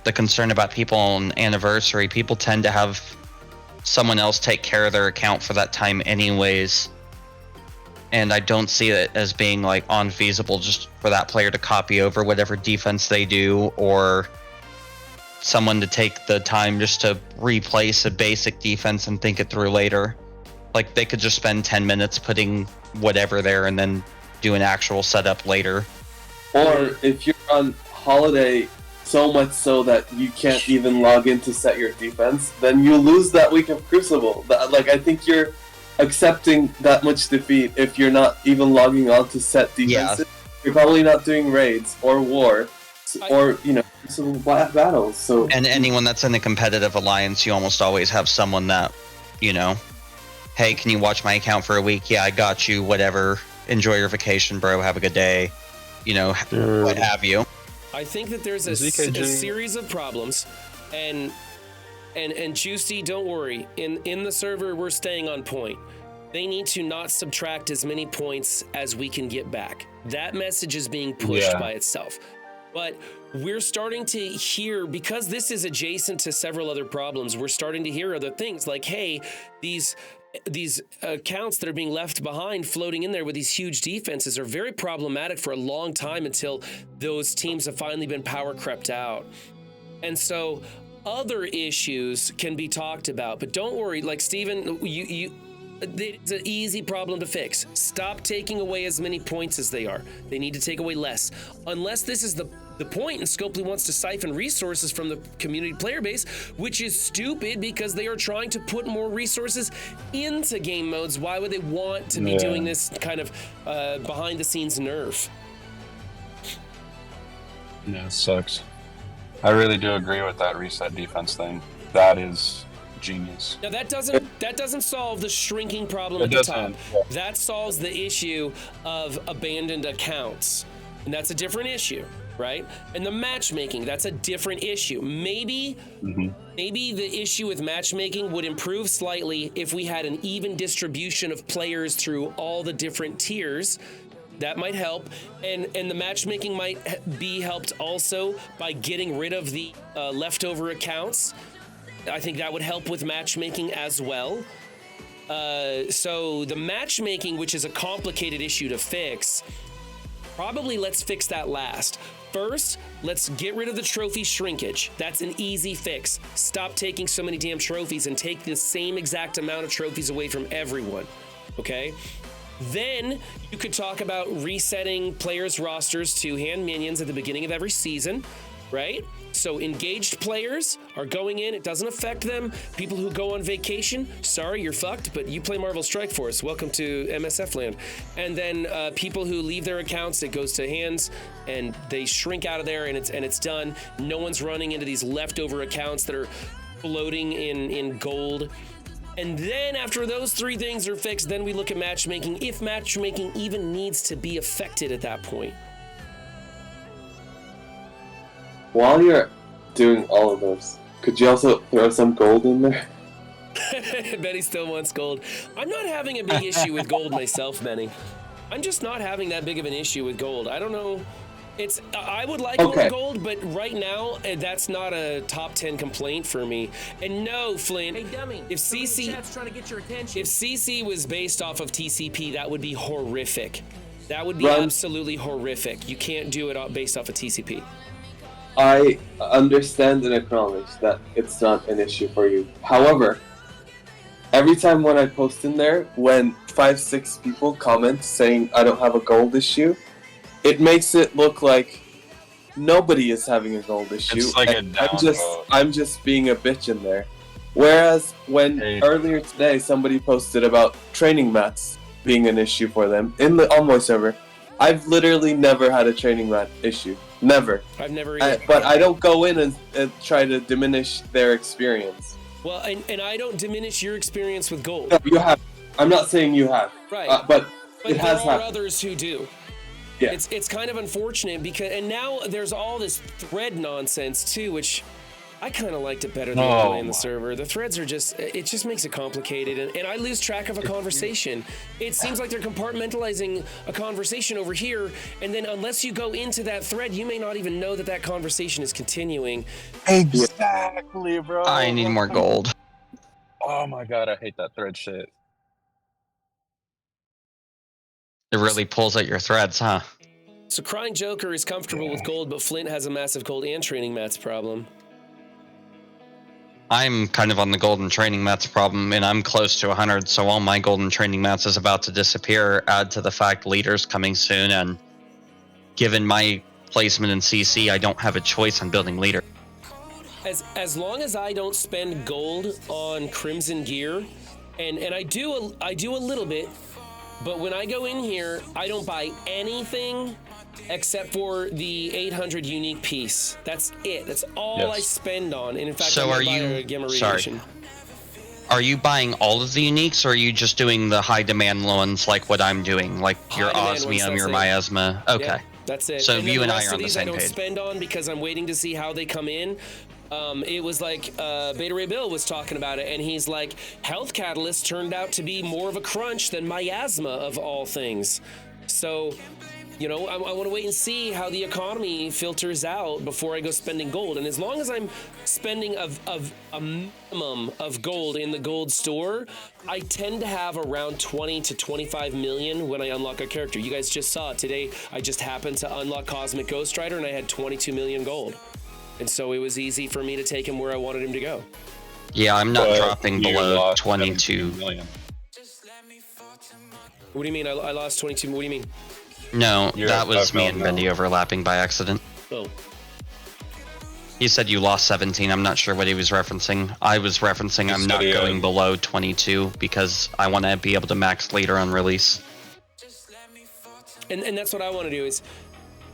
[SPEAKER 9] the concern about people on anniversary, people tend to have someone else take care of their account for that time anyways, and I don't see it as being like unfeasible just for that player to copy over whatever defense they do, or someone to take the time just to replace a basic defense and think it through later. Like, they could just spend 10 minutes putting whatever there and then do an actual setup later.
[SPEAKER 6] Or if you're on holiday so much so that you can't even log in to set your defense, then you lose that week of Crucible. Like, I think you're accepting that much defeat if you're not even logging on to set defenses. Yeah. You're probably not doing raids or war or, Crucible battles. So,
[SPEAKER 9] and anyone that's in a competitive alliance, you almost always have someone that, hey, can you watch my account for a week? Yeah, I got you, whatever. Enjoy your vacation, bro. Have a good day. What have you.
[SPEAKER 1] I think that there's a series of problems, and Juicy, don't worry. In the server, we're staying on point. They need to not subtract as many points as we can get back. That message is being pushed by itself. But we're starting to hear, because this is adjacent to several other problems, we're starting to hear other things like, hey, these accounts that are being left behind floating in there with these huge defenses are very problematic for a long time until those teams have finally been power crept out. And so other issues can be talked about, but don't worry, like Steven, It's an easy problem to fix. Stop taking away as many points as they are. They need to take away less. Unless this is the point and Scopely wants to siphon resources from the community player base, which is stupid because they are trying to put more resources into game modes. Why would they want to be doing this kind of behind the scenes nerf?
[SPEAKER 8] Yeah, it sucks. I really do agree with that reset defense thing. That is genius.
[SPEAKER 1] Now that doesn't solve the shrinking problem at the top. That solves the issue of abandoned accounts, and that's a different issue, right? And the matchmaking, that's a different issue. Maybe the issue with matchmaking would improve slightly if we had an even distribution of players through all the different tiers. That might help, and the matchmaking might be helped also by getting rid of the leftover accounts. I think that would help with matchmaking as well. So the matchmaking, which is a complicated issue to fix, probably let's fix that last. First, let's get rid of the trophy shrinkage. That's an easy fix. Stop taking so many damn trophies and take the same exact amount of trophies away from everyone, okay? Then you could talk about resetting players' rosters to hand minions at the beginning of every season, right? So engaged players are going in, it doesn't affect them. People who go on vacation, sorry, you're fucked, but you play Marvel Strike Force. Welcome to MSF land. And then people who leave their accounts, it goes to hands and they shrink out of there and it's done. No one's running into these leftover accounts that are floating in gold. And then after those three things are fixed, then we look at matchmaking, if matchmaking even needs to be affected at that point.
[SPEAKER 6] While you're doing all of those, could you also throw some gold in there?
[SPEAKER 1] Benny still wants gold. I'm not having a big issue with gold myself, Benny. I'm just not having that big of an issue with gold. I don't know. I would like more gold, but right now that's not a top 10 complaint for me. And no, Flynn. Hey, dummy. If CC trying to get your attention. If CC was based off of TCP, that would be horrific. That would be absolutely horrific. You can't do it based off of TCP.
[SPEAKER 6] I understand and acknowledge that it's not an issue for you. However, every time when I post in there, when 5-6 people comment saying I don't have a gold issue, it makes it look like nobody is having a gold issue.
[SPEAKER 8] It's like
[SPEAKER 6] I'm just being a bitch in there. Whereas when earlier today somebody posted about training mats being an issue for them in the Envoy server, I've literally never had a training mat issue. Never.
[SPEAKER 1] I've never either.
[SPEAKER 6] But I don't go in and try to diminish their experience.
[SPEAKER 1] Well, and I don't diminish your experience with gold.
[SPEAKER 6] No, you have. I'm not saying you have.
[SPEAKER 1] Right.
[SPEAKER 6] But it has
[SPEAKER 1] there are
[SPEAKER 6] happened.
[SPEAKER 1] others who do.
[SPEAKER 6] Yeah.
[SPEAKER 1] It's kind of unfortunate because, and now there's all this thread nonsense too, which I kind of liked it better than the way in the server. The threads are it just makes it complicated, and I lose track of a conversation. It seems like they're compartmentalizing a conversation over here, and then unless you go into that thread, you may not even know that conversation is continuing.
[SPEAKER 8] Exactly, bro.
[SPEAKER 9] I need more gold.
[SPEAKER 8] Oh my god, I hate that thread shit.
[SPEAKER 9] It really pulls at your threads, huh?
[SPEAKER 1] So Crying Joker is comfortable with gold, but Flint has a massive gold and training mats problem.
[SPEAKER 9] I'm kind of on the golden training mats problem, and I'm close to 100, so all my golden training mats is about to disappear. Add to the fact leader's coming soon, and given my placement in CC, I don't have a choice on building leader.
[SPEAKER 1] As long as I don't spend gold on Crimson gear, and I do a little bit, but when I go in here, I don't buy anything except for the 800 unique piece. That's it. That's all I spend on. And in fact,
[SPEAKER 9] so
[SPEAKER 1] I buy a gamma radiation.
[SPEAKER 9] Are you buying all of the uniques, or are you just doing the high demand ones like what I'm doing, like your osmium, your miasma? Okay.
[SPEAKER 1] Yeah, that's it.
[SPEAKER 9] So you and I are on the same
[SPEAKER 1] page. I don't
[SPEAKER 9] page.
[SPEAKER 1] spend on because I'm waiting to see how they come in. It was like Beta Ray Bill was talking about it, and he's like, Health Catalyst turned out to be more of a crunch than miasma of all things. So, you know, I want to wait and see how the economy filters out before I go spending gold. And as long as I'm spending a minimum of gold in the gold store, I tend to have around 20 to 25 million when I unlock a character. You guys just saw it today. I just happened to unlock Cosmic Ghost Rider, and I had 22 million gold. And so it was easy for me to take him where I wanted him to go.
[SPEAKER 9] Yeah, I'm not dropping below 22
[SPEAKER 8] million.
[SPEAKER 1] What do you mean? I lost 22. What do you mean?
[SPEAKER 9] No, that was me and Bendy overlapping by accident.
[SPEAKER 1] Oh.
[SPEAKER 9] He said you lost 17. I'm not sure what he was referencing. I was referencing I'm not going below 22 because I want to be able to max later on release.
[SPEAKER 1] And that's what I want to do is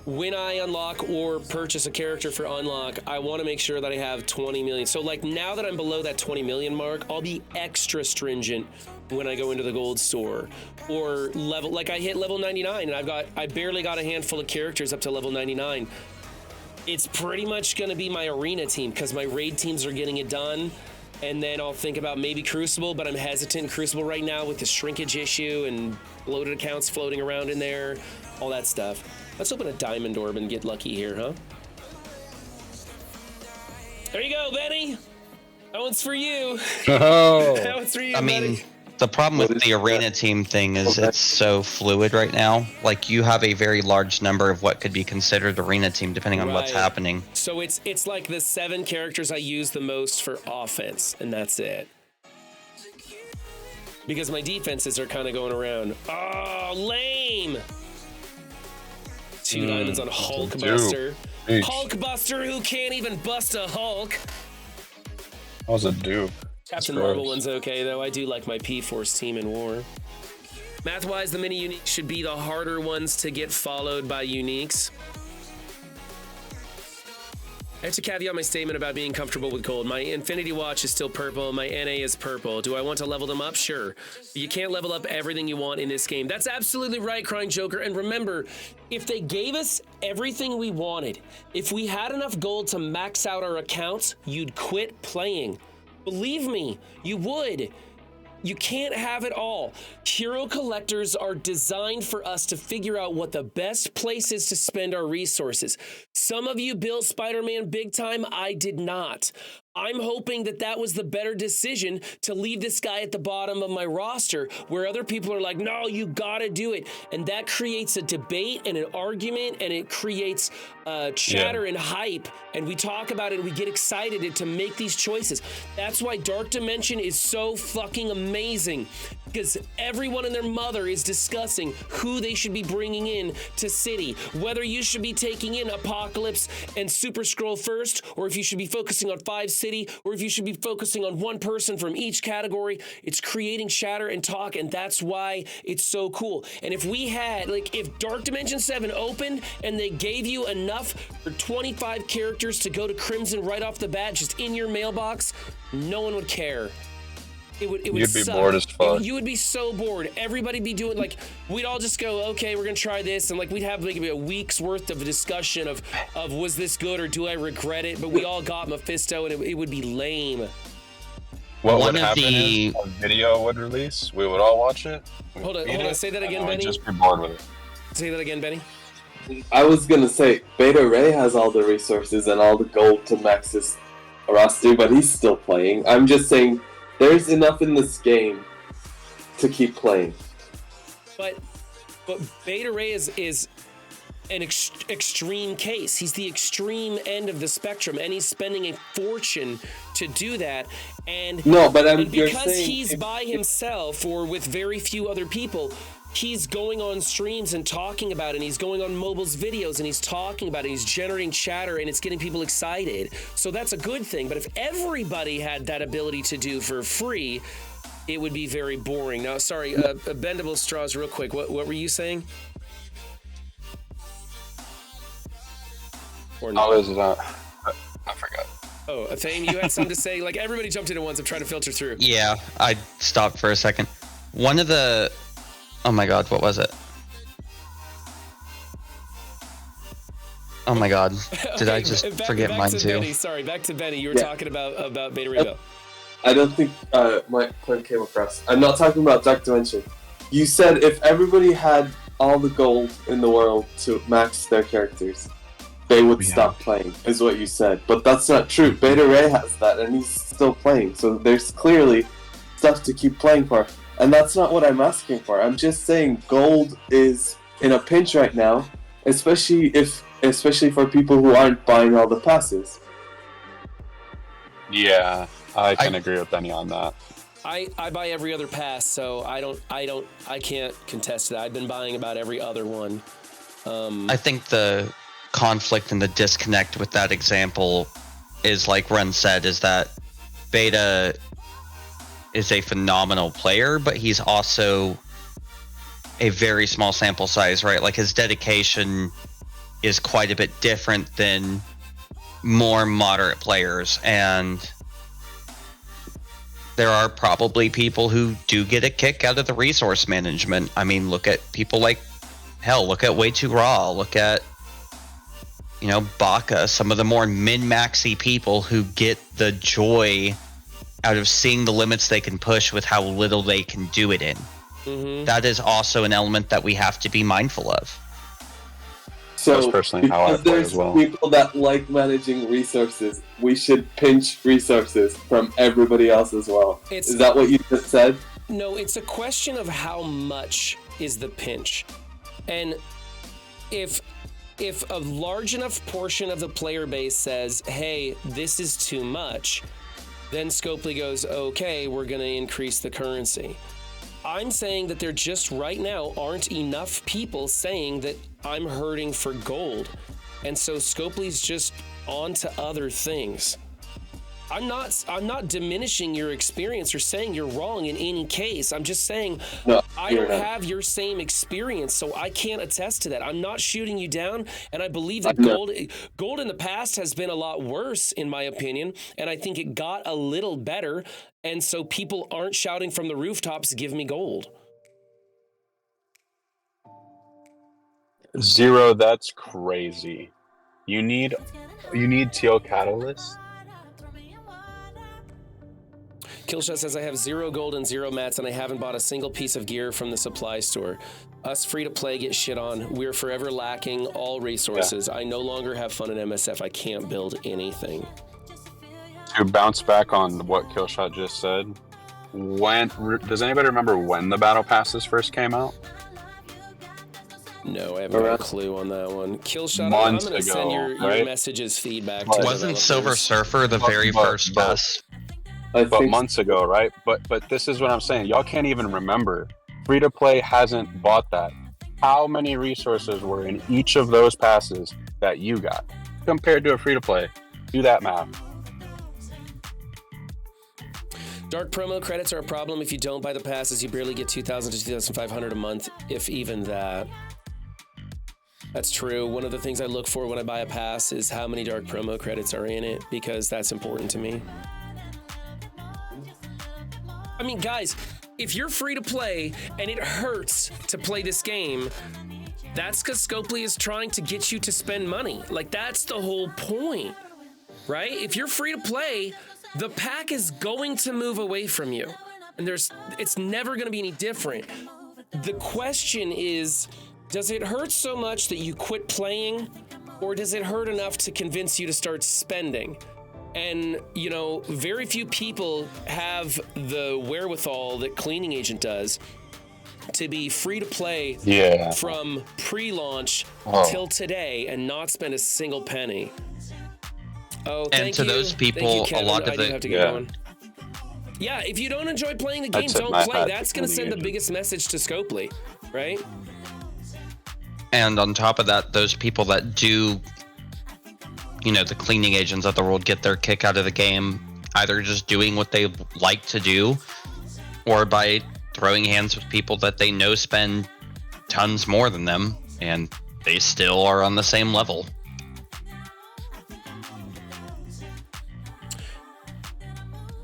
[SPEAKER 1] when I unlock or purchase a character for unlock, I want to make sure that I have 20 million. So like now that I'm below that 20 million mark, I'll be extra stringent when I go into the gold store or level. Like I hit level 99 and I barely got a handful of characters up to level 99. It's pretty much going to be my arena team because my raid teams are getting it done. And then I'll think about maybe Crucible, but I'm hesitant in Crucible right now with the shrinkage issue and loaded accounts floating around in there, all that stuff. Let's open a diamond orb and get lucky here, huh? There you go, Benny. That one's for you.
[SPEAKER 8] Oh.
[SPEAKER 1] That one's for you,
[SPEAKER 9] I mean,
[SPEAKER 1] buddy.
[SPEAKER 9] the problem with the arena team thing is it's so fluid right now. Like you have a very large number of what could be considered arena team depending on what's happening.
[SPEAKER 1] So it's like the 7 characters I use the most for offense, and that's it. Because my defenses are kind of going around. Oh, lame! 2 diamonds on Hulkbuster. Hulkbuster who can't even bust a Hulk.
[SPEAKER 8] That was a dupe.
[SPEAKER 1] Captain Marvel one's okay, though. I do like my P-Force team in war. Math-wise, the mini uniques should be the harder ones to get followed by uniques. I have to caveat my statement about being comfortable with gold. My Infinity Watch is still purple. My NA is purple. Do I want to level them up? Sure. But you can't level up everything you want in this game. That's absolutely right, Crying Joker. And remember, if they gave us everything we wanted, if we had enough gold to max out our accounts, you'd quit playing. Believe me, you would. You can't have it all. Hero collectors are designed for us to figure out what the best place is to spend our resources. Some of you built Spider-Man big time. I did not. I'm hoping that that was the better decision to leave this guy at the bottom of my roster where other people are like, no, you gotta do it. And that creates a debate and an argument and it creates chatter and hype. And we talk about it and we get excited to make these choices. That's why Dark Dimension is so fucking amazing because everyone and their mother is discussing who they should be bringing in to City, whether you should be taking in Apocalypse and Super Scroll first, or if you should be focusing on 5 City, or if you should be focusing on one person from each category. It's creating chatter and talk, and that's why it's so cool. And if we had, like, if Dark Dimension 7 opened and they gave you enough for 25 characters to go to Crimson right off the bat, just in your mailbox, no one would care. It would
[SPEAKER 8] You'd be
[SPEAKER 1] suck.
[SPEAKER 8] bored as fuck.
[SPEAKER 1] You would be so bored. Everybody'd be doing, like, we'd all just go, okay, we're gonna try this, and like we'd have like a week's worth of a discussion of was this good or do I regret it? But we all got Mephisto, and it would be lame.
[SPEAKER 8] What would happen is a video would release. We would all watch it.
[SPEAKER 1] Hold on. Say that again, Benny.
[SPEAKER 8] Just be bored with it.
[SPEAKER 1] Say that again, Benny.
[SPEAKER 6] I was gonna say Beta Ray has all the resources and all the gold to max his roster, but he's still playing. I'm just saying there's enough in this game to keep playing.
[SPEAKER 1] But Beta Ray is an extreme case. He's the extreme end of the spectrum, and he's spending a fortune to do that. And
[SPEAKER 6] no, but
[SPEAKER 1] and because he's by himself or with very few other people, he's going on streams and talking about it, and he's going on Mobile's videos and he's talking about it, he's generating chatter, and it's getting people excited. So that's a good thing. But if everybody had that ability to do for free, it would be very boring. Now, sorry, Bendable Straws, real quick. What were you saying? Or not?
[SPEAKER 8] How is it not? I forgot.
[SPEAKER 1] Oh, Athane, you had something to say? Like, everybody jumped in at once. I'm trying to filter through.
[SPEAKER 9] Yeah, I stopped for a second. One of the... Oh my god, what was it? Oh my god. Did I just forget mine too?
[SPEAKER 1] Benny. Sorry, back to Benny. You were talking about Beta Ray.
[SPEAKER 6] I don't think my point came across. I'm not talking about Dark Dimension. You said if everybody had all the gold in the world to max their characters, they would stop playing, is what you said. But that's not true. Beta Ray has that, and he's still playing. So there's clearly stuff to keep playing for. And that's not what I'm asking for. I'm just saying gold is in a pinch right now, especially for people who aren't buying all the passes.
[SPEAKER 8] Yeah, I can agree with Benny on that.
[SPEAKER 1] I buy every other pass, so I can't contest that. I've been buying about every other one.
[SPEAKER 9] I think the conflict and the disconnect with that example is, like Ren said, is that Beta is a phenomenal player, but he's also a very small sample size, right? Like his dedication is quite a bit different than more moderate players, and there are probably people who do get a kick out of the resource management. I mean, look at people like, hell, look at Way Too Raw, look at, you know, Baka, some of the more min-maxy people who get the joy out of seeing the limits they can push with how little they can do it in. Mm-hmm. That is also an element that we have to be mindful of.
[SPEAKER 6] So,
[SPEAKER 8] that's personally how I play as well.
[SPEAKER 6] People that like managing resources, we should pinch resources from everybody else as well. Is that what you just said?
[SPEAKER 1] No, it's a question of how much is the pinch. And if a large enough portion of the player base says, hey, this is too much, then Scopely goes, okay, we're going to increase the currency. I'm saying that there just right now aren't enough people saying that I'm hurting for gold. And so Scopely's just on to other things. I'm not diminishing your experience or saying you're wrong in any case. I'm just saying I don't have your same experience, so I can't attest to that. I'm not shooting you down, and I believe that gold in the past has been a lot worse, in my opinion, and I think it got a little better, and so people aren't shouting from the rooftops, give me gold.
[SPEAKER 8] Zero, that's crazy. You need Teal Catalyst?
[SPEAKER 1] Killshot says, I have 0 gold and 0 mats, and I haven't bought a single piece of gear from the supply store. Us free-to-play get shit on. We're forever lacking all resources. Yeah. I no longer have fun in MSF. I can't build anything.
[SPEAKER 8] To bounce back on what Killshot just said, does anybody remember when the battle passes first came out?
[SPEAKER 1] No, I haven't got a clue on that one. Killshot, I'm going to send your messages feedback to
[SPEAKER 9] Wasn't Silver Surfer the very first pass?
[SPEAKER 8] But months ago, right? But this is what I'm saying. Y'all can't even remember. Free to play hasn't bought that. How many resources were in each of those passes that you got compared to a free to play? Do that math.
[SPEAKER 1] Dark promo credits are a problem. If you don't buy the passes, you barely get 2,000 to 2,500 a month, if even that. That's true. One of the things I look for when I buy a pass is how many dark promo credits are in it, because that's important to me. I mean, guys, if you're free to play and it hurts to play this game, that's because Scopely is trying to get you to spend money. Like, that's the whole point, right? If you're free to play, the pack is going to move away from you. And it's never going to be any different. The question is, does it hurt so much that you quit playing, or does it hurt enough to convince you to start spending? And, you know, very few people have the wherewithal that Cleaning Agent does to be free to play from pre-launch till today and not spend a single penny. Oh, thank you.
[SPEAKER 9] And to those people, a lot of it.
[SPEAKER 1] Yeah, if you don't enjoy playing the game, don't play. That's going to send the biggest message to Scopely, right?
[SPEAKER 9] And on top of that, those people that do, you know, the Cleaning Agents of the world get their kick out of the game, either just doing what they like to do, or by throwing hands with people that they know spend tons more than them, and they still are on the same level.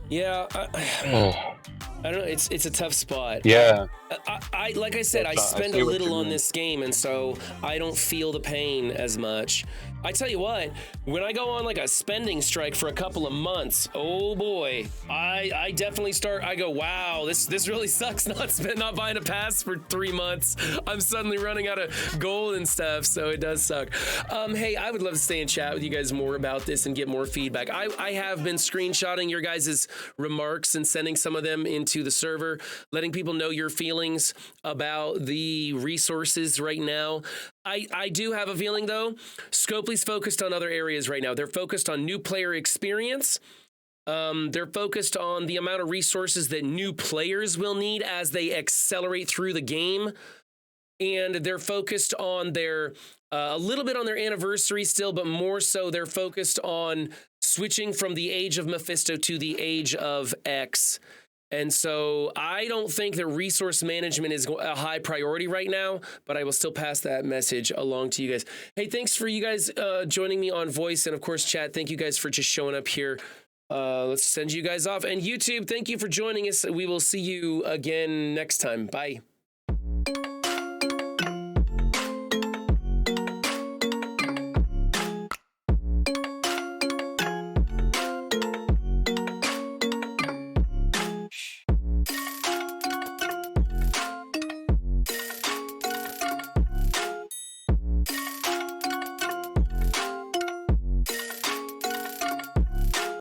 [SPEAKER 1] Yeah, I don't know. It's a tough spot.
[SPEAKER 8] Yeah.
[SPEAKER 1] I like I said, I spend a little on this game, and so I don't feel the pain as much. I tell you what, when I go on like a spending strike for a couple of months, oh boy, I definitely I go, wow, this really sucks not buying a pass for 3 months. I'm suddenly running out of gold and stuff, so it does suck. Hey, I would love to stay and chat with you guys more about this and get more feedback. I have been screenshotting your guys' remarks and sending some of them into the server, letting people know your feelings about the resources right now. I do have a feeling, though, Scopely's focused on other areas right now. They're focused on new player experience, They're focused on the amount of resources that new players will need as they accelerate through the game. And they're focused on their, a little bit on their anniversary still, but more so they're focused on switching from the age of Mephisto to the age of X. And so I don't think that resource management is a high priority right now, but I will still pass that message along to you guys. Hey, thanks for you guys joining me on voice. And of course, chat, thank you guys for just showing up here. Let's send you guys off. And YouTube, thank you for joining us. We will see you again next time. Bye.